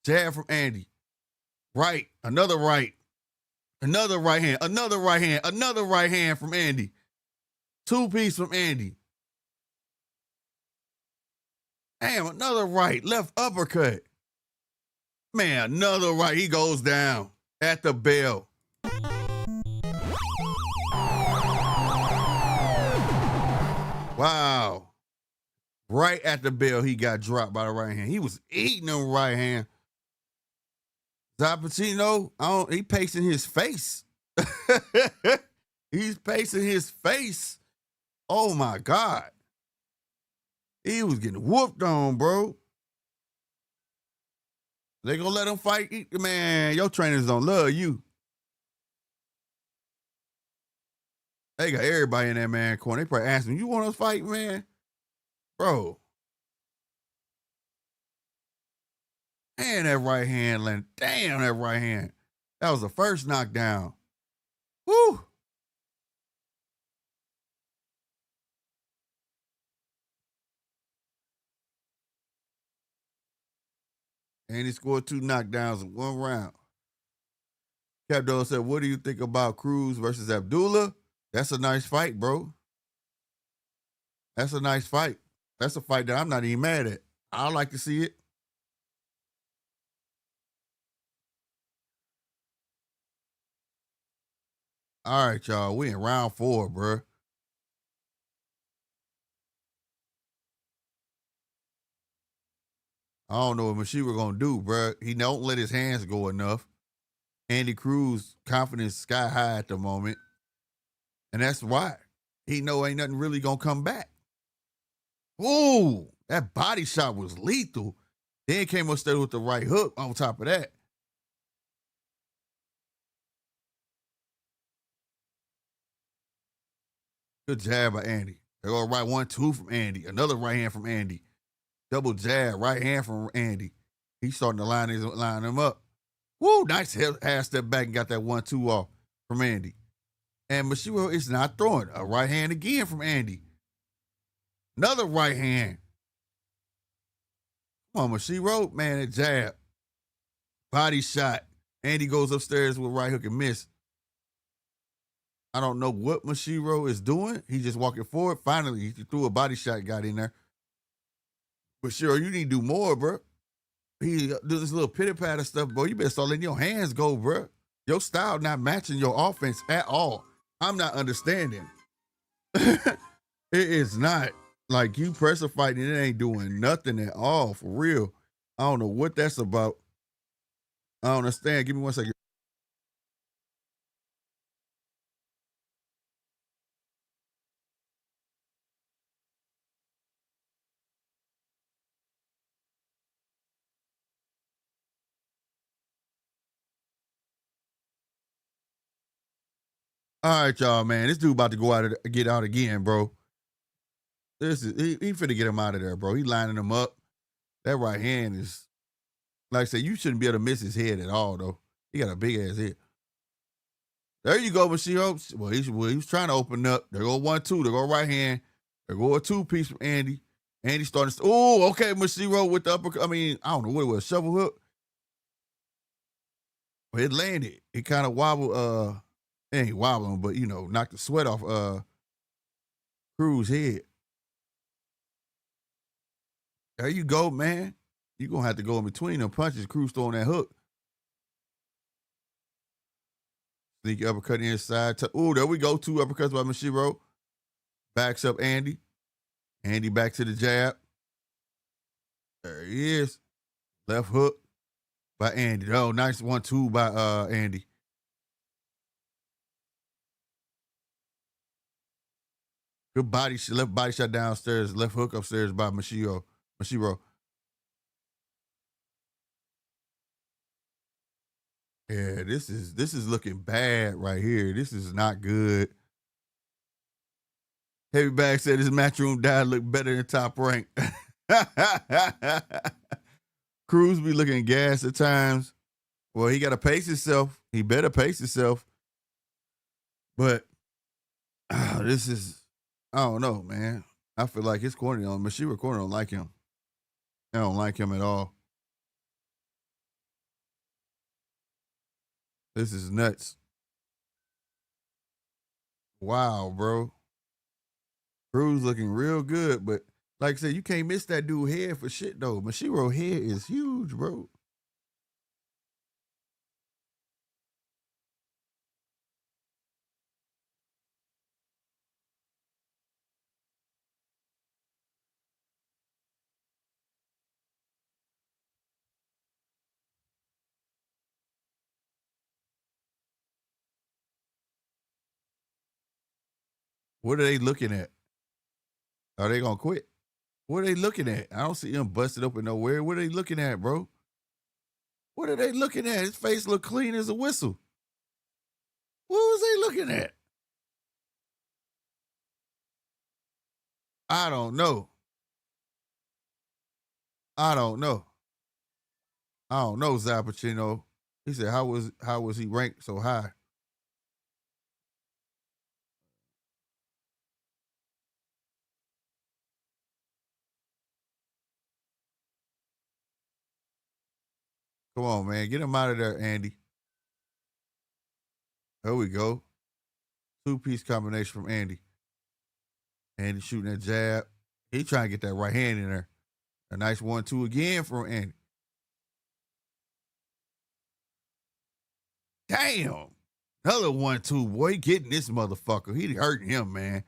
S1: Jab from Andy. Right. Another right. Another right hand. Another right hand. Another right hand from Andy. 2-piece from Andy. Damn, another right. Left uppercut. Man, another right. He goes down at the bell. Wow. Right at the bell, he got dropped by the right hand. He was eating them right hand. Zaquin, he pacing his face. He's pacing his face. Oh, my God. He was getting whooped on, bro. They gonna let him fight? Man, your trainers don't love you. They got everybody in that man corner. They probably asking, you want to fight, man? Bro. And that right hand landed. Damn, that right hand. That was the first knockdown. Woo. And he scored 2 knockdowns in 1 round. Capdo said, what do you think about Cruz versus Abdullah? That's a nice fight, bro. That's a nice fight. That's a fight that I'm not even mad at. I like to see it. All right, y'all. We in round 4, bro. I don't know what Mishiro gonna do, bro. He don't let his hands go enough. Andy Cruz confidence sky high at the moment, and that's why he know ain't nothing really gonna come back. Ooh, that body shot was lethal. Then came upstairs with the right hook on top of that. Good jab by Andy. They go right 1-2 from Andy. Another right hand from Andy. Double jab, right hand from Andy. He's starting to line him up. Woo, nice half step back and got that 1-2 off from Andy. And Mishiro is not throwing. A right hand again from Andy. Another right hand. Come on, Mishiro. Man, that jab. Body shot. Andy goes upstairs with right hook and miss. I don't know what Mishiro is doing. He's just walking forward. Finally, he threw a body shot, got in there. Mishiro, you need to do more, bro. He do this little pitter-patter stuff, bro. You better start letting your hands go, bro. Your style not matching your offense at all. I'm not understanding. It is not. Like, you pressure fighting, it ain't doing nothing at all, for real. I don't know what that's about. I don't understand. Give me 1 second. All right, y'all, man. This dude about to go out of get out again, bro. This is he finna get him out of there, bro. He lining him up. That right hand is, like I said, you shouldn't be able to miss his head at all, though. He got a big ass head. There you go, Mishiro. Well, he was trying to open up. There go 1-2. There go right hand. There go a 2-piece from Andy. Andy starting to, oh, okay, Mishiro with the uppercut. I mean, I don't know what it was, shovel hook. But it landed. It kind of wobbled, it ain't wobbling, but, knocked the sweat off Cruz' head. There you go, man. You're going to have to go in between them punches. Cruz throwing that hook. Sneaky uppercut inside. Oh, there we go. 2 uppercuts by Mishiro. Backs up Andy. Andy back to the jab. There he is. Left hook by Andy. Oh, nice 1-2 by Andy. Good body, left body shot downstairs, left hook upstairs by Mishiro. Yeah, this is looking bad right here. This is not good. Heavy Bag said his matchroom died looked better than Top Rank. Cruz be looking gas at times. Well, he got to pace himself. He better pace himself. But this is, I don't know, man. I feel like his corner on Mishiro corner don't like him. I don't like him at all. This is nuts. Wow, bro. Cruz looking real good, but like I said, you can't miss that dude head for shit though. Mishiro head is huge, bro. What are they looking at? Are they gonna quit? What are they looking at? I don't see him busted open nowhere. What are they looking at, bro? What are they looking at? His face look clean as a whistle. What was they looking at? I don't know. I don't know, Zappuccino. He said, how was he ranked so high? Come on, man. Get him out of there, Andy. There we go. 2-piece combination from Andy. Andy shooting that jab. He trying to get that right hand in there. A nice 1-2 again from Andy. Damn. Another 1-2, boy. Getting this motherfucker. He hurting him, man.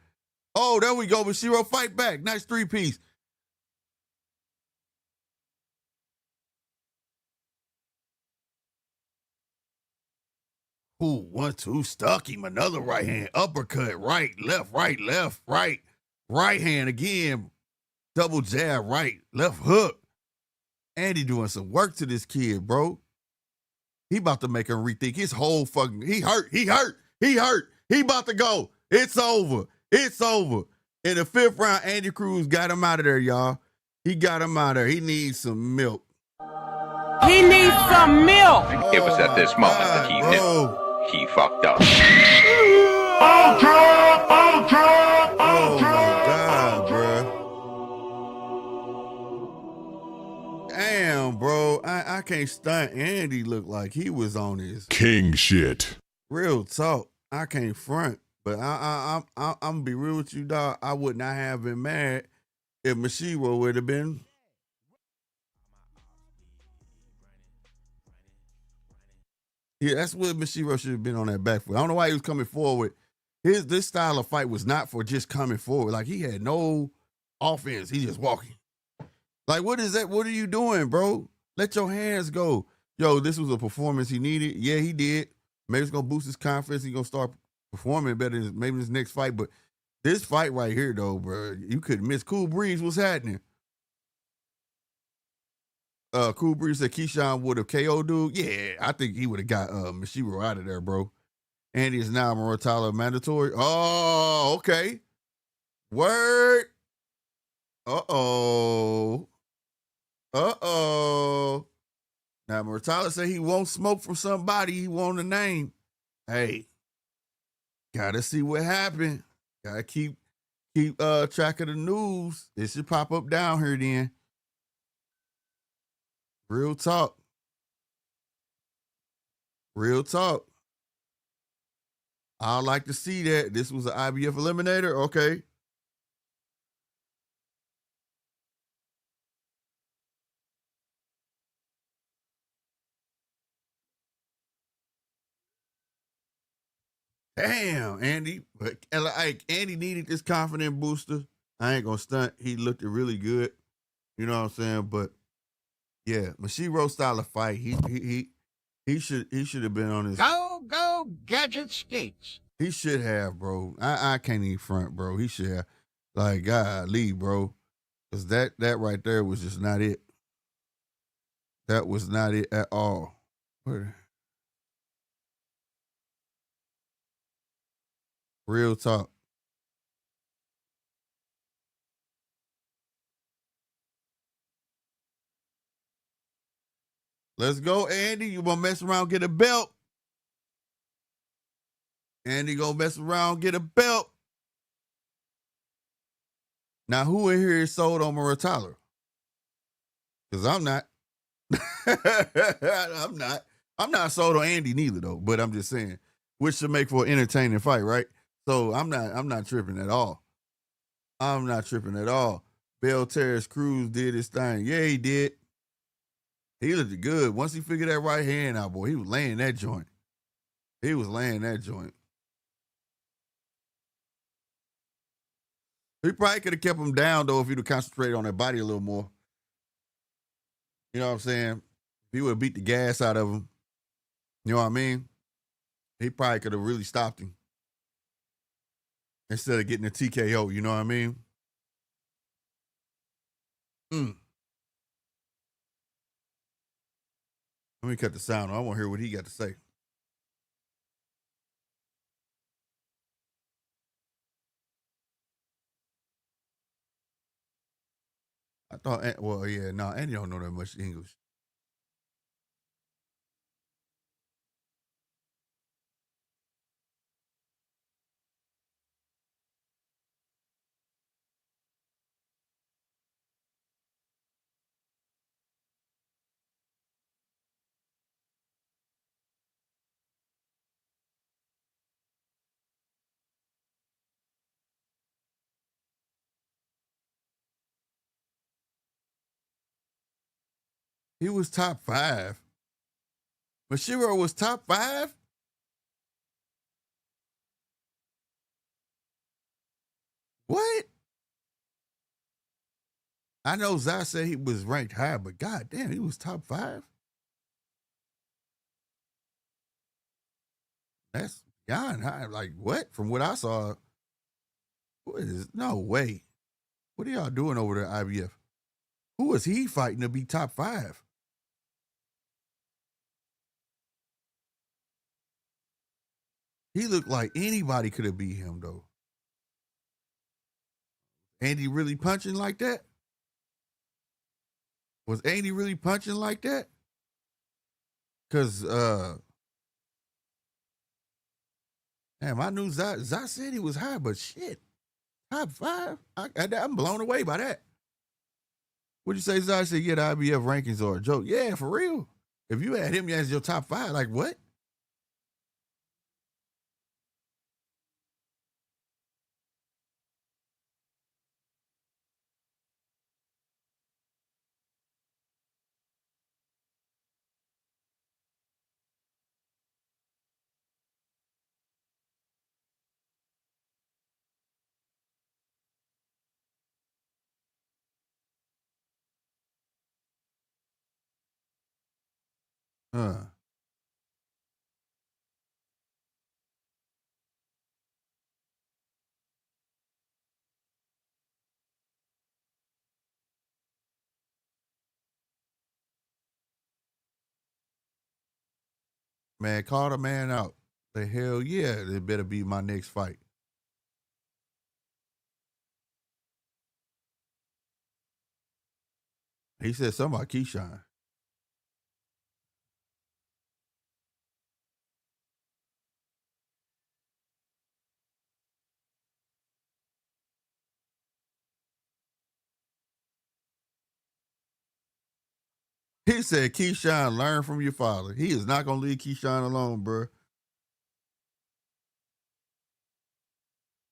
S1: Oh, there we go. Mishiro fight back. Nice 3-piece. Ooh, 1-2. Stuck him. Another right hand. Uppercut. Right, left, right. Right hand again. Double jab, right, left hook. Andy doing some work to this kid, bro. He about to make him rethink his whole fucking. He hurt. He about to go. It's over. In the 5th round, Andy Cruz got him out of there, y'all. He got him out of there. He needs some milk.
S7: He needs some milk.
S8: It was at this moment that he knew he fucked up.
S1: Oh my God, bro. Damn, bro. I can't stunt. Andy looked like he was on his
S3: King shit.
S1: real talk. I can't front, but I'm gonna be real with you, dog. I would not have been mad if Mishiro would have been. Yeah, that's what Mishiro should have been on that back foot. I don't know why he was coming forward. This style of fight was not for just coming forward. Like, he had no offense. He just walking. Like, what is that? What are you doing, bro? Let your hands go. Yo, this was a performance he needed. Yeah, he did. Maybe it's going to boost his confidence. He's going to start performing better in maybe his next fight. But this fight right here, though, bro, you couldn't miss. Cool Breeze, what's happening? Cool Breeze said Keyshawn would have KO dude. Yeah, I think he would have got Mishiro out of there, bro. Andy is now Mortala mandatory. Oh, okay. Word. Uh-oh. Now, Mortala said he won't smoke from somebody. He want a name. Hey, gotta see what happened. Gotta keep track of the news. It should pop up down here then. Real talk. I'd like to see that. This was an IBF eliminator. Okay. Damn, Andy. But like, Andy needed this confident booster. I ain't gonna stunt. He looked really good. You know what I'm saying? But Yeah, Mishiro style of fight. He should have been on his.
S6: Go Gadget Skates.
S1: He should have, bro. I can't even front, bro. He should have. Like, golly, bro. Because that right there was just not it. That was not it at all. Real talk. Let's go, Andy. You want to mess around, get a belt? Andy gonna mess around, get a belt. Now, who in here is sold on Muratalo? Because I'm not. I'm not. I'm not sold on Andy neither, though. But I'm just saying, which should make for an entertaining fight, right? So I'm not tripping at all. I'm not tripping at all. Bell Terrace Cruz did his thing. Yeah, he did. He looked good. Once he figured that right hand out, boy, he was laying that joint. He was laying that joint. He probably could have kept him down, though, if he'd have concentrated on that body a little more. You know what I'm saying? If he would have beat the gas out of him, you know what I mean? He probably could have really stopped him instead of getting a TKO, you know what I mean? Let me cut the sound. I want to hear what he got to say. I thought, well, yeah, no, Andy don't know that much English. He was top 5. Mishiro was top 5? What? I know Zai said he was ranked high, but god damn, he was top 5? That's beyond high. Like, what? From what I saw, what is, no way. What are y'all doing over there, IBF? Who was he fighting to be top 5? He looked like anybody could have beat him, though. Andy really punching like that? Was Andy really punching like that? Because, damn, I knew Zai said he was high, but shit, top 5? I'm blown away by that. What'd you say, Zai said, yeah, the IBF rankings are a joke? Yeah, for real. If you had him as your top 5, like what? Man, call the man out. The hell yeah, it better be my next fight. He said something about Keyshawn. He said, Keyshawn, learn from your father. He is not going to leave Keyshawn alone, bro.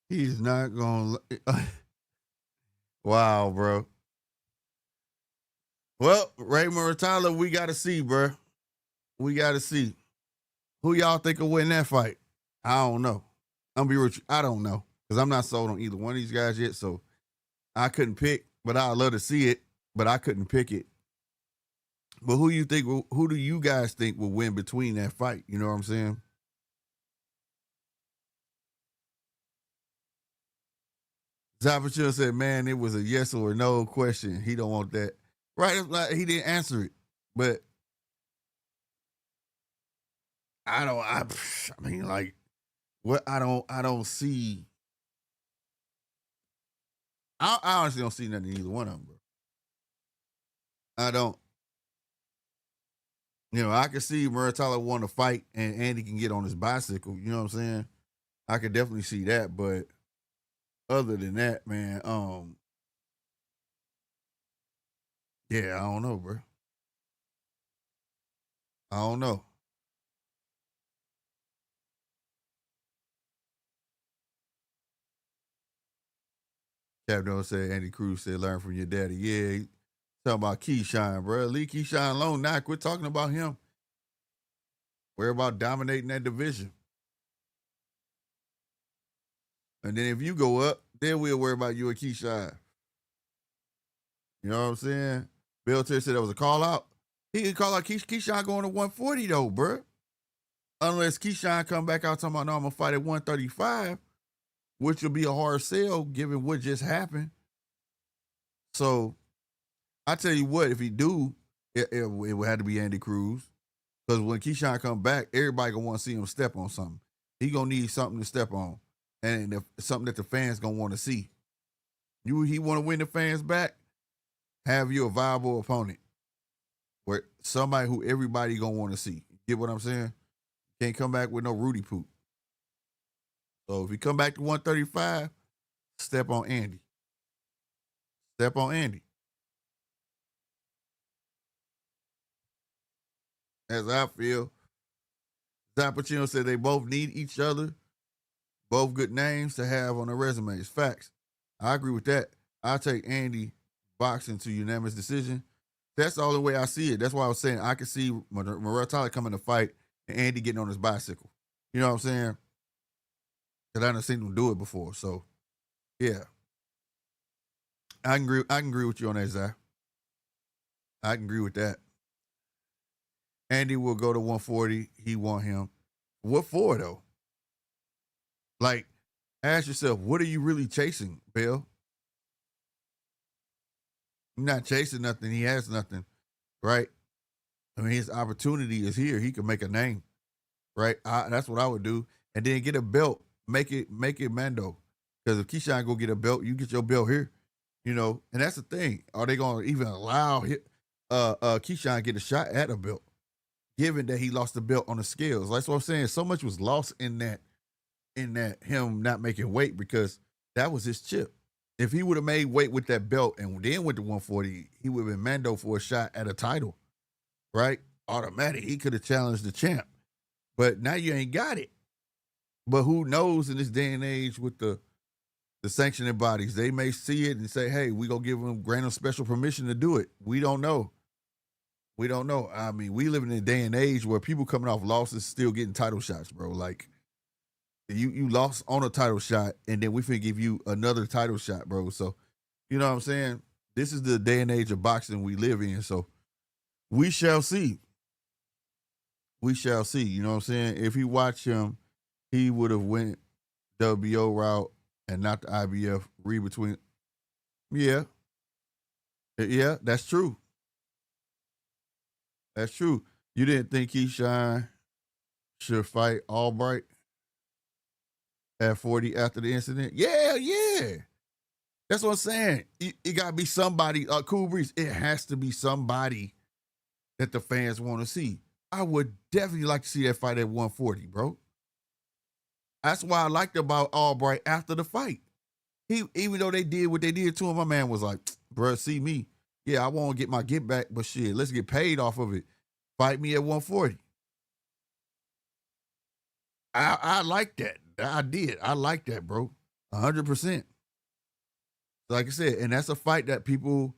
S1: He is not going to. Wow, bro. Well, Ray Muratalo, we got to see, bro. We got to see. Who y'all think will win that fight? I don't know. I'm be real. I don't know because I'm not sold on either one of these guys yet. So I couldn't pick, but I'd love to see it. But I couldn't pick it. But who do you guys think will win between that fight? You know what I'm saying? Zapachil said, man, it was a yes or no question. He don't want that. Right? Like, he didn't answer it. But I mean, like, what I don't see. I honestly don't see nothing in either one of them, bro. I don't. You know, I can see Mercado want to fight and Andy can get on his bicycle. You know what I'm saying? I could definitely see that. But other than that, man, yeah, I don't know, bro. I don't know. Captain said, Andy Cruz said, learn from your daddy. Yeah, he talking about Keyshawn, bro. Leave Keyshawn alone now. Quit talking about him. Worry about dominating that division. And then if you go up, then we'll worry about you and Keyshawn. You know what I'm saying? Bill Terry said that was a call out. He could call out Keyshawn going to 140 though, bro. Unless Keyshawn come back out talking about, no, I'm going to fight at 135, which will be a hard sell given what just happened. So I tell you what, if he do, it would have to be Andy Cruz. Because when Keyshawn come back, everybody going to want to see him step on something. He going to need something to step on. And something that the fans going to want to see. He want to win the fans back, have you a viable opponent. Where somebody who everybody going to want to see. Get what I'm saying? Can't come back with no Rudy poop. So if he come back to 135, step on Andy. Step on Andy. As I feel, Zapachino said they both need each other. Both good names to have on their resumes. Facts. I agree with that. I'll take Andy boxing to unanimous decision. That's the only way I see it. That's why I was saying I could see Mercado coming to fight and Andy getting on his bicycle. You know what I'm saying? Because I done seen him do it before. So, yeah. I can agree with you on that, Zach. I can agree with that. Andy will go to 140. He want him. What for, though? Like, ask yourself, what are you really chasing, Bill? You're not chasing nothing. He has nothing, right? I mean, his opportunity is here. He can make a name, right? That's what I would do. And then get a belt. Make it Mando. Because if Keyshawn go get a belt, you get your belt here. You know, and that's the thing. Are they going to even allow Keyshawn get a shot at a belt, given that he lost the belt on the scales? That's what I'm saying. So much was lost in that him not making weight because that was his chip. If he would have made weight with that belt and then went to 140, he would have been Mando for a shot at a title, right? Automatic. He could have challenged the champ. But now you ain't got it. But who knows in this day and age with the sanctioning bodies, they may see it and say, hey, we gonna give them grant them special permission to do it. We don't know. We don't know. I mean, we live in a day and age where people coming off losses still getting title shots, bro. Like, you lost on a title shot, and then we finna give you another title shot, bro. So, you know what I'm saying? This is the day and age of boxing we live in. So, we shall see. We shall see. You know what I'm saying? If he watched him, he would have went WBO route and not the IBF. Read between. Yeah. Yeah, that's true. That's true. You didn't think Keyshawn should fight Albright at 40 after the incident? Yeah. That's what I'm saying. It got to be somebody, Cool Breeze, it has to be somebody that the fans want to see. I would definitely like to see that fight at 140, bro. That's why I liked about Albright after the fight. Even though they did what they did to him, my man was like, bro, see me. Yeah, I want to get my get back, but shit, let's get paid off of it. Fight me at 140. I like that. I did. I like that, bro. 100%. Like I said, and that's a fight that people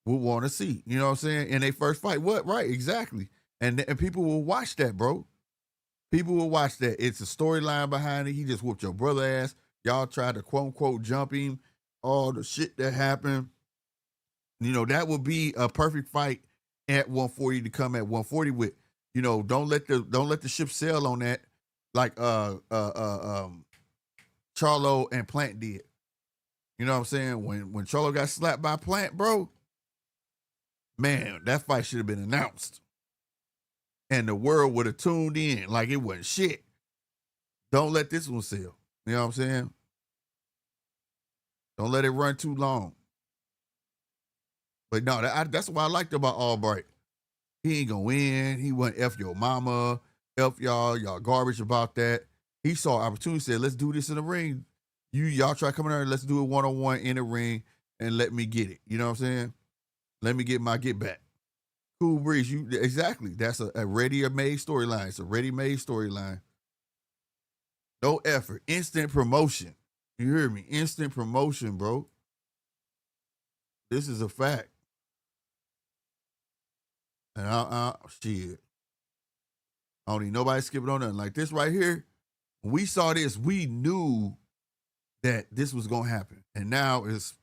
S1: will want to see. You know what I'm saying? In their first fight. What? Right, exactly. And people will watch that, bro. People will watch that. It's a storyline behind it. He just whooped your brother ass. Y'all tried to quote unquote jump him. All the shit that happened. You know, that would be a perfect fight at 140 to come at 140 with. Don't let the ship sail on that like Charlo and Plant did. You know what I'm saying? When Charlo got slapped by Plant, bro, man, that fight should have been announced. And the world would have tuned in like it wasn't shit. Don't let this one sail. You know what I'm saying? Don't let it run too long. But no, that's what I liked about Albright. He ain't gonna win. He wasn't F your mama, F y'all garbage about that. He saw opportunity, said, let's do this in the ring. Y'all try coming out, let's do it one-on-one in the ring and let me get it. You know what I'm saying? Let me get my get back. Cool Breeze, exactly. That's a ready-made storyline. It's a ready-made storyline. No effort. Instant promotion. You hear me? Instant promotion, bro. This is a fact. And shit. I don't need nobody skipping on nothing. Like this right here, when we saw this, we knew that this was going to happen. And now it's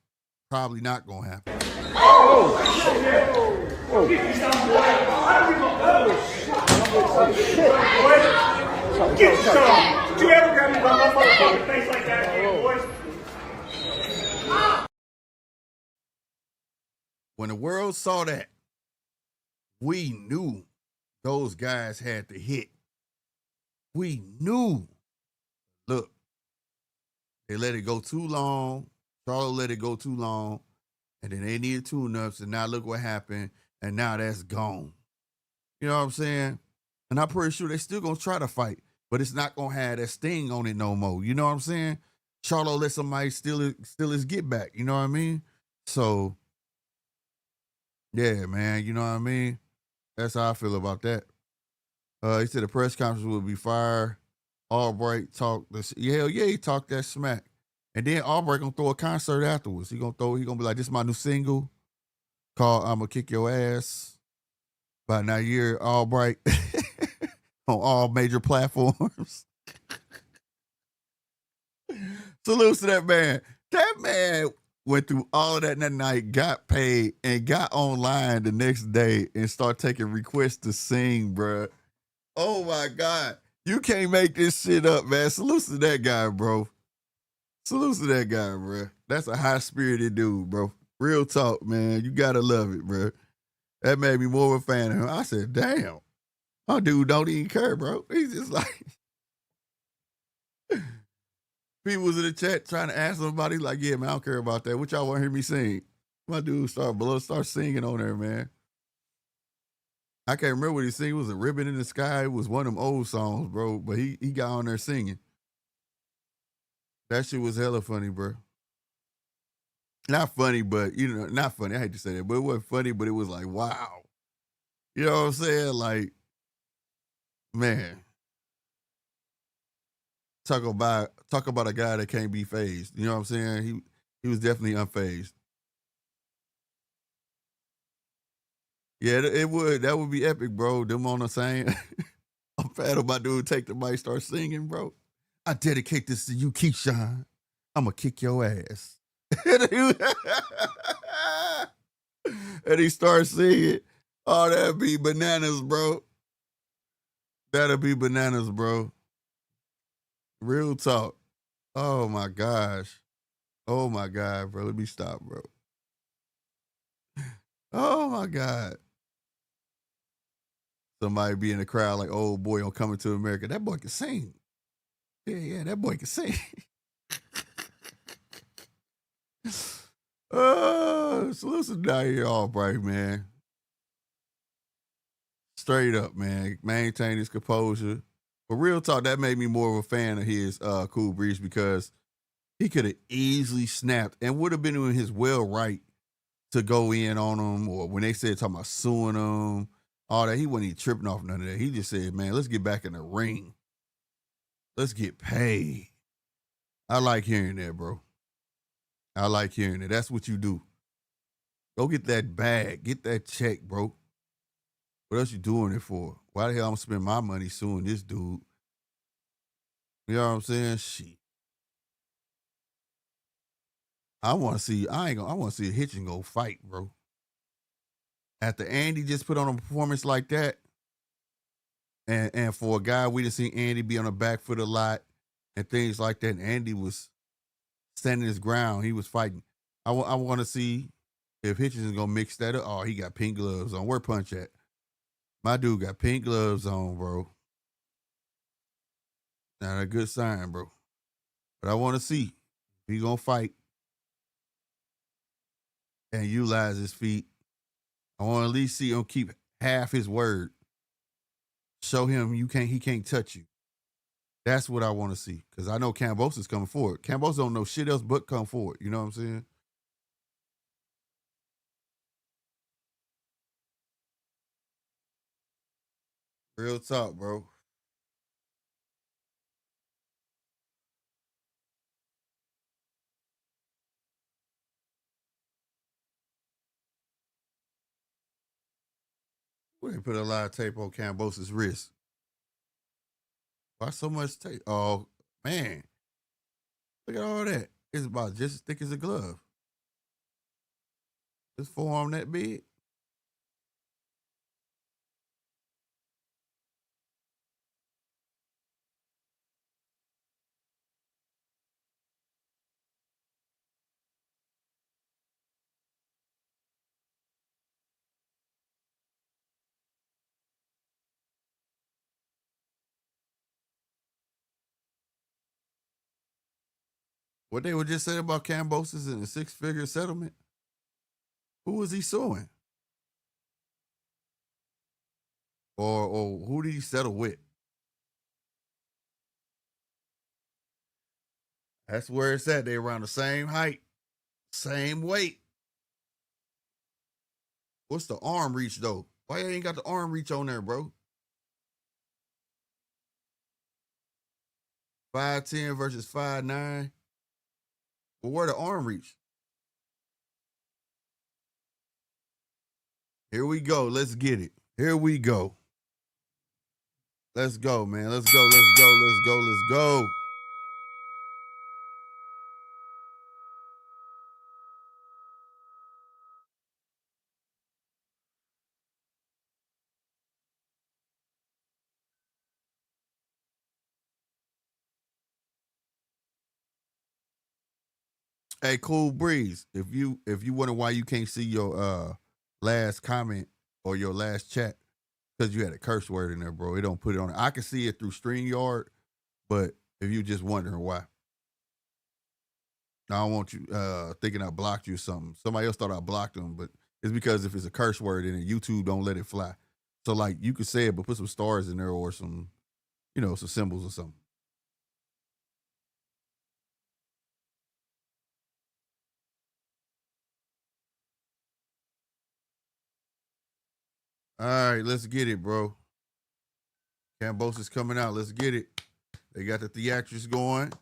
S1: probably not going to happen.
S9: Get some. Did you ever grab me by my motherfucking face like that, boys?
S1: When the world saw that, we knew those guys had to hit. We knew. Look, they let it go too long. Charlo let it go too long. And then they needed tune-ups, and now look what happened. And now that's gone. You know what I'm saying? And I'm pretty sure they still going to try to fight, but it's not going to have that sting on it no more. You know what I'm saying? Charlo let somebody steal his get back. You know what I mean? So, yeah, man. You know what I mean? That's how I feel about that. He said the press conference will be fire. Albright talked this. Hell yeah, he talked that smack. And then Albright gonna throw a concert afterwards. He gonna be like, this is my new single called I'm Gonna Kick Your Ass. By now you're Albright on all major platforms. Salute to that man. That man went through all of that night, got paid, and got online the next day and started taking requests to sing, bruh. Oh my God. You can't make this shit up, man. Salute to that guy, bro. Salute to that guy, bro. That's a high-spirited dude, bro. Real talk, man. You gotta love it, bro. That made me more of a fan of him. I said, damn. My dude don't even care, bro. He's just like... People was in the chat trying to ask somebody, like, yeah, man, I don't care about that. What y'all want to hear me sing? My dude start singing on there, man. I can't remember what he sang. It was a Ribbon in the Sky. It was one of them old songs, bro. But he got on there singing. That shit was hella funny, bro. Not funny, but, not funny. I hate to say that, but it wasn't funny, but it was like, wow. You know what I'm saying? Like, man. Talk about a guy that can't be phased. You know what I'm saying? He was definitely unfazed. Yeah, that would be epic, bro. Them on the same. I'm fat of my dude take the mic, start singing, bro. I dedicate this to you, Keyshawn. I'm gonna kick your ass. And he starts singing. Oh, that'd be bananas, bro. That'd be bananas, bro. Real talk. Oh my gosh. Oh my God, bro. Let me stop, bro. Oh my God. Somebody be in the crowd like, oh boy, on Coming to America. That boy can sing. Yeah, that boy can sing. So listen down here, Albright, man. Straight up, man. Maintain his composure. But real talk, that made me more of a fan of his Cool Breeze because he could have easily snapped and would have been in his well right to go in on him, or when they said talking about suing him, all that, he wasn't even tripping off none of that. He just said, man, let's get back in the ring. Let's get paid. I like hearing that, bro. I like hearing it. That's what you do. Go get that bag. Get that check, bro. What else you doing it for? Why the hell I'm gonna spend my money suing this dude? You know what I'm saying? Shit. I want to see a Hitchins go fight, bro. After Andy just put on a performance like that, and for a guy we didn't see Andy be on the back foot a lot and things like that, and Andy was standing his ground. He was fighting. I want to see if Hitchins is going to mix that up. Oh, he got pink gloves on. Where Punch at? My dude got pink gloves on, bro. Not a good sign, bro. But I want to see if he going to fight and utilize his feet. I want to at least see him keep half his word. Show him he can't touch you. That's what I want to see. Because I know Kambosos is coming forward. Kambosos don't know shit else but come forward. You know what I'm saying? Real talk, bro. We didn't put a lot of tape on Kambosos' wrist. Why so much tape? Oh, man. Look at all that. It's about just as thick as a glove. This forearm that big. What they were just saying about Kambosos and the six-figure settlement. Who was he suing? Or who did he settle with? That's where it's at. They around the same height, same weight. What's the arm reach though? Why you ain't got the arm reach on there, bro? 5'10" versus 5'9". Well, where the arm reach? Here we go. Let's get it. Here we go. Let's go, man. Let's go. Let's go. Let's go. Let's go. Hey, Cool Breeze. If you wonder why you can't see your last comment or your last chat, because you had a curse word in there, bro. It don't put it on. I can see it through StreamYard, but if you just wondering why, I don't want you thinking I blocked you or something. Somebody else thought I blocked them, but it's because if it's a curse word in it, YouTube don't let it fly. So like you could say it, but put some stars in there or some, some symbols or something. All right, let's get it, bro. Kambosos coming out. Let's get it. They got the theatrics going.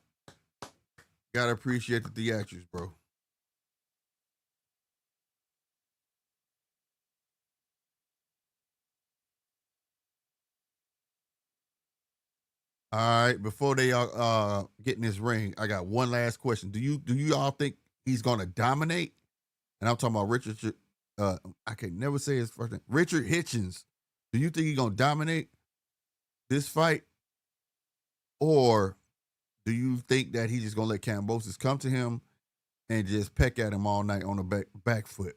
S1: Gotta appreciate the theatrics, bro. All right, before they get in this ring, I got one last question. Do you all think he's gonna dominate? And I'm talking about Richard. I can never say his first name. Richard Hitchins. Do you think he's gonna dominate this fight, or do you think that he's just gonna let Kambosos come to him and just peck at him all night on the back foot?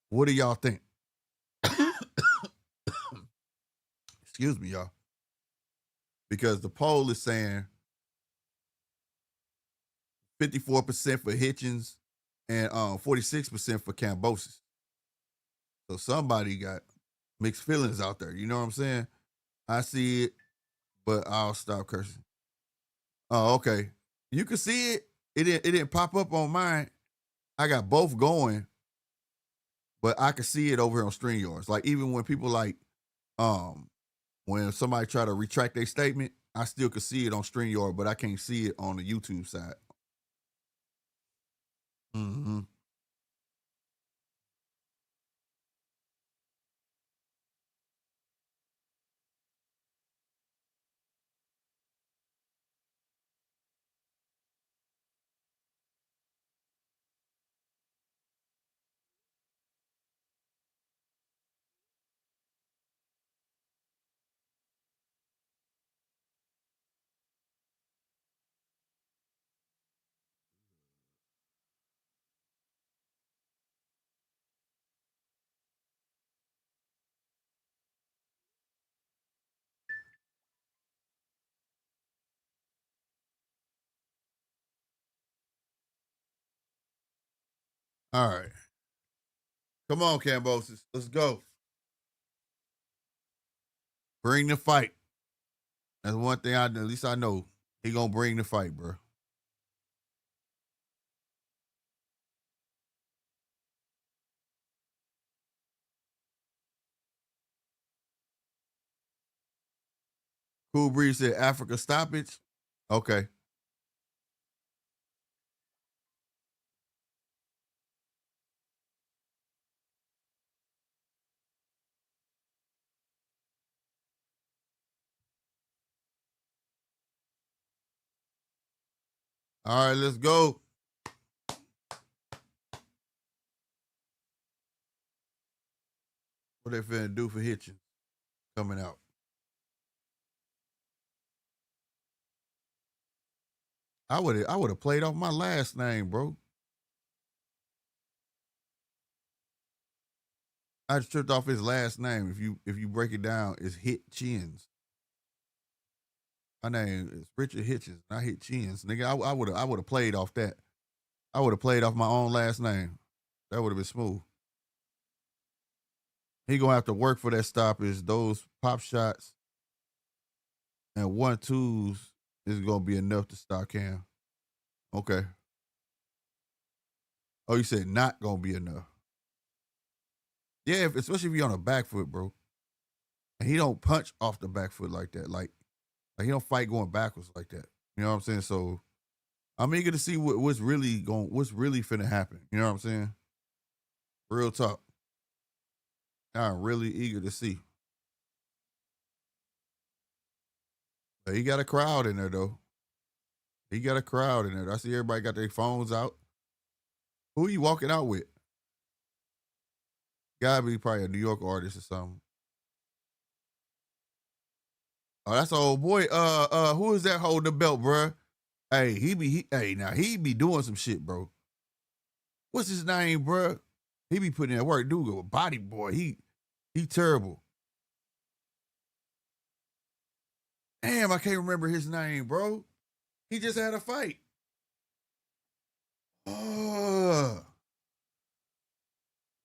S1: What do y'all think? Excuse me, y'all. Because the poll is saying 54% for Hitchins and 46% for Kambosos. So somebody got mixed feelings out there. You know what I'm saying? I see it, but I'll stop cursing. Oh, okay. You can see it. It didn't pop up on mine. I got both going, but I can see it over here on StreamYards. Like even when people when somebody try to retract their statement, I still could see it on StreamYard, but I can't see it on the YouTube side. Mm-hmm. All right. Come on, Kambosos. Let's go. Bring the fight. That's one thing at least I know. He gonna bring the fight, bro. Cool Breeze said Africa stoppage. Okay. All right, let's go. What they finna do for Hitchins coming out? I would have played off my last name, bro. I just tripped off his last name. If you break it down, it's Hitchins. My name is Richard Hitchins, not Hitchins. Nigga, I would have played off that. I would have played off my own last name. That would have been smooth. He gonna have to work for that stoppage. Those pop shots and 1-2s is gonna be enough to stop Cam. Okay. Oh, you said not gonna be enough. Yeah, especially if you're on a back foot, bro. And he don't punch off the back foot like that. Like he don't fight going backwards like that. You know what I'm saying? So I'm eager to see what's really finna happen. You know what I'm saying? Real talk. I'm really eager to see. But he got a crowd in there though. He got a crowd in there. I see everybody got their phones out. Who are you walking out with? Gotta be probably a New York artist or something. Oh, that's an old boy. Who is that holding the belt, bruh? Hey, he be doing some shit, bro. What's his name, bruh? He be putting in work, dude. A body boy. He terrible. Damn, I can't remember his name, bro. He just had a fight.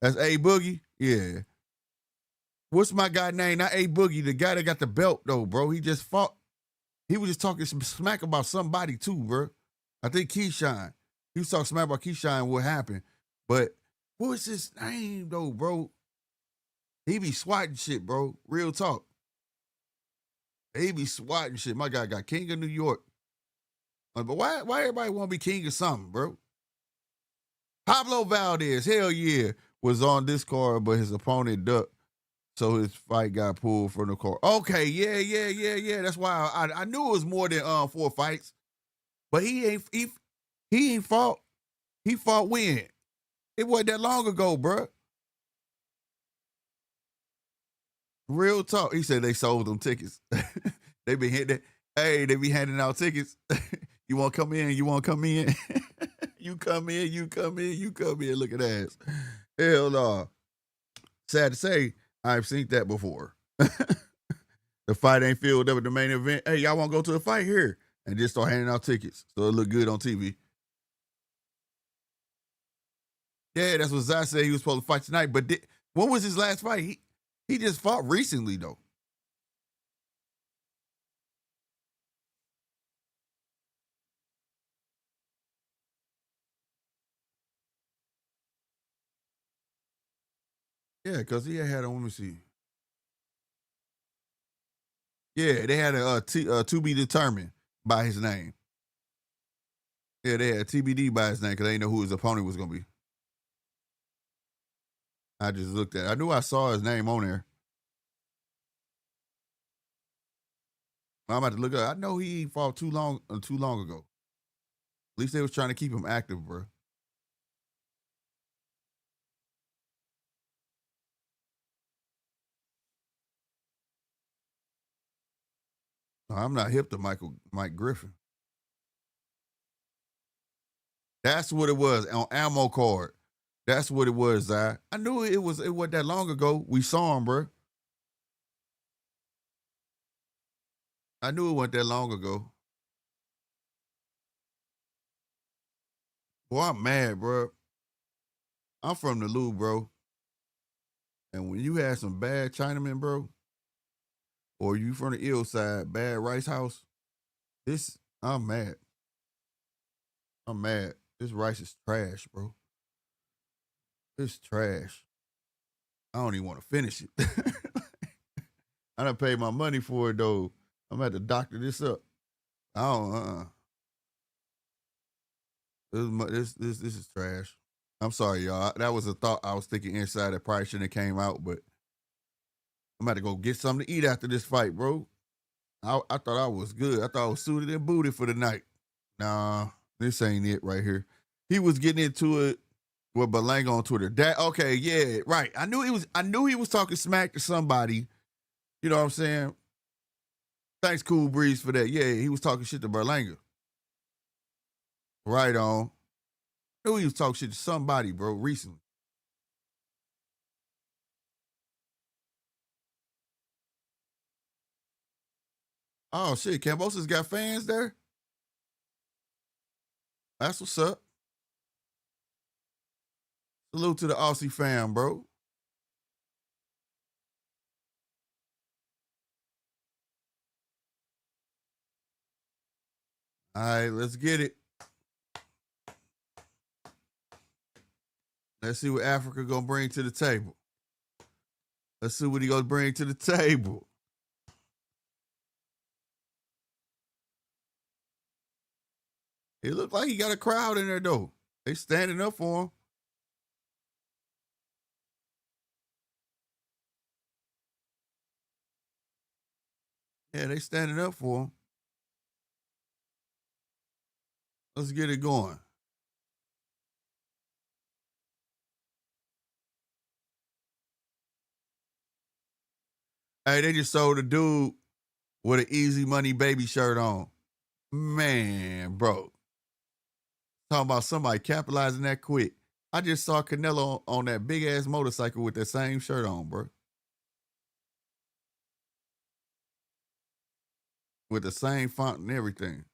S1: That's A Boogie? Yeah. What's my guy name? Not A Boogie, the guy that got the belt, though, bro. He just fought. He was just talking some smack about somebody, too, bro. I think Keyshawn. He was talking smack about Keyshawn, what happened. But what's his name, though, bro? He be swatting shit, bro. Real talk. He be swatting shit. My guy got King of New York. But why everybody want to be king of something, bro? Pablo Valdez, hell yeah, was on this card, but his opponent ducked, so his fight got pulled from the card. Okay, yeah. That's why I knew it was more than 4 fights, but he ain't fought. He fought when? It wasn't that long ago, bro. Real talk. He said they sold them tickets. They be hitting. Hey, they be handing out tickets. You want to come in? You want to come in? You come in. You come in. You come in. Look at that. Hell no. Sad to say, I've seen that before. The fight ain't filled up at the main event. Hey, y'all want to go to the fight here? And just start handing out tickets so it look good on TV. Yeah, that's what Zai said he was supposed to fight tonight. But when was his last fight? He just fought recently, though. Yeah, because he had let me see. Yeah, they had a to be determined by his name. Yeah, they had TBD by his name because they didn't know who his opponent was going to be. I just looked at it. I knew I saw his name on there. I'm about to look up. I know he fought too long ago. At least they was trying to keep him active, bro. I'm not hip to Mike Griffin. That's what it was on ammo card. That's what it was, Zai. I knew it wasn't that long ago. We saw him, bro. I knew it wasn't that long ago. Boy, I'm mad, bro. I'm from the Lou, bro. And when you had some bad Chinamen, bro, or you from the ill side, bad rice house, I'm mad. I'm mad. This rice is trash, bro. It's trash. I don't even want to finish it. I done paid my money for it, though. I'm gonna have to doctor this up. I don't, This is trash. I'm sorry, y'all. That was a thought I was thinking inside that probably shouldn't have came out, but I'm about to go get something to eat after this fight, bro. I thought I was good. I thought I was suited and booted for the night. Nah, this ain't it right here. He was getting into it with Berlanga on Twitter. Okay, yeah, right. I knew he was talking smack to somebody. You know what I'm saying? Thanks, Cool Breeze, for that. Yeah, he was talking shit to Berlanga. Right on. I knew he was talking shit to somebody, bro, recently. Oh, shit. Kambosos got fans there? That's what's up. Salute to the Aussie fam, bro. All right, let's get it. Let's see what Africa gonna bring to the table. Let's see what he gonna bring to the table. It looked like he got a crowd in there, though. They standing up for him. Yeah, they standing up for him. Let's get it going. Hey, they just sold a dude with an Easy Money Baby shirt on. Man, bro. Talking about somebody capitalizing that quick. I just saw Canelo on that big ass motorcycle with that same shirt on, bro. With the same font and everything.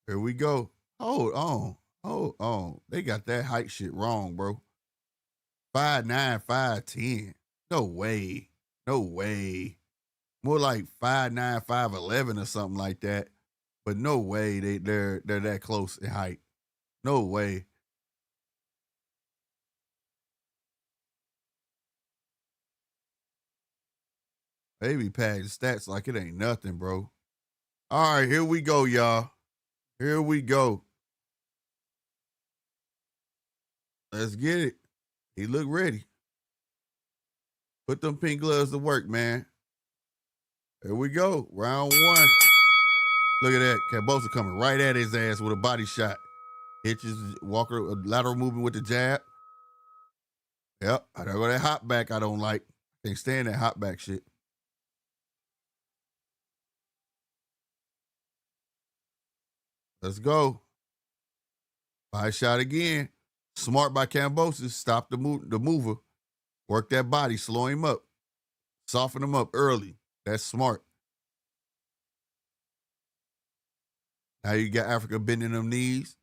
S1: Here we go. Hold on. Hold on. They got that height shit wrong, bro. 5'9", 5'10". No way. No way. More like 5'9", 5'11" or something like that. But no way they're that close in height. No way. They be padding stats like it ain't nothing, bro. All right, here we go, y'all. Here we go. Let's get it. He look ready. Put them pink gloves to work, man. Here we go. Round one. Look at that. Kambosos coming right at his ass with a body shot. Hitches, Walker, lateral movement with the jab. Yep. I don't go that hop back I don't like. Can't stand that hop back shit. Let's go. Body shot again. Smart by Kambosos. Stop the mover. Work that body. Slow him up. Soften him up early. That's smart. Now you got Africa bending them knees.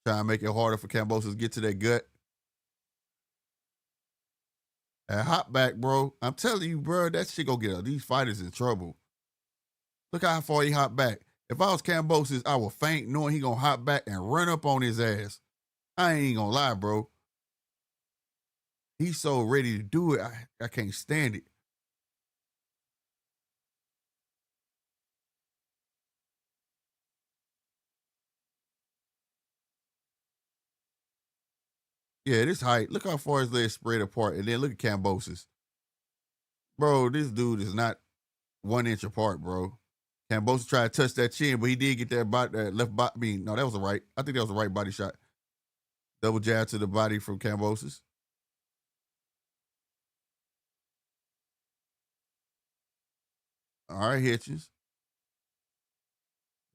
S1: Trying to make it harder for Kambosos to get to that gut. That hop back, bro. I'm telling you, bro, that shit gonna get these fighters in trouble. Look how far he hopped back. If I was Kambosos, I would faint knowing he gonna hop back and run up on his ass. I ain't gonna lie, bro. He's so ready to do it, I can't stand it. Yeah, this height. Look how far his legs spread apart. And then look at Kambosos. Bro, this dude is not 1 inch apart, bro. Kambosos tried to touch that chin, but he did get that left body. I mean, no, that was a right. I think that was a right body shot. Double jab to the body from Kambosos. All right, Hitchins.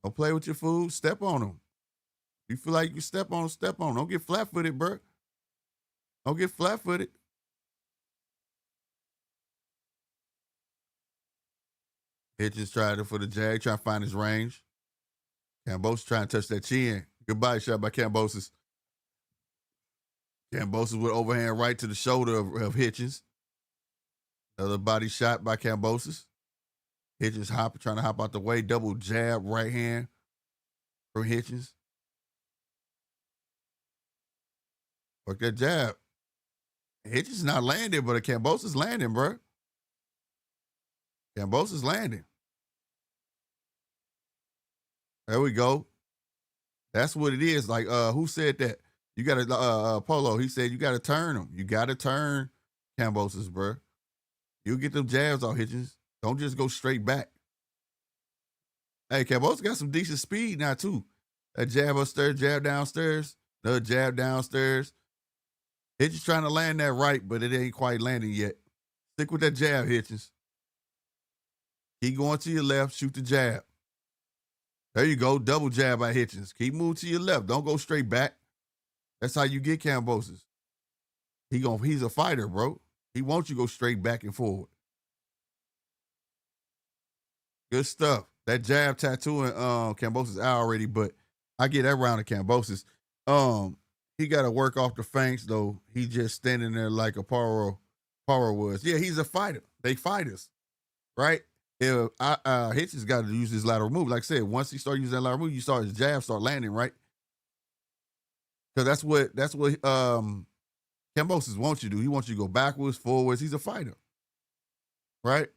S1: Don't play with your food. Step on them. You feel like you step on, step on. Don't get flat-footed, bro. Don't get flat-footed. Hitchins tried it for the jag, trying to find his range. Kambosos trying to touch that chin. Good body shot by Kambosos. Kambosos with overhand right to the shoulder of Hitchins. Another body shot by Kambosos. Hitchins trying to hop out the way. Double jab, right hand from Hitchins. Work that jab. Hitchins not landing, but Kambosos landing, bro. Kambosos landing. There we go. That's what it is. Like, who said that? You got to, Polo, he said you got to turn him. You got to turn Kambosos, bro. You get them jabs off Hitchins. Don't just go straight back. Hey, Kambosos got some decent speed now, too. That jab upstairs, jab downstairs. Another jab downstairs. Hitchins trying to land that right, but it ain't quite landing yet. Stick with that jab, Hitchins. Keep going to your left, shoot the jab. There you go, double jab by Hitchins. Keep moving to your left. Don't go straight back. That's how you get Kambosos. He's a fighter, bro. He wants you to go straight back and forward. Good stuff. That jab tattooing Kambosos out already, but I get that round of Kambosos. He got to work off the feints, though. He just standing there like a Paro was. Yeah, he's a fighter. They fighters, right? If Hitchins got to use his lateral move. Like I said, once he start using that lateral move, you start his jab start landing, right? Because that's what Kambosos wants you to do. He wants you to go backwards, forwards. He's a fighter, right?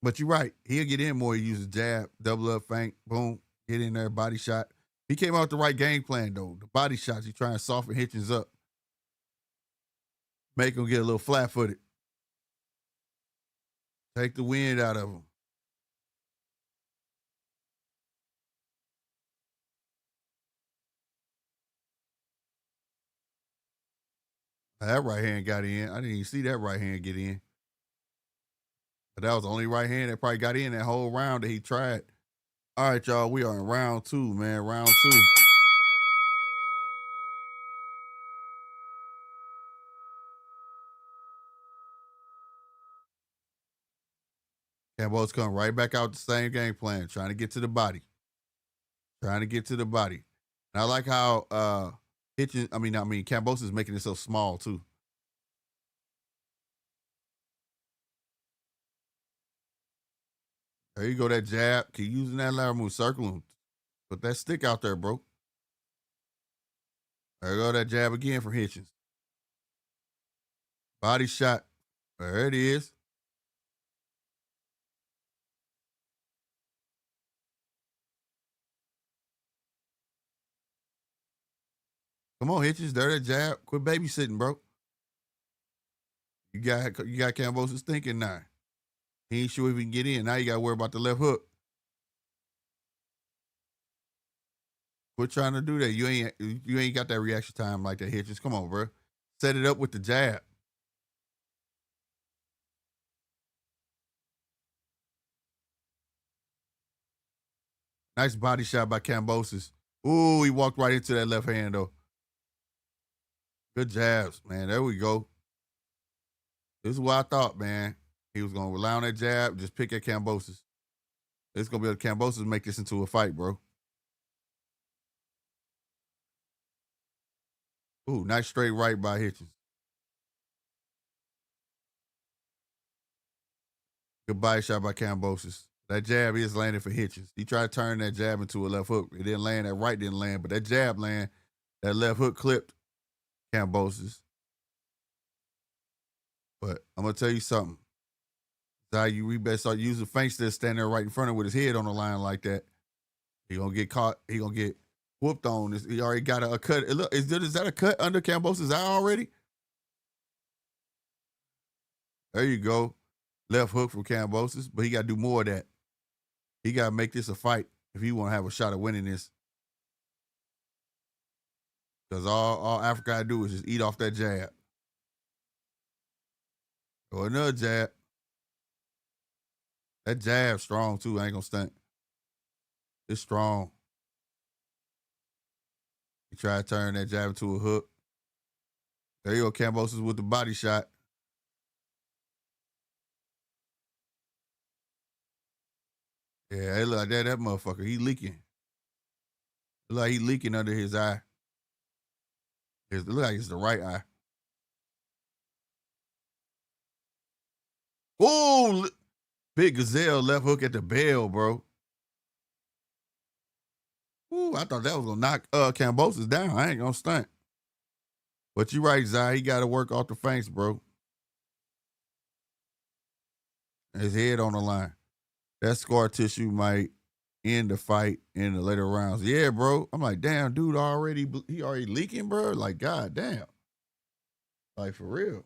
S1: But you're right. He'll get in more. He uses jab, double up, feint, boom, get in there, body shot. He came out with the right game plan, though. The body shots, he's trying to soften Hitchins up. Make him get a little flat-footed. Take the wind out of him. That right hand got in. I didn't even see that right hand get in. But that was the only right hand that probably got in that whole round that he tried. All right, y'all. We are in round 2, man. Round 2. Kambosos come right back out the same game plan, trying to get to the body. And I like how Kambosos is making it so small too. There you go, that jab. Keep using that lateral move. Circle him. Put that stick out there, bro. There you go, that jab again from Hitchins. Body shot. There it is. Come on, Hitchins. There that jab. Quit babysitting, bro. You got Kambosos thinking now. He ain't sure if he can get in. Now you got to worry about the left hook. Quit trying to do that. You ain't got that reaction time like that, Hitchins. Come on, bro. Set it up with the jab. Nice body shot by Kambosos. Ooh, he walked right into that left hand, though. Good jabs, man. There we go. This is what I thought, man. He was going to rely on that jab, just pick at Kambosos. It's going to be able to Kambosos make this into a fight, bro. Ooh, nice straight right by Hitchins. Good body shot by Kambosos. That jab is landing for Hitchins. He tried to turn that jab into a left hook. It didn't land. That right didn't land, but that jab land. That left hook clipped Kambosos. But I'm going to tell you something. You better start using feints that standing there right in front of him with his head on the line like that. He going to get caught. He going to get whooped on. He already got a cut. Look, is that a cut under Kambosos' eye already? There you go. Left hook from Kambosos, but he got to do more of that. He got to make this a fight if he want to have a shot at winning this. Because all Africa got to do is just eat off that jab. Or another jab. That jab's strong, too. I ain't going to stunt. It's strong. He tried to turn that jab into a hook. There you go, Kambosos with the body shot. Yeah, it look like that motherfucker. He leaking. Look like he leaking under his eye. It look like it's the right eye. Oh, big gazelle left hook at the bell, bro. Ooh, I thought that was gonna knock Kambosos down. I ain't gonna stunt. But you right, Zai. He got to work off the feints, bro. His head on the line. That scar tissue might end the fight in the later rounds. Yeah, bro. I'm like, damn, dude, he already leaking, bro. Like, god damn. Like, for real.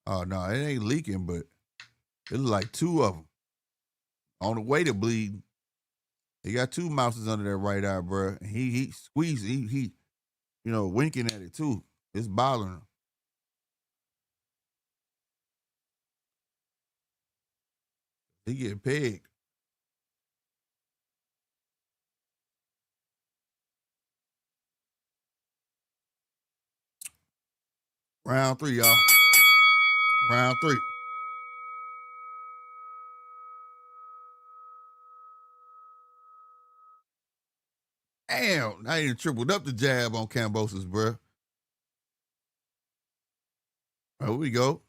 S1: Oh no, it ain't leaking, but it look like two of them on the way to bleed. He got two mouses under that right eye, bro. He squeezed. He winking at it too. It's bothering him. He getting pegged. Round 3, y'all. Round 3. Damn, I even tripled up the jab on Kambosos, bro. Here we go.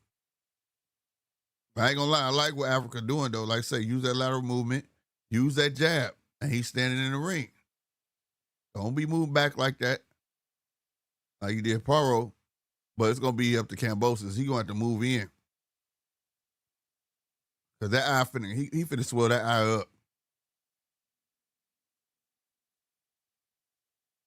S1: I ain't gonna lie, I like what Africa doing though. Like I say, use that lateral movement, use that jab, and he's standing in the ring. Don't be moving back like that, like you did Paro. But it's gonna be up to Kambosos. He gonna have to move in. Cause that eye he finna swell that eye up.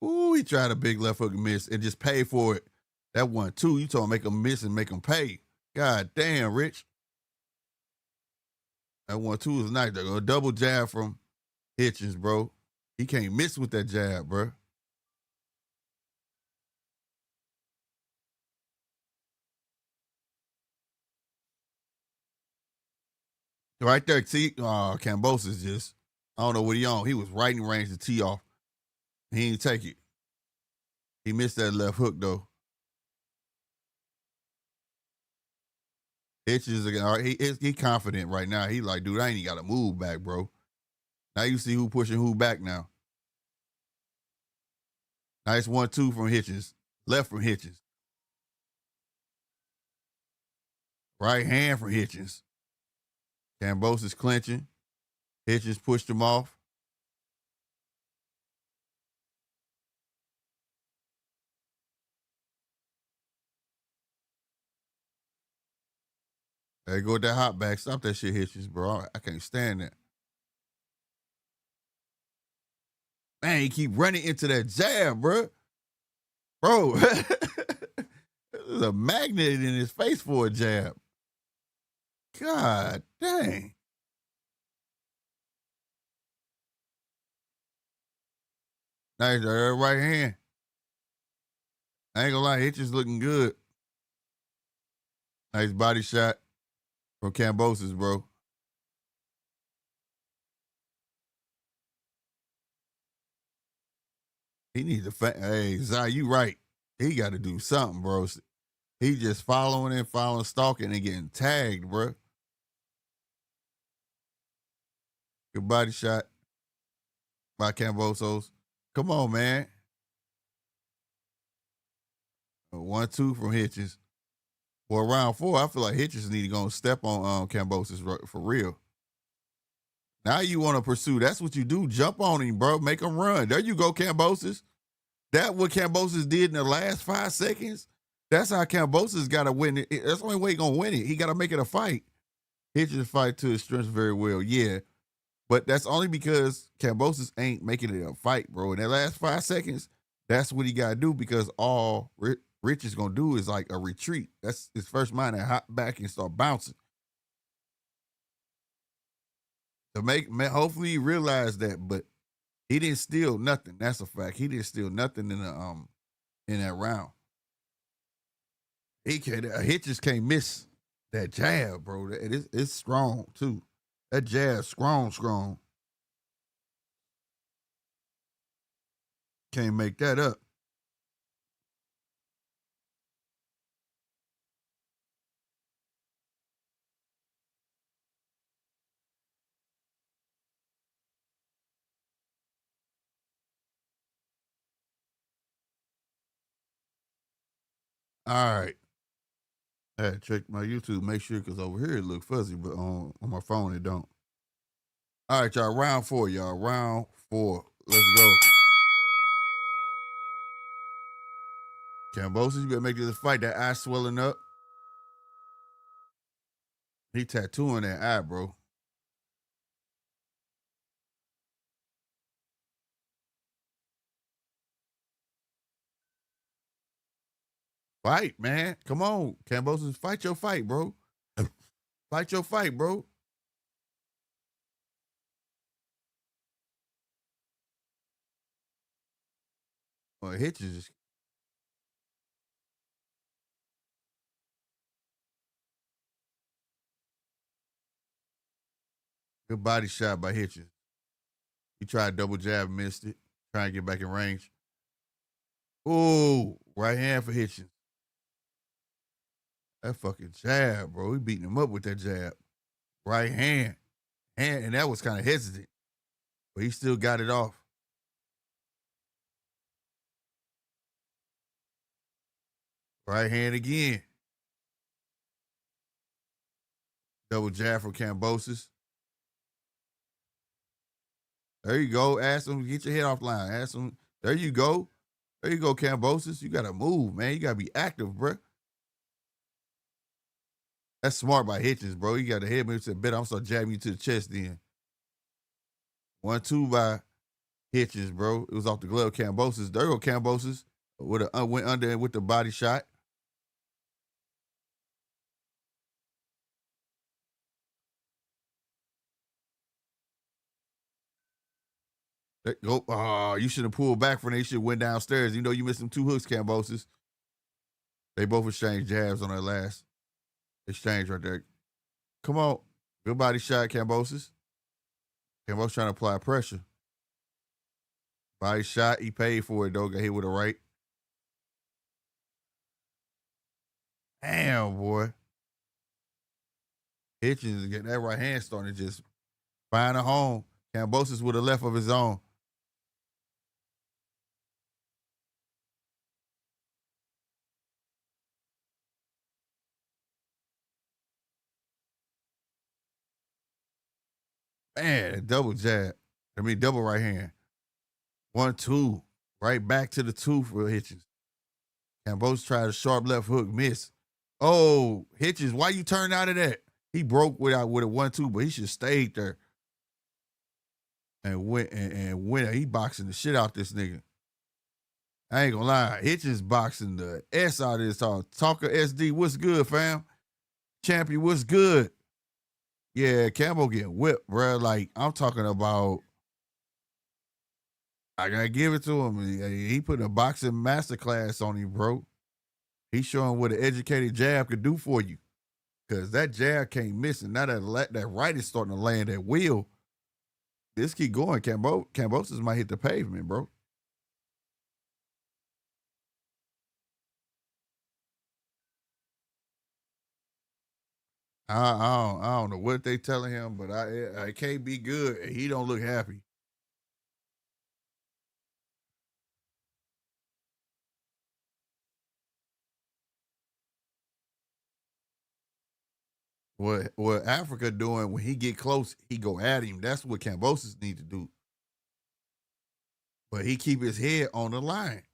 S1: Ooh, he tried a big left hook and miss and just pay for it. That 1-2, you told him make him miss and make him pay. God damn, Rich. That 1-2 is nice. A double jab from Hitchins, bro. He can't miss with that jab, bro. Right there, Kambosos just, I don't know what he on. He was right in range to tee off. He didn't take it. He missed that left hook, though. Hitchins, he confident right now. He like, dude, I ain't even got to move back, bro. Now you see who pushing who back now. Nice 1-2 from Hitchins. Left from Hitchins. Right hand from Hitchins. Kambosos clinching. Hitchins pushed him off. There you go with that hot back. Stop that shit, Hitchins, bro. I can't stand that. Man, he keep running into that jab, bro. Bro, there's a magnet in his face for a jab. God dang. Nice right hand. I ain't gonna lie, Hitchins looking good. Nice body shot from Kambosos, bro. He needs to hey, Zai, you right. He got to do something, bro. He just following, stalking, and getting tagged, bro. Good body shot by Kambosos. Come on, man. 1-2 from Hitchins. For round 4, I feel like Hitchins need to go step on Kambosos for real. Now you want to pursue. That's what you do. Jump on him, bro. Make him run. There you go, Kambosos. That what Kambosos did in the last 5 seconds. That's how Kambosos got to win it. That's the only way he going to win it. He got to make it a fight. Hitchins fight to his strengths very well, yeah. But that's only because Kambosos ain't making it a fight, bro. In that last 5 seconds, that's what he got to do because all Rich is going to do is like a retreat. That's his first mind to hop back and start bouncing. To hopefully he realized that, but he didn't steal nothing. That's a fact. He didn't steal nothing in that round. Hitchins can't miss that jab, bro. It's strong too. That jab, strong. Can't make that up. All right. I had to check my YouTube, make sure, because over here it look fuzzy, but on my phone it don't. All right, y'all. Round 4, y'all. Round 4. Let's go. Kambosos, you better make this fight. That eye swelling up. He tattooing that eye, bro. Fight, man. Come on, Kambosos. Fight your fight, bro. Fight your fight, bro. Well, Hitchins. Good body shot by Hitchins. He tried double jab, missed it. Trying to get back in range. Ooh, right hand for Hitchins. That fucking jab, bro. He beating him up with that jab. Right hand. And that was kind of hesitant. But he still got it off. Right hand again. Double jab from Kambosos. There you go. Ask him, get your head off line. Ask him. There you go. There you go, Kambosos. You got to move, man. You got to be active, bro. That's smart by Hitchins, bro. You got to hit me. Said, bet I'm going to jab you to the chest then. 1-2 by Hitchins, bro. It was off the glove. Kambosos. There you go, Kambosos. Went under with the body shot. Go. Oh, you should have pulled back from they should went downstairs. You know you missed them 2 hooks, Kambosos. They both exchanged jabs on that last exchange right there. Come on. Good body shot, Kambosos. Kambosos trying to apply pressure. Body shot. He paid for it, though. Got hit with a right. Damn, boy. Hitchins is getting that right hand starting to just find a home. Kambosos with a left of his own. Man, double jab. Double right hand. 1-2. Right back to the 2 for Hitchins. Kambosos tried a sharp left hook, miss. Oh, Hitchins, why you turn out of that? He broke with a 1-2, but he should have stayed there. And went. He boxing the shit out this nigga. I ain't gonna lie. Hitchins boxing the S out of this talk. Talker SD, what's good, fam? Champion, what's good? Yeah, Cambo getting whipped, bro. Like, I'm talking about, I gotta give it to him. He put a boxing masterclass on you, bro. He's showing what an educated jab could do for you. Because that jab can't miss. And now that right is starting to land at will. This keep going. Kambosos might hit the pavement, bro. I don't know what they telling him, but I can't be good. He don't look happy. What Africa doing when he get close, he go at him. That's what Kambosos need to do. But he keep his head on the line.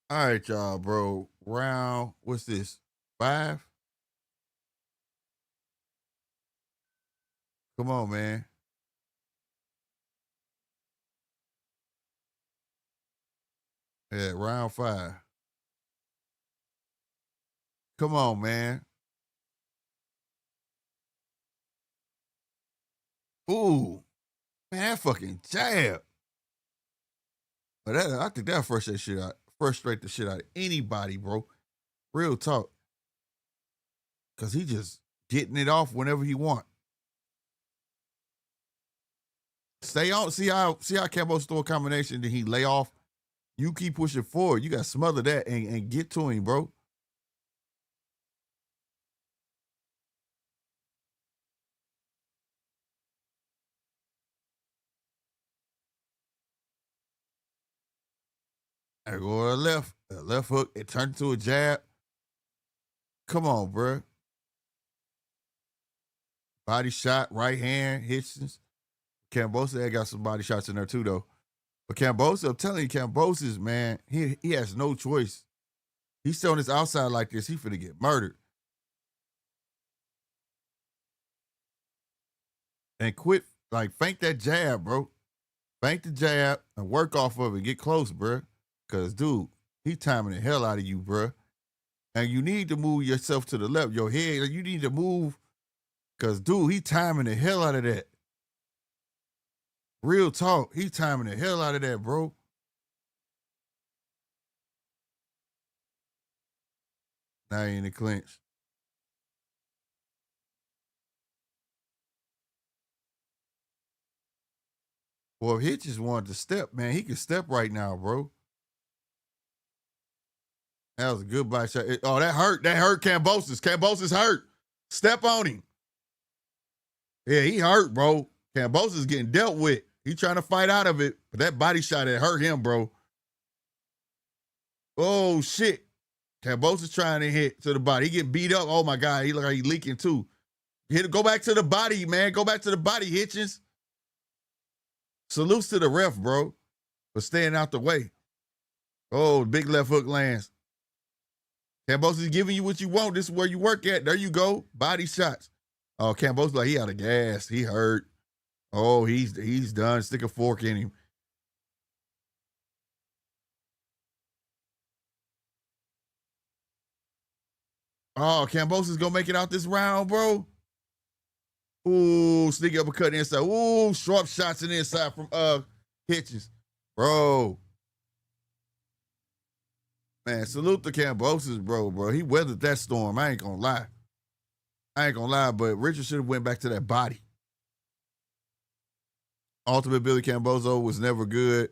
S1: All right, y'all, bro. Round, what's this? 5? Come on, man. Yeah, round 5. Come on, man. Ooh, man, that fucking jab. But I think that frustrate the shit out of anybody, bro. Real talk. Cause he just getting it off whenever he want. Stay on. See how Kambosos throw a combination, then he lay off. You keep pushing forward. You got to smother that and get to him, bro. I go to the left hook. It turned into a jab. Come on, bro. Body shot, right hand, Hitchins. Kambosos had got some body shots in there too, though. But Kambosos, I'm telling you, Kambosos, man, he has no choice. He's still on his outside like this. He finna get murdered. And quit, like, feint that jab, bro. Feint the jab and work off of it. Get close, bro. Because, dude, he timing the hell out of you, bro. And you need to move yourself to the left. Your head, you need to move. Because, dude, he timing the hell out of that. Real talk. He timing the hell out of that, bro. Now he in the clinch. Well, if Hitchins wanted to step, man, he can step right now, bro. That was a good body shot. Oh, that hurt. That hurt Kambosos. Kambosos hurt. Step on him. Yeah, he hurt, bro. Kambosos getting dealt with. He trying to fight out of it, but that body shot had hurt him, bro. Oh, shit. Kambosos trying to hit to the body. He get beat up. Oh, my God. He look like he leaking, too. Go back to the body, man. Go back to the body, Hitchins. Salutes to the ref, bro, for staying out the way. Oh, big left hook lands. Kambosos is giving you what you want. This is where you work at. There you go. Body shots. Oh, Kambosos like he out of gas. He hurt. Oh, he's done. Stick a fork in him. Oh, Kambosos is gonna make it out this round, bro. Ooh, sneaky uppercut inside. Ooh, sharp shots in the inside from Hitchins. Bro. Man, salute to Kambosos, bro. He weathered that storm. I ain't gonna lie. But Richard should have went back to that body. Ultimate Billy Kambosos was never good.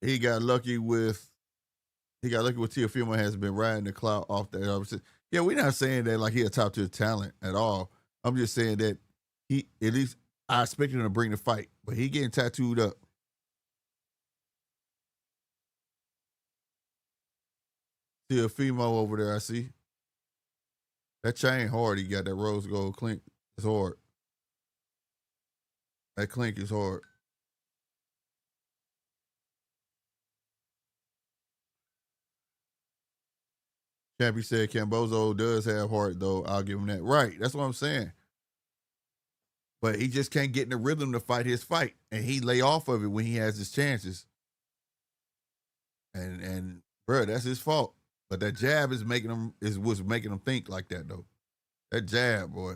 S1: He got lucky with Teofimo has been riding the cloud off that. Yeah, we're not saying that like he a top tier talent at all. I'm just saying that he, at least I expected him to bring the fight, but he getting tattooed up. Teofimo over there, I see. That chain hard. He got that rose gold clink. It's hard. That clink is hard. Chappie said Kambosos does have heart, though. I'll give him that. Right. That's what I'm saying. But he just can't get in the rhythm to fight his fight. And he lay off of it when he has his chances. And bro, that's his fault. But that jab was making him think like that, though. That jab, boy.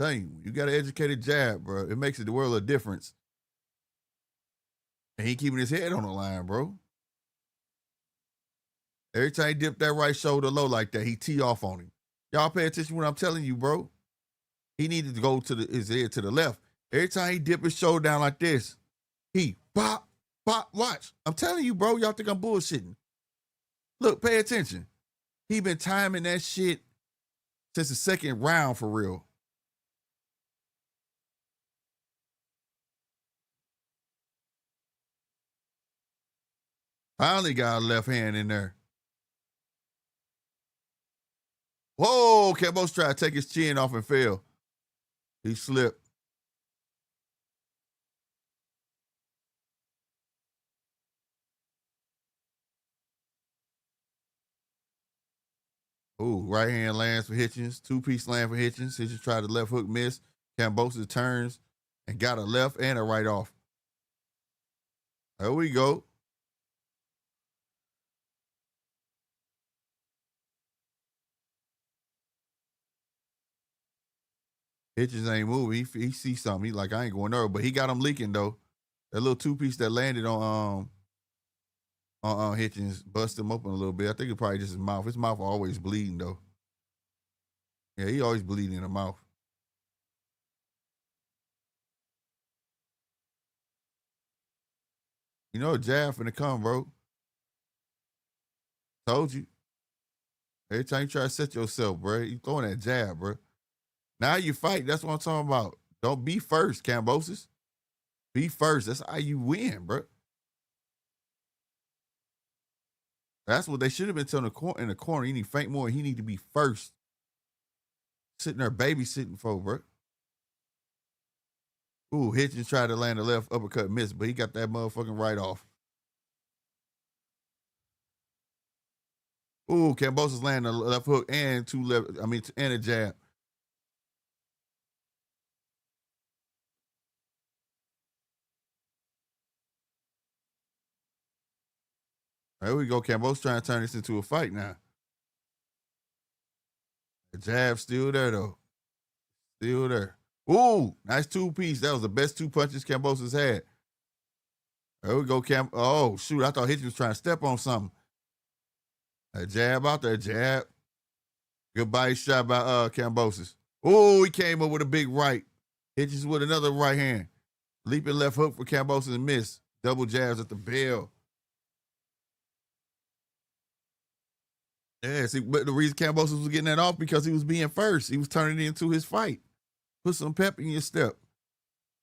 S1: Tell you got an educated jab, bro. It makes the world a difference. And he keeping his head on the line, bro. Every time he dipped that right shoulder low like that, he tee off on him. Y'all pay attention to what I'm telling you, bro. He needed to go to his head to the left. Every time he dip his shoulder down like this, he pop, watch. I'm telling you, bro, y'all think I'm bullshitting. Look, pay attention. He been timing that shit since the second round for real. Finally got a left hand in there. Whoa, Kambosos tried to take his chin off and fell. He slipped. Ooh, right hand lands for Hitchins. Two-piece land for Hitchins. Hitchins tried the left hook, miss. Kambosos turns and got a left and a right off. There we go. Hitchins ain't moving. He sees something. He like, I ain't going over. But he got him leaking, though. That little two-piece that landed on Hitchins busted him open a little bit. I think it's probably just his mouth. His mouth always bleeding, though. Yeah, he always bleeding in the mouth. You know, a jab finna come, bro. Told you. Every time you try to set yourself, bro, you throwing that jab, bro. Now you fight. That's what I'm talking about. Don't be first, Kambosos. Be first. That's how you win, bro. That's what they should have been telling in the corner. He need to faint more. He need to be first. Sitting there babysitting for, bro. Ooh, Hitchins tried to land a left uppercut, miss, but he got that motherfucking right off. Ooh, Kambosos landing a left hook and and a jab. There we go. Kambosos trying to turn this into a fight now. The jab still there, though. Still there. Ooh, nice two-piece. That was the best two punches Kambosos had. There we go, Oh, shoot. I thought Hitchins was trying to step on something. A jab out there, jab. Good body shot by Kambosos. Ooh, he came up with a big right. Hitchins with another right hand. Leaping left hook for Kambosos and miss. Double jabs at the bell. Yeah, see, but the reason Kambosos was getting that off because he was being first. He was turning it into his fight. Put some pep in your step.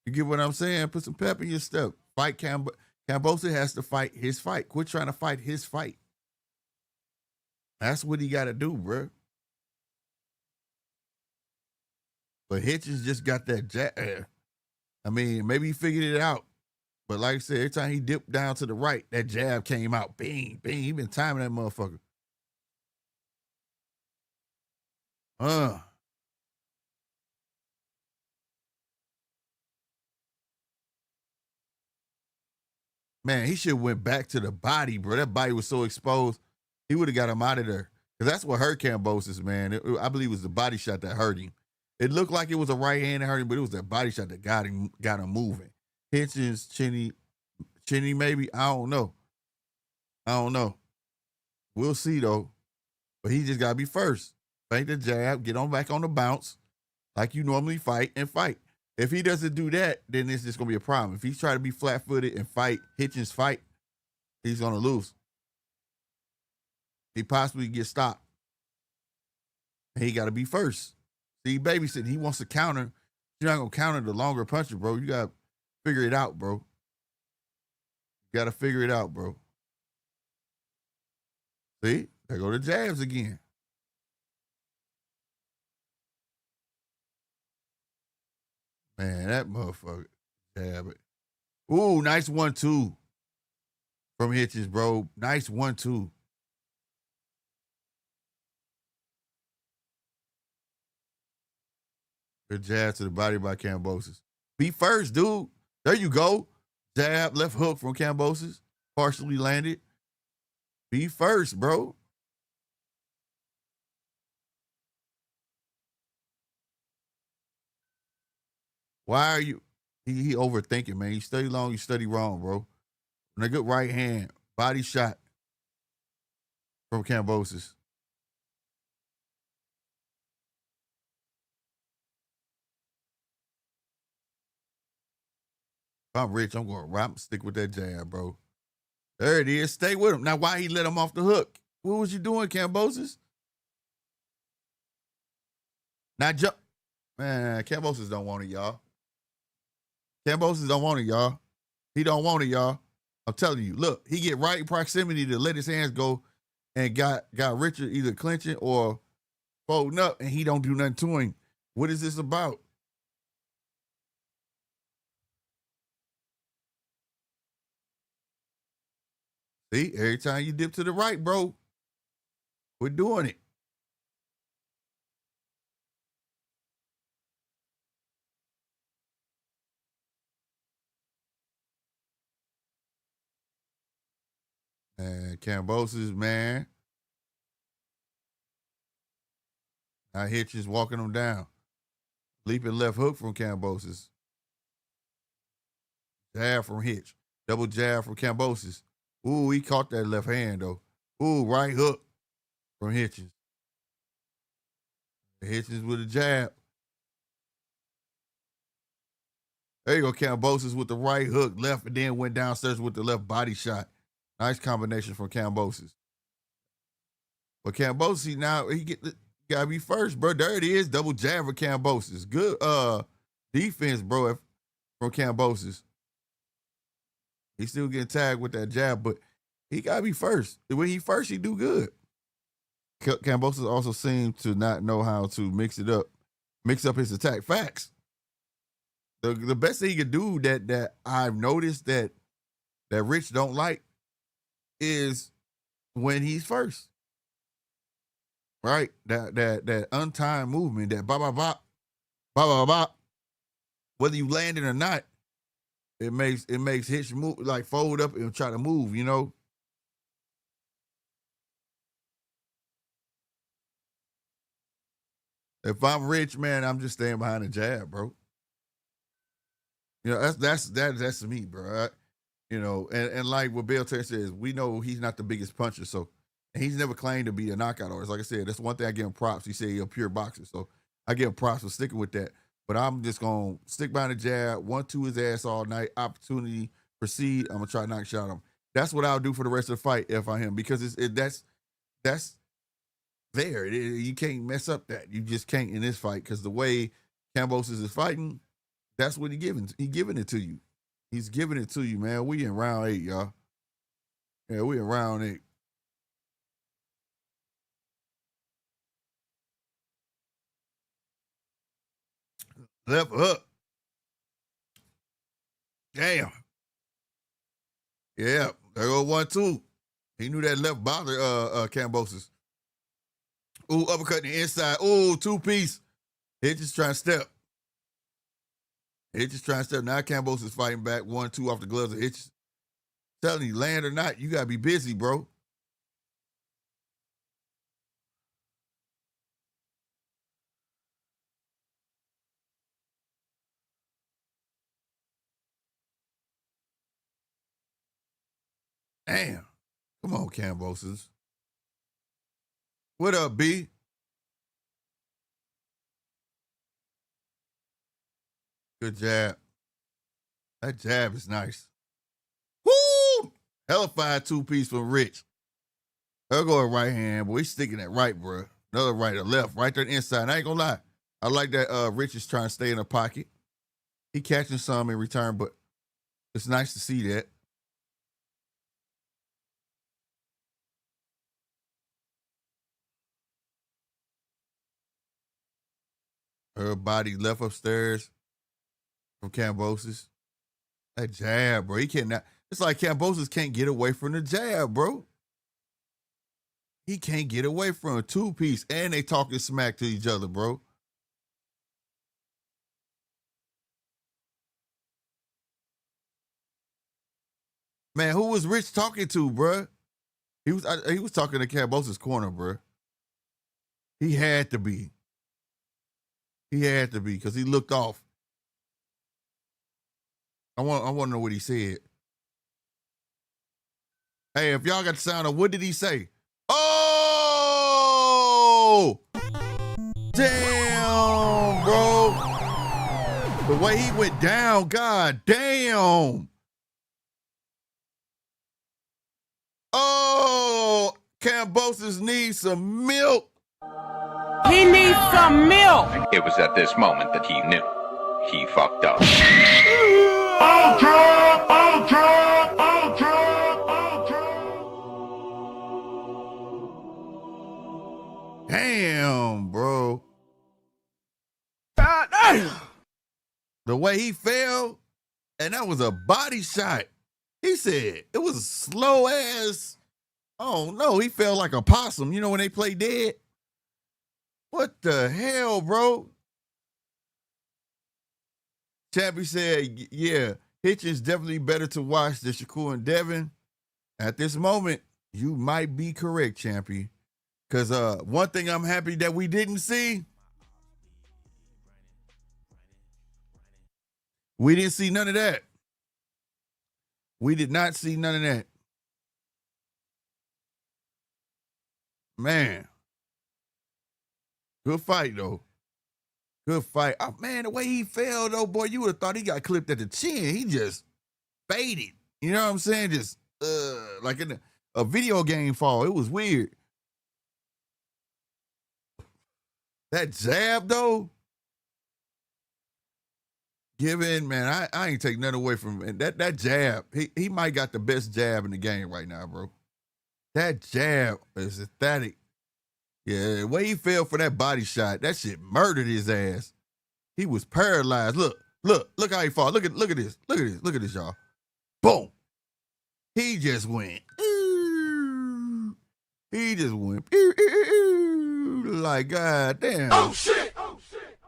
S1: You get what I'm saying? Put some pep in your step. Fight Kambosos has to fight his fight. Quit trying to fight his fight. That's what he got to do, bro. But Hitchins just got that jab. I mean, maybe he figured it out. But like I said, every time he dipped down to the right, that jab came out. Bing, bing. He been timing that motherfucker. Man, he should have went back to the body, bro. That body was so exposed. He would have got him out of there. Because that's what hurt Kambosos, man. I believe it was the body shot that hurt him. It looked like it was a right hand that hurt him, but it was that body shot that got him moving. Hitchins, chinny maybe. I don't know. We'll see, though. But he just got to be first. Feint the jab, get on back on the bounce like you normally fight and fight. If he doesn't do that, then it's just going to be a problem. If he's trying to be flat-footed and fight, Hitchins fight, he's going to lose. He possibly gets stopped. And he got to be first. See, babysitting, he wants to counter. You're not going to counter the longer puncher, bro. You got to figure it out, bro. You got to figure it out, bro. See? There go the jabs again. Man, that motherfucker. Jab it. Ooh, nice 1-2 from Hitchins, bro. Nice 1-2. Good jab to the body by Kambosos. Be first, dude. There you go. Jab, left hook from Kambosos. Partially landed. Be first, bro. Why are you? He overthinking, man. You study long, you study wrong, bro. And a good right hand. Body shot from Kambosos. If I'm rich, I'm going to stick with that jab, bro. There it is. Stay with him. Now, why he let him off the hook? What was you doing, Kambosos? Now, jump. Man, Kambosos don't want it, y'all. Kambosos don't want it, y'all. He don't want it, y'all. I'm telling you. Look, he get right in proximity to let his hands go and got Richard either clinching or folding up, and he don't do nothing to him. What is this about? See, every time you dip to the right, bro, we're doing it. And Kambosos, man. Now Hitchins walking him down. Leaping left hook from Kambosos. Jab from Hitch. Double jab from Kambosos. Ooh, he caught that left hand, though. Ooh, right hook from Hitchins. Hitchins with a jab. There you go, Kambosos with the right hook, left, and then went downstairs with the left body shot. Nice combination from Kambosos. But Kambosos, now he gotta be first, bro. There it is, double jab for Kambosos. Good defense, bro, from Kambosos. He's still getting tagged with that jab, but He gotta be first. When he first, he do good. Kambosos also seemed to not know how to mix up his attack. Facts. The best thing he could do that I've noticed that Rich don't like is when he's first. Right? That untimed movement, that bop, bop, bop, bop, bop, bop. Whether you land it or not, it makes Hitch move, like fold up and try to move, you know? If I'm Rich, man, I'm just staying behind the jab, bro. You know, that's me, bro. You know, and like what Bill Terry says, we know he's not the biggest puncher, so and he's never claimed to be a knockout artist. Like I said, that's one thing I give him props. He said he's a pure boxer, so I give him props for sticking with that. But I'm just gonna stick behind the jab, 1-2 his ass all night. Opportunity, proceed. I'm gonna try to knock shot him. That's what I'll do for the rest of the fight if I'm him, because that's there. You can't mess up that. You just can't in this fight, because the way Kambosos is fighting, that's what he's giving it to you. He's giving it to you, man. We in round 8, y'all. Yeah, we in round 8. Left up. Damn. Yeah, there go 1-2. He knew that left bothered Kambosos. Ooh, uppercut in the inside. Ooh, 2-piece. Hitchins trying to step. Now Kambosos is fighting back. 1-2 off the gloves of Hitchins. Telling you, land or not, you gotta be busy, bro. Damn. Come on, Kambosos. What up, B? Good jab. That jab is nice. Woo! Hellified 2-piece from Rich. He'll go a right hand, but he's sticking that right, bro. Another right or left, right there inside. And I ain't gonna lie. I like that Rich is trying to stay in the pocket. He catching some in return, but it's nice to see that. Her body left upstairs from Kambosos. That jab, bro. He cannot. It's like Kambosos can't get away from the jab, bro. He can't get away from a 2-piece, and they talking smack to each other, bro. Man, who was Rich talking to, bro? He was talking to Kambosos' corner, bro. He had to be. Because he looked off. I want to know what he said. Hey, if y'all got the sound of, what did he say? Oh! Damn, bro. The way he went down, god damn. Oh, Kambosos needs some milk.
S7: He needs some milk.
S8: It was at this moment that he knew he fucked up.
S1: Damn, bro. The way he fell, and that was a body shot. He said it was a slow ass. Oh no, he fell like a possum. You know when they play dead? What the hell, bro? Chappie said, yeah, Hitchins definitely better to watch than Shakur and Devin. At this moment, you might be correct, Chappie. Because one thing I'm happy that we didn't see, we didn't see none of that. We did not see none of that. Man. Good fight, though. Good fight. Oh, man, the way he fell, though, boy, you would have thought he got clipped at the chin. He just faded. You know what I'm saying? Just like in a video game fall. It was weird. That jab, though, man, I ain't take nothing away from him. That jab, he might got the best jab in the game right now, bro. That jab is aesthetic. Yeah, the way he fell for that body shot, that shit murdered his ass. He was paralyzed. Look how he fought. Look at this. Look at this, y'all. Boom. He just went. He just went like God damn.
S9: Oh shit!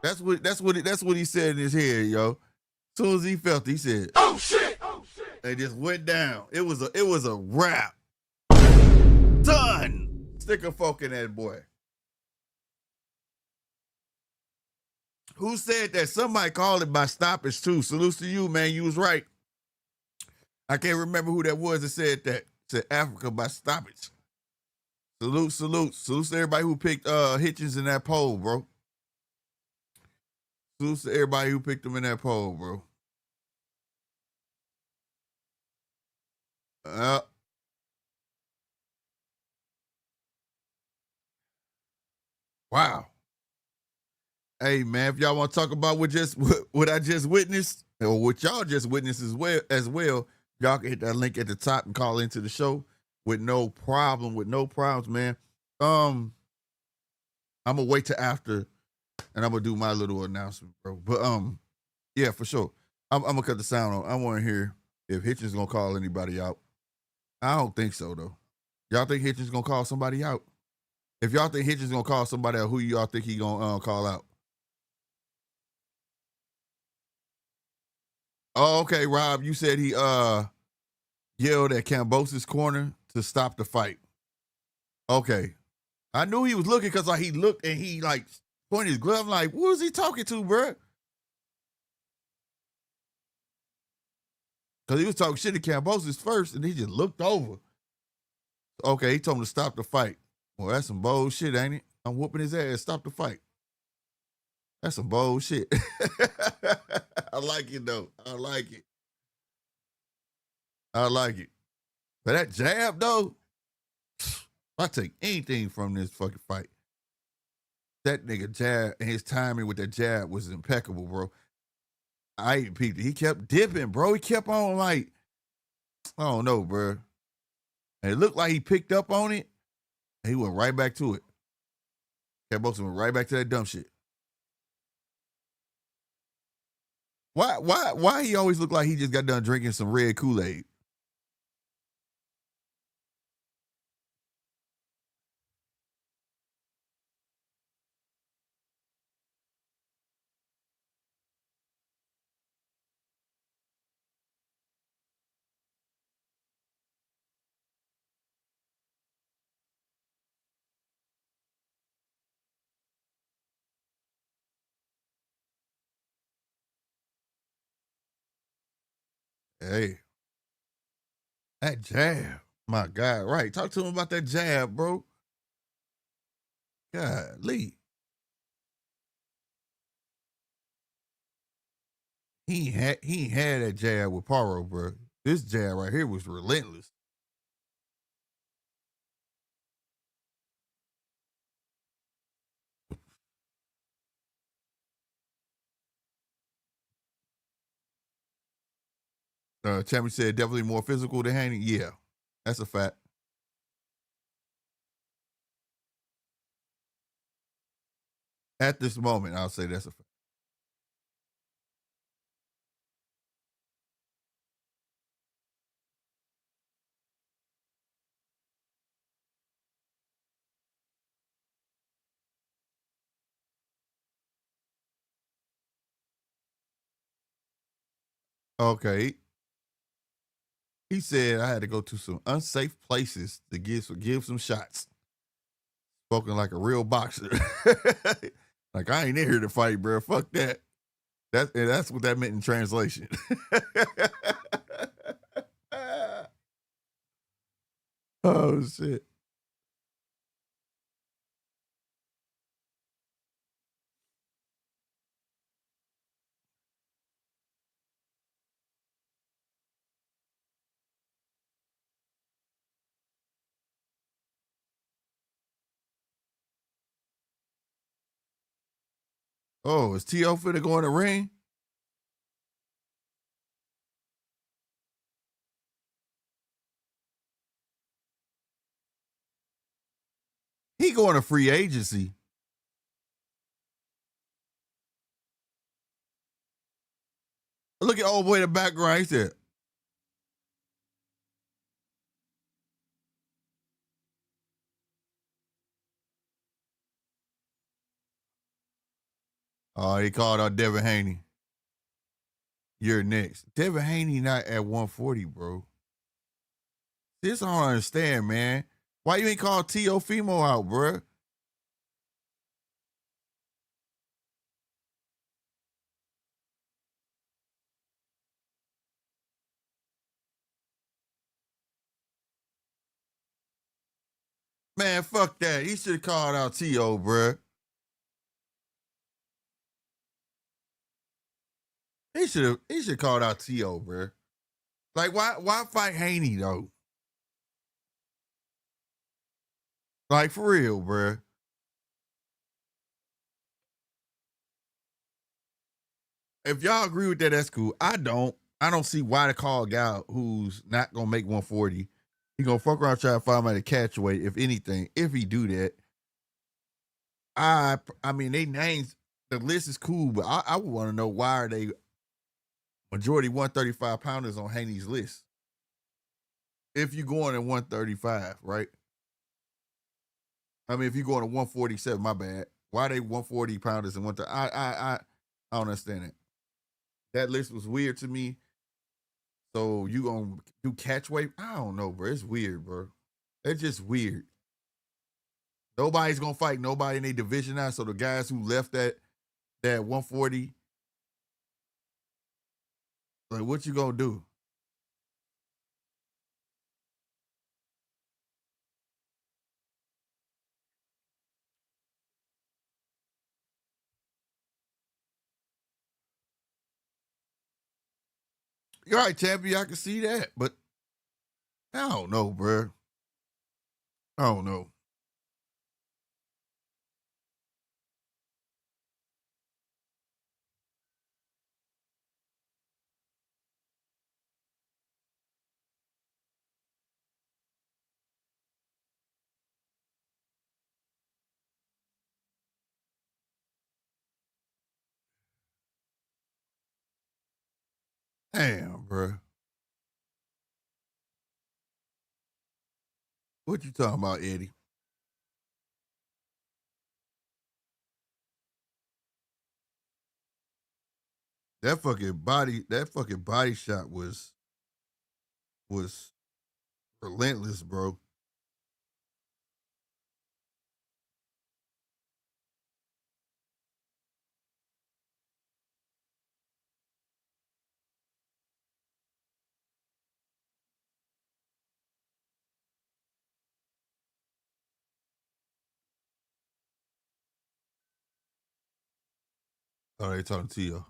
S1: That's what he said in his head, yo. As soon as he felt it, he said,
S9: Oh shit!
S1: and just went down. It was a wrap. Done. Stick a fork in that boy. Who said that? Somebody called it by stoppage too. Salute to you, man. You was right. I can't remember who that was that said that. Said Africa by stoppage. Salute to everybody who picked Hitchins in that poll, bro. Salute to everybody who picked him in that poll, bro. Wow. Hey man, if y'all want to talk about what I just witnessed, or what y'all just witnessed as well, y'all can hit that link at the top and call into the show with no problems, man. I'm gonna wait till after, and I'm gonna do my little announcement, bro. But yeah, for sure. I'm gonna cut the sound on. I want to hear if Hitchins gonna call anybody out. I don't think so though. Y'all think Hitchins gonna call somebody out? If y'all think Hitchins gonna call somebody out, who y'all think he gonna call out? Oh, okay, Rob. You said he yelled at Kambosos' corner to stop the fight. Okay. I knew he was looking because like he looked and he like pointed his glove. I'm like, who is he talking to, bro? Because he was talking shit to Kambosos first and he just looked over. Okay, he told him to stop the fight. Well, that's some bold shit, ain't it? I'm whooping his ass. Stop the fight. That's some bold shit. I like it, though. I like it. But that jab, though, if I take anything from this fucking fight, that nigga jab and his timing with that jab was impeccable, bro. I ain't peeped it. He kept dipping, bro. He kept on like, I don't know, bro. And it looked like he picked up on it, and he went right back to it. Kambosos went right back to that dumb shit. Why he always look like he just got done drinking some red Kool-Aid? Hey, that jab. My God, right. Talk to him about that jab, bro. Golly. He ain't had that jab with Paro, bro. This jab right here was relentless. Champion said definitely more physical than Haney. Yeah, that's a fact. At this moment, I'll say that's a fact. Okay. He said I had to go to some unsafe places to give some shots. Spoken like a real boxer. Like I ain't in here to fight, bro. Fuck that. That's what that meant in translation. Oh shit. Oh, is T.O. finna go in the ring? going to free agency. Look at old boy in the background. He said, oh, he called out Devin Haney. You're next. Devin Haney not at 140, bro. This I don't understand, man. Why you ain't called T.O. Fimo out, bro? Man, fuck that. He should have called out T.O., bro. He should have called out T.O., bro. Like, why fight Haney, though? Like, for real, bro. If y'all agree with that, that's cool. I don't see why to call a guy who's not gonna make 140. He gonna fuck around trying to find out the catch weight, if anything. If he do that, I mean, they names, the list is cool, but I would want to know why are they majority 135 pounders on Haney's list. If you going at 135, right? I mean, if you going to 147, my bad. Why are they 140 pounders and 130? I don't understand it. That list was weird to me. So you gonna do catch weight? I don't know, bro. It's weird, bro. It's just weird. Nobody's gonna fight nobody in their division now. So the guys who left that 140, like, what you gonna do? You're right, champion. I can see that, but I don't know, bro. I don't know. Damn, bro. What you talking about, Eddie? That fucking body shot was relentless, bro. Oh, they talking to you.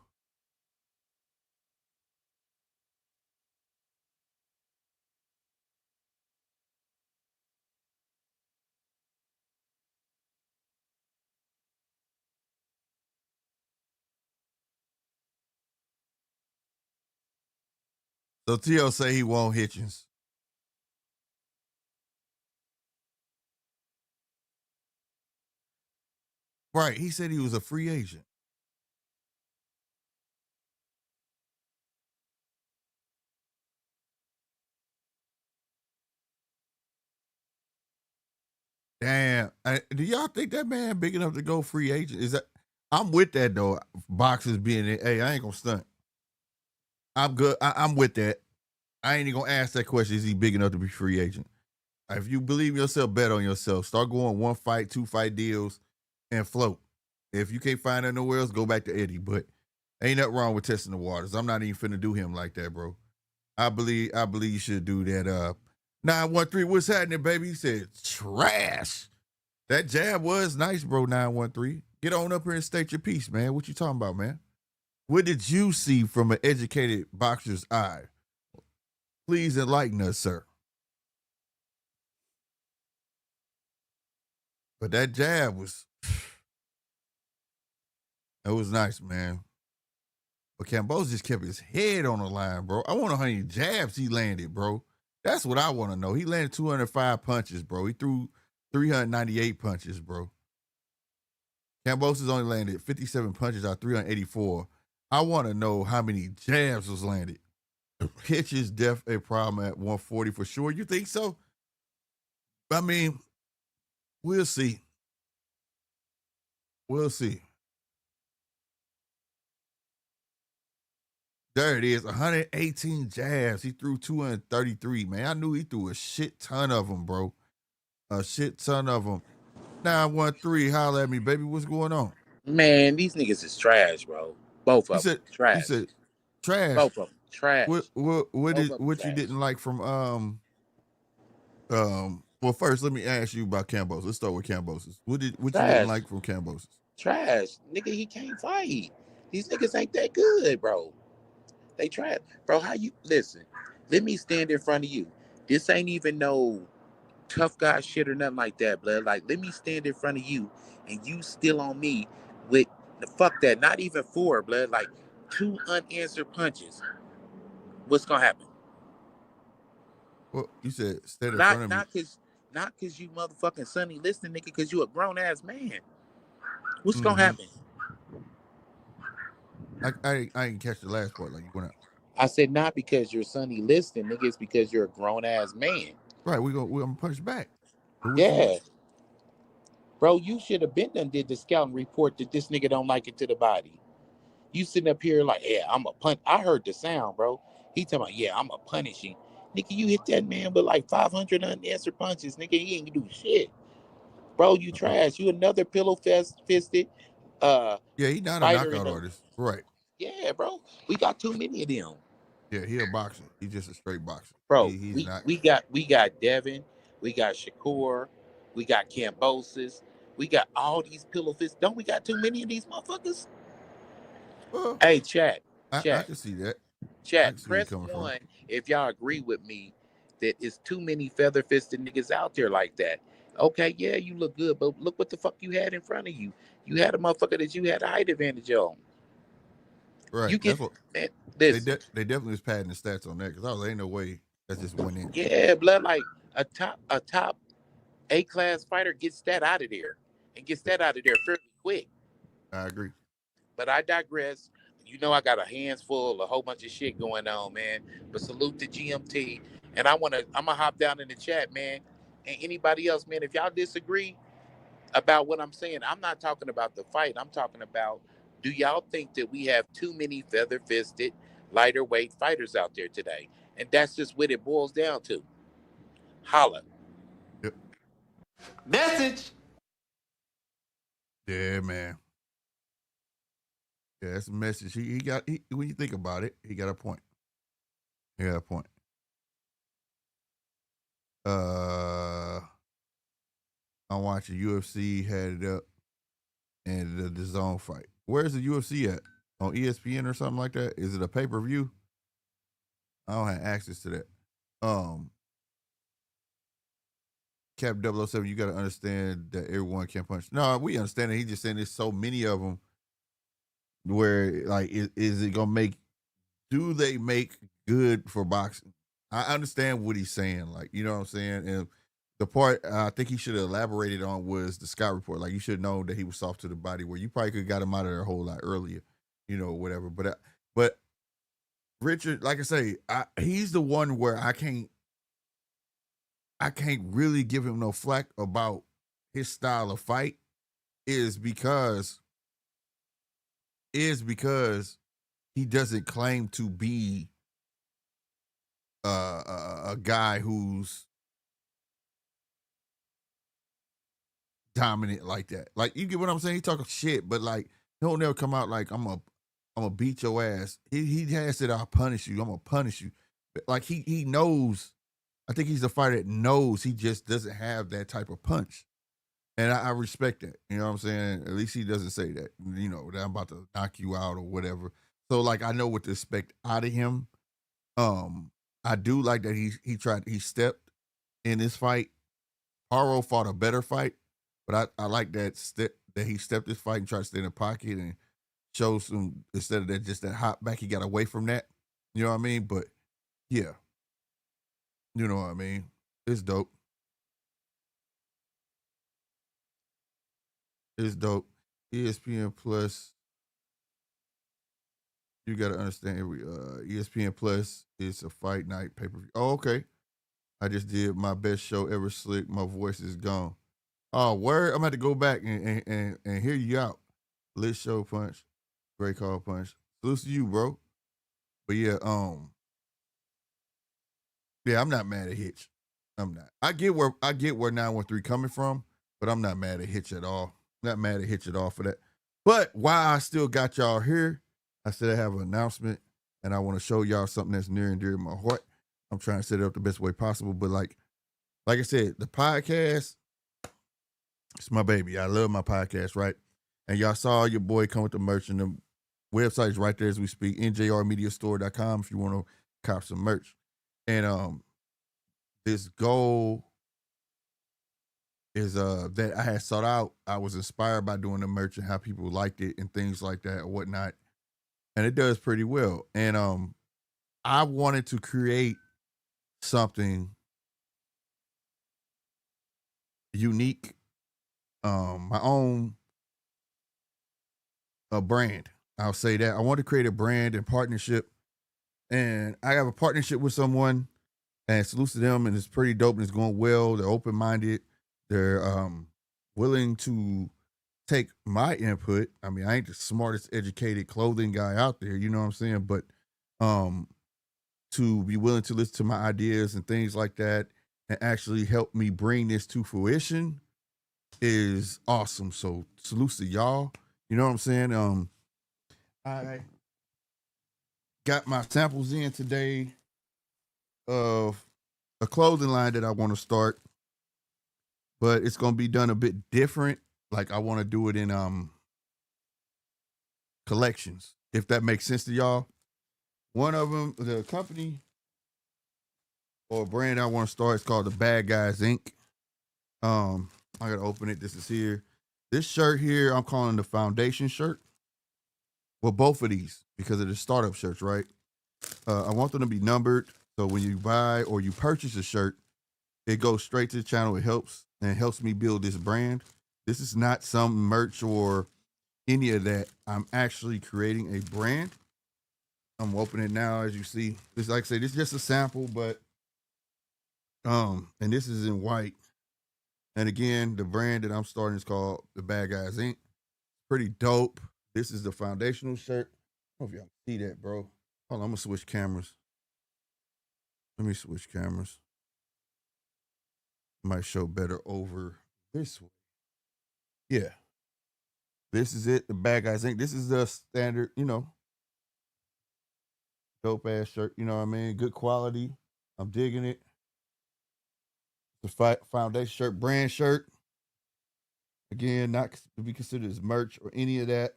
S1: So T.O. say he won't Hitchins. Right. He said he was a free agent. Damn. Do y'all think that man big enough to go free agent? Is that I'm with that though. Boxers being in. Hey, I ain't gonna stunt. I'm good. I'm with that. I ain't even gonna ask that question. Is he big enough to be free agent? If you believe in yourself, bet on yourself. Start going 1 fight, 2 fight deals, and float. If you can't find that nowhere else, go back to Eddie. But ain't nothing wrong with testing the waters. I'm not even finna do him like that, bro. I believe you should do that. 913, what's happening, baby? He said, trash. That jab was nice, bro, 913. Get on up here and state your piece, man. What you talking about, man? What did you see from an educated boxer's eye? Please enlighten us, sir. But that jab was nice, man. But Kambosos just kept his head on the line, bro. I want to know how many jabs he landed, bro. That's what I want to know. He landed 205 punches, bro. He threw 398 punches, bro. Kambosos only landed 57 punches out of 384. I want to know how many jabs was landed. Hitch is definitely a problem at 140 for sure. You think so? I mean, we'll see. We'll see. There it is, 118 jabs. He threw 233, man. I knew he threw a shit ton of them, bro. A shit ton of them. 913, holla at me, baby. What's going on?
S10: Man, these niggas is trash, bro. Both of them. Trash.
S1: You said trash.
S10: Both of them. Trash.
S1: What you didn't like from well, first let me ask you about Kambosos. Let's start with Kambosos. What you didn't like from Kambosos?
S10: Trash. Nigga, he can't fight. These niggas ain't that good, bro. They trash. Bro, how you listen? Let me stand in front of you. This ain't even no tough guy shit or nothing like that, blood. Like, let me stand in front of you and you still on me with the fuck that, not even 4, blood. Like 2 unanswered punches. What's gonna happen?
S1: Well, you said stand in front of me.
S10: Not cause you motherfucking Sonny listening, nigga, cause you a grown ass man. What's gonna happen?
S1: I didn't catch the last part. Like you went out.
S10: I said not because you're Sonny listening, nigga. It's because you're a grown ass man.
S1: Right. We're gonna punch back.
S10: Yeah. Bro, you should have been done did the scouting report that this nigga don't like it to the body. You sitting up here like, yeah, I'm a punch. I heard the sound, bro. He talking about, yeah, I'm a punish you. Nigga, you hit that man with like 500 unanswered punches. Nigga, he ain't gonna do shit. Bro, you trash. You another pillow fisted.
S1: Yeah, he not a knockout artist. Right.
S10: Yeah, bro. We got too many of them.
S1: Yeah, he a boxer. He's just a straight boxer.
S10: Bro,
S1: he's not.
S10: We got Devin, we got Shakur, we got Kambosos, we got all these pillow fists. Don't we got too many of these motherfuckers?
S1: Well,
S10: hey, chat.
S1: I can see that.
S10: Chat, press 1 if y'all agree with me that it's too many feather fisted niggas out there like that. Okay, yeah, you look good, but look what the fuck you had in front of you. You had a motherfucker that you had a height advantage on.
S1: Right.
S10: You get,
S1: man, they definitely was padding the stats on that because I was ain't no way that just went in.
S10: Yeah, blood, like a top A-class fighter gets that out of there and gets that out of there fairly quick.
S1: I agree.
S10: But I digress. You know I got a hands full, a whole bunch of shit going on, man. But salute to GMT. And I'm gonna hop down in the chat, man. And anybody else, man, if y'all disagree about what I'm saying, I'm not talking about the fight. I'm talking about, do y'all think that we have too many feather-fisted, lighter weight fighters out there today? And that's just what it boils down to. Holla.
S1: Yep.
S2: Message.
S1: Yeah, man. Yeah, that's a message. He when you think about it, he got a point. He got a point. I'm watching UFC had it up and the zone fight. Where's the UFC at? On ESPN or something like that? Is it a pay-per-view? I don't have access to that. Cap 007, you got to understand that everyone can punch. No, we understand that. He just saying there's so many of them where, like, is it going to make, do they make good for boxing? I understand what he's saying. Like, you know what I'm saying? And the part I think he should have elaborated on was the scout report. Like, you should know that he was soft to the body where you probably could have got him out of there a whole lot earlier, you know, whatever. But Richard, like I say, he's the one where I can't really give him no flack about his style of fight is because he doesn't claim to be a guy who's dominant like that. Like, you get what I'm saying? He talking shit, but like he'll never come out like I'm a beat your ass. He has said I'll punish you. I'm gonna punish you. Like he knows. I think he's the fighter that knows he just doesn't have that type of punch. And I respect that. You know what I'm saying? At least he doesn't say that, you know, that I'm about to knock you out or whatever. So like I know what to expect out of him. I do like that he stepped in this fight. Haro fought a better fight, but I like that he stepped this fight and tried to stay in the pocket and show some, instead of that just that hop back, he got away from that. You know what I mean? But yeah. You know what I mean? It's dope. It's dope. ESPN Plus. You gotta understand ESPN Plus is a fight night pay-per-view. Oh, okay. I just did my best show ever slick. My voice is gone. Oh, word. I'm gonna have to go back and hear you out. Lit show punch. Great call punch. Salute to you, bro. But yeah, I'm not mad at Hitch. I'm not. I get where 913 coming from, but I'm not mad at Hitch at all. Not mad at Hitch at all for that. But while I still got y'all here, I said I have an announcement and I want to show y'all something that's near and dear to my heart. I'm trying to set it up the best way possible. But like I said, the podcast, it's my baby. I love my podcast, right? And y'all saw your boy come with the merch, and the website is right there as we speak, njrmediastore.com if you want to cop some merch. And this goal is that I had sought out. I was inspired by doing the merch and how people liked it and things like that or whatnot. And it does pretty well. And I wanted to create something unique, my own brand. I'll say that. I want to create a brand and partnership. And I have a partnership with someone, and salute to them, and it's pretty dope and it's going well. They're open-minded. They're willing to take my input. I mean, I ain't the smartest educated clothing guy out there, you know what I'm saying? But to be willing to listen to my ideas and things like that and actually help me bring this to fruition is awesome. So salute to y'all. You know what I'm saying? I got my samples in today of a clothing line that I want to start, but it's going to be done a bit different. Like I want to do it in collections, if that makes sense to y'all. One of them, the company or brand I want to start is called the Bad Guys Inc. I got to open it. This is here. This shirt here, I'm calling the foundation shirt. Well, both of these, because of the startup shirts, right? I want them to be numbered. So when you buy or you purchase a shirt, it goes straight to the channel. It helps me build this brand. This is not some merch or any of that. I'm actually creating a brand. I'm opening it now, as you see. This, like I say, this is just a sample, but and this is in white. And again, the brand that I'm starting is called the Bad Guys Inc. Pretty dope. This is the foundational shirt. I don't know if y'all see that, bro. Hold on, I'm gonna switch cameras. Let me switch cameras. Might show better over this way. Yeah. This is it, the Bad Guys Inc. This is the standard, dope ass shirt, you know what I mean? Good quality. I'm digging it. The foundation shirt, brand shirt. Again, not to be considered as merch or any of that.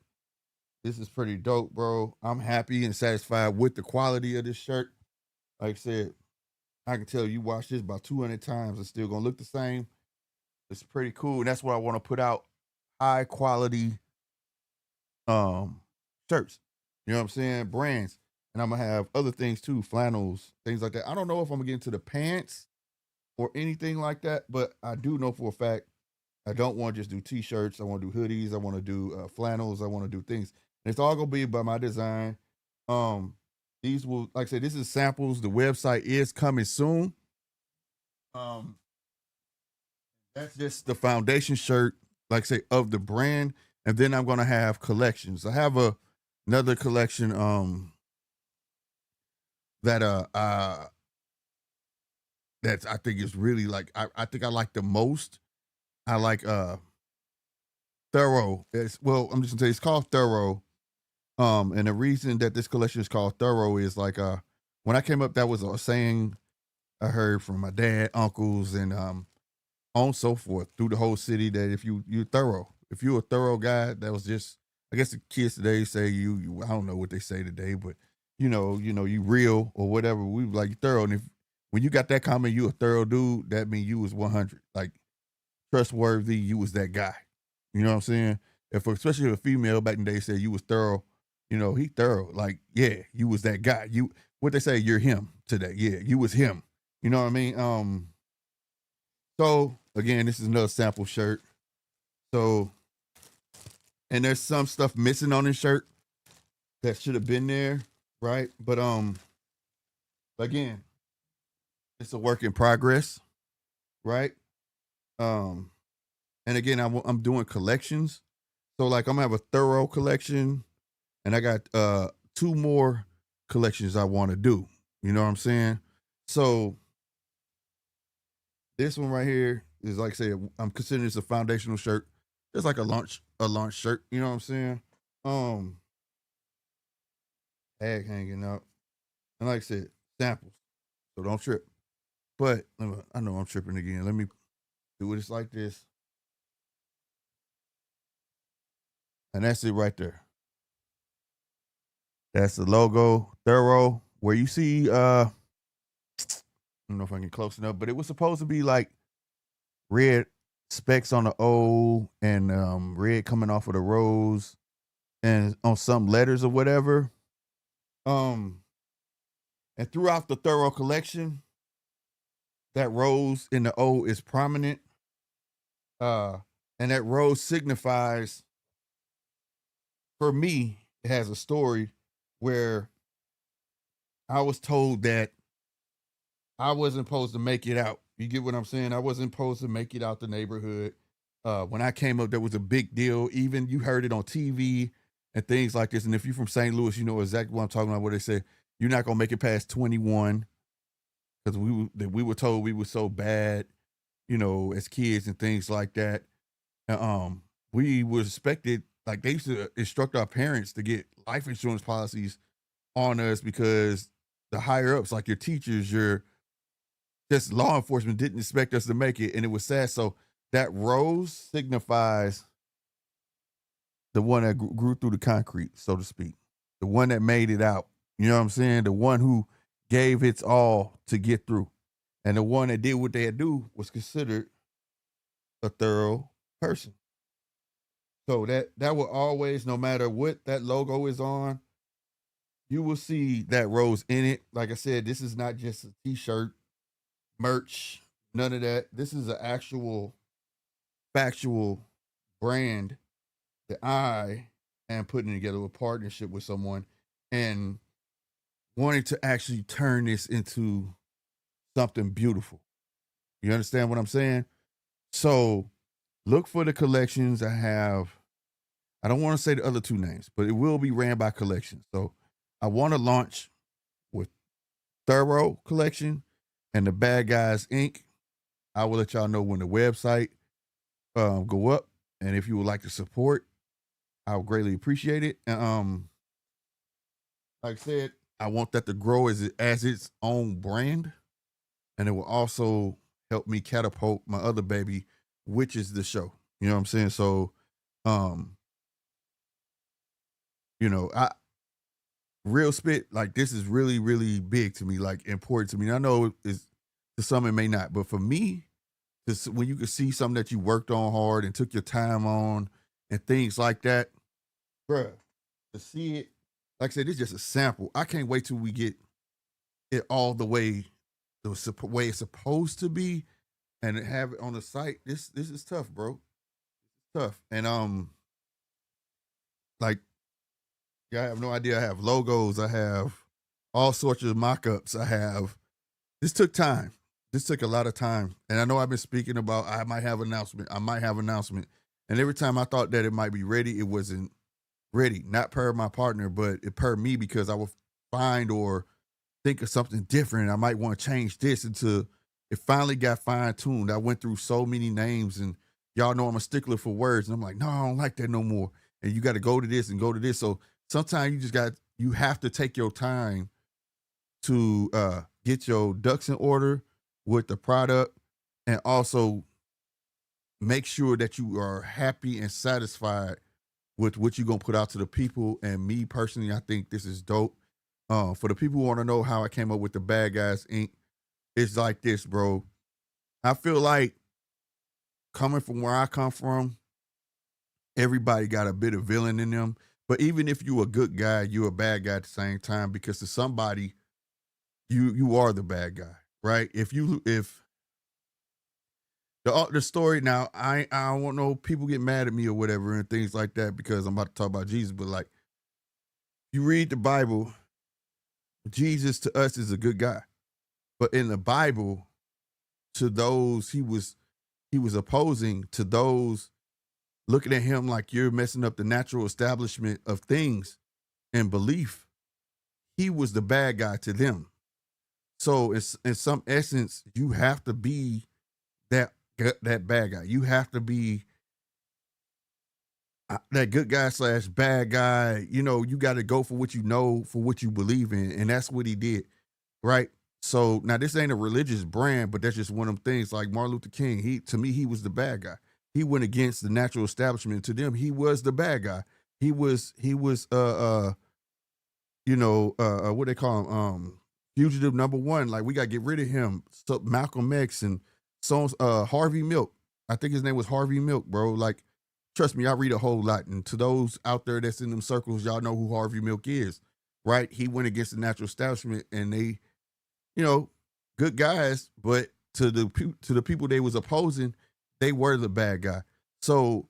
S1: This is pretty dope, bro. I'm happy and satisfied with the quality of this shirt. Like I said, I can tell you watch this about 200 times. It's still going to look the same. It's pretty cool. And that's what I want to put out. High quality shirts. You know what I'm saying? Brands. And I'm going to have other things too. Flannels, things like that. I don't know if I'm going to get into the pants or anything like that, but I do know for a fact I don't want to just do t-shirts. I want to do hoodies. I want to do flannels. I want to do things. And it's all going to be by my design. These will, like I said, this is samples. The website is coming soon. That's just the foundation shirt, like I say, of the brand. And then I'm going to have collections. I have another collection that I think is really like, I think I like the most. I like Thorough. I'm just gonna tell you, it's called Thorough. And the reason that this collection is called Thorough is like when I came up, that was a saying I heard from my dad, uncles, and on so forth through the whole city, that if you're thorough, if you're a thorough guy, that was just, I guess the kids today say you I don't know what they say today, but you real or whatever. We like you thorough. And when you got that comment, you a thorough dude, that means you was 100. Like trustworthy, you was that guy. You know what I'm saying? Especially if a female back in the day said you was thorough, he thorough. Like, yeah, you was that guy. You, what they say, you're him today. Yeah, you was him. You know what I mean? So again, this is another sample shirt. So and there's some stuff missing on his shirt that should have been there, right? But again, it's a work in progress, right? And again, I'm doing collections, so like I'm gonna have a thorough collection, and I got 2 more collections I want to do. You know what I'm saying? So this one right here is, like I say, I'm considering this a foundational shirt. It's like a launch shirt. You know what I'm saying? Tag hanging up, and like I said, samples. So don't trip. But I know I'm tripping again. Let me do it. It's like this, and that's it right there. That's the logo, thorough. Where you see, I don't know if I can close enough, but it was supposed to be like red specks on the O and red coming off of the rose and on some letters or whatever. And throughout the thorough collection, that rose in the O is prominent. And that rose signifies, for me, it has a story where I was told that I wasn't supposed to make it out. You get what I'm saying? I wasn't supposed to make it out the neighborhood. When I came up, there was a big deal. Even you heard it on TV and things like this. And if you're from St. Louis, you know exactly what I'm talking about, where they say you're not going to make it past 21 because we were told we were so bad, you know, as kids and things like that. We were expected, like they used to instruct our parents to get life insurance policies on us because the higher ups, like your teachers, your just law enforcement, didn't expect us to make it, and it was sad. So that rose signifies the one that grew through the concrete, so to speak, the one that made it out. You know what I'm saying? The one who gave its all to get through, and the one that did what they had to do was considered a thorough person. So that will always, no matter what that logo is on, you will see that rose in it. Like I said, this is not just a t-shirt, merch, none of that. This is an actual factual brand that I am putting together a partnership with someone and wanting to actually turn this into something beautiful. You understand what I'm saying? So look for the collections. I don't want to say the other 2 names, but it will be ran by collections. So I want to launch with Thorough Collection and the Bad Guys Inc. I will let y'all know when the website go up. And if you would like to support, I would greatly appreciate it. And like I said, I want that to grow as its own brand. And it will also help me catapult my other baby, which is the show. You know what I'm saying? So, you know, real spit, like this is really, really big to me, like important to me. And I know it's to some it may not, but for me, when you can see something that you worked on hard and took your time on and things like that, bruh, to see it, like I said, it's just a sample. I can't wait till we get it all the way way it's supposed to be and have it on the site. This is tough, bro. Tough. And like, yeah, I have no idea. I have logos. I have all sorts of mock-ups. This took time. This took a lot of time. And I know I've been speaking about I might have announcement. And every time I thought that it might be ready, it wasn't ready. Not per my partner, but it per me, because I will find or think of something different. I might want to change this until it finally got fine-tuned. I went through so many names, and y'all know I'm a stickler for words. And I'm like, no, I don't like that no more. And you got to go to this and go to this. So sometimes you have to take your time to get your ducks in order with the product, and also make sure that you are happy and satisfied with what you're going to put out to the people. And me personally, I think this is dope. For the people who want to know how I came up with the Bad Guys Inc., it's like this, bro. I feel like coming from where I come from, everybody got a bit of villain in them. But even if you a good guy, you're a bad guy at the same time, because to somebody, you are the bad guy, right? If The story now, I don't want no people get mad at me or whatever and things like that because I'm about to talk about Jesus. But like, you read the Bible, Jesus to us is a good guy, but in the Bible, to those he was opposing, to those looking at him like you're messing up the natural establishment of things and belief, he was the bad guy to them. So it's, in some essence, you have to be that bad guy. You have to be that good guy / bad guy. You know, you got to go for what you know, for what you believe in. And that's what he did, right? So now this ain't a religious brand, but that's just one of them things. Like Martin Luther King, to me, he was the bad guy. He went against the natural establishment. To them, he was the bad guy. He was what they call him, fugitive number one. Like, we got to get rid of him. So Malcolm X and Harvey Milk. I think his name was Harvey Milk, bro. Like, trust me, I read a whole lot. And to those out there that's in them circles, y'all know who Harvey Milk is, right? He went against the natural establishment, and they, good guys, but to the people they was opposing, they were the bad guy. So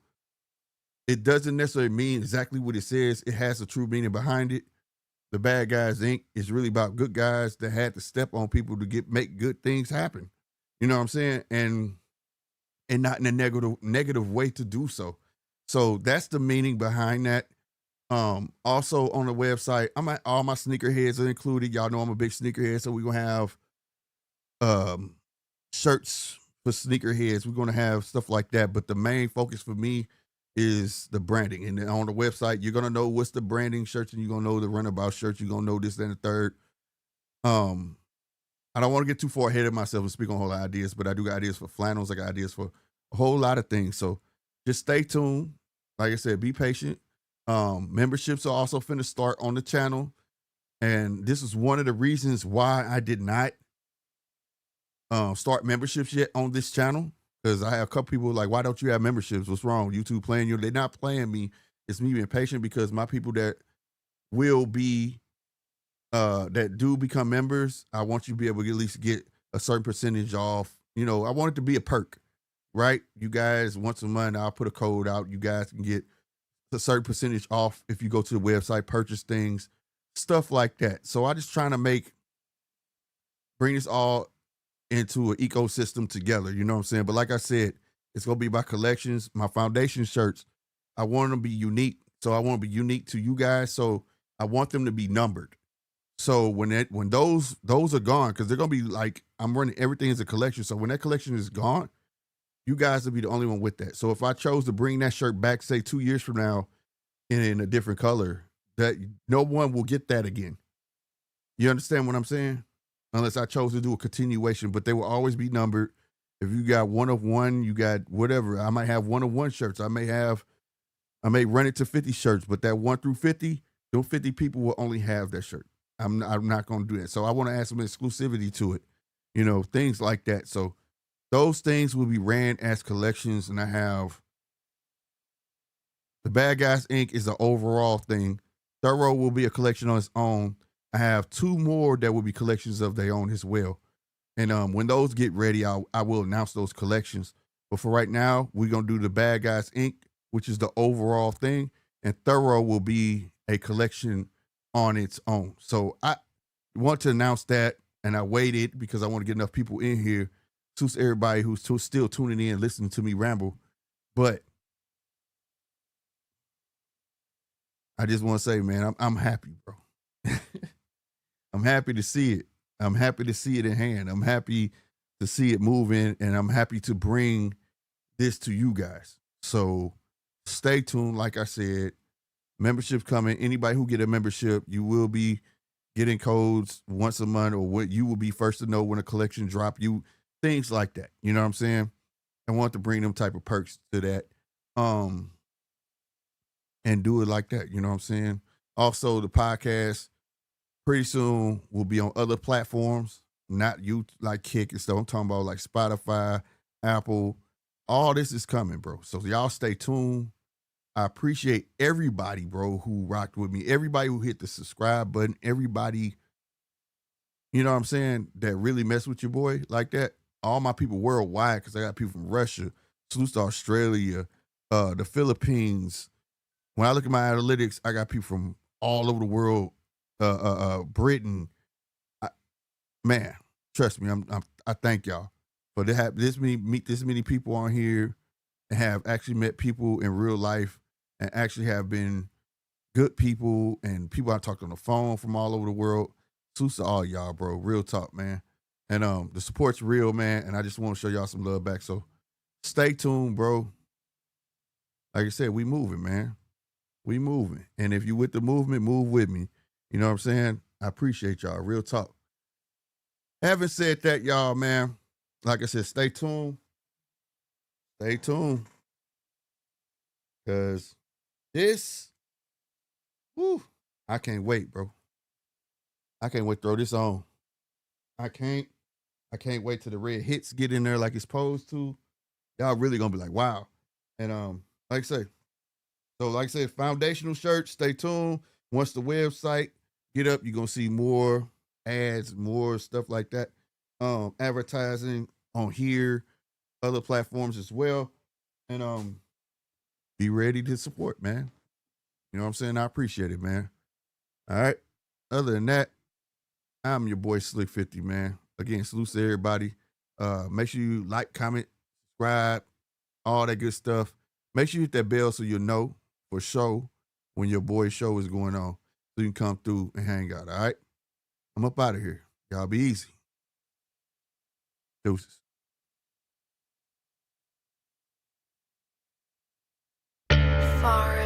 S1: it doesn't necessarily mean exactly what it says. It has a true meaning behind it. The Bad Guys Inc. is really about good guys that had to step on people to make good things happen. You know what I'm saying? And not in a negative way to do so. So that's the meaning behind that. Also on the website, all my sneakerheads are included. Y'all know I'm a big sneakerhead, so we're gonna have shirts for sneakerheads. We're gonna have stuff like that. But the main focus for me is the branding. And then on the website, you're gonna know what's the branding shirts, and you're gonna know the runabout shirts. You're gonna know this, that, and the third. I don't want to get too far ahead of myself and speak on a whole lot of ideas, but I do got ideas for flannels. I got ideas for a whole lot of things. So just stay tuned. Like I said, be patient. Memberships are also finna start on the channel. And this is one of the reasons why I did not start memberships yet on this channel. Because I have a couple people like, why don't you have memberships? What's wrong? YouTube playing you? They're not playing me. It's me being patient, because my people that will be that do become members, I want you to be able to at least get a certain percentage off. I want it to be a perk, right? You guys, once a month, I'll put a code out. You guys can get a certain percentage off if you go to the website, purchase things, stuff like that. So I just trying to bring this all into an ecosystem together. You know what I'm saying? But like I said, it's going to be by collections. My foundation shirts, I want them to be unique. So I want to be unique to you guys. So I want them to be numbered. So when those are gone, because they're gonna be like, I'm running everything as a collection. So when that collection is gone, you guys will be the only one with that. So if I chose to bring that shirt back, say 2 years from now, in a different color, that no one will get that again. You understand what I'm saying? Unless I chose to do a continuation, but they will always be numbered. If you got one of one, you got whatever. I might have one of one shirts. I may run it to 50 shirts, but that 1 through 50, those 50 people will only have that shirt. I'm not going to do that. So I want to add some exclusivity to it, things like that. So those things will be ran as collections. And I have the Bad Guys Inc. is the overall thing. Thorough will be a collection on its own. I have 2 more that will be collections of their own as well. And when those get ready, I will announce those collections. But for right now, we're going to do the Bad Guys Inc., which is the overall thing. And Thorough will be a collection on its own. So I want to announce that, and I waited because I want to get enough people in here, suits everybody who's still tuning in, listening to me ramble. But I just want to say, man, I'm happy, bro. I'm happy to see it. I'm happy to see it in hand. I'm happy to see it moving, and I'm happy to bring this to you guys. So stay tuned. Like I said, membership's coming. Anybody who get a membership, you will be getting codes once a month, or what you will be first to know when a collection drop. Things like that. You know what I'm saying? I want to bring them type of perks to that, and do it like that. You know what I'm saying? Also, the podcast pretty soon will be on other platforms, not you like Kick and stuff. I'm talking about like Spotify, Apple. All this is coming, bro. So y'all stay tuned. I appreciate everybody, bro, who rocked with me. Everybody who hit the subscribe button. Everybody, you know what I'm saying, that really mess with your boy like that. all my people worldwide, because I got people from Russia, salutes to Australia, the Philippines. When I look at my analytics, I got people from all over the world, Britain. Man, trust me, I thank y'all for to have meet this many people on here and have actually met people in real life and actually have been good people and people I talked on the phone from all over the world. Salutes to all y'all, bro. Real talk, man. And the support's real, man. And I just want to show y'all some love back. So stay tuned, bro. Like I said, we moving, man. We moving. And if you with the movement, move with me. You know what I'm saying? I appreciate y'all. Real talk. Having said that, y'all, man, like I said, stay tuned. Stay tuned. Because this, whew, I can't wait, bro. I can't wait to throw this on. I can't wait till the red hits get in there like it's supposed to. Y'all really gonna be like, wow. And like I say, foundational shirts, stay tuned. Once the website get up, you're gonna see more ads, more stuff like that. Advertising on here, other platforms as well. And be ready to support, man. You know what I'm saying? I appreciate it, man. All right. Other than that, I'm your boy Slick 50, man. Again, salute to everybody. Make sure you like, comment, subscribe, all that good stuff. Make sure you hit that bell so you'll know for sure when your boy's show is going on, so you can come through and hang out. All right. I'm up out of here. Y'all be easy. Deuces.
S11: Far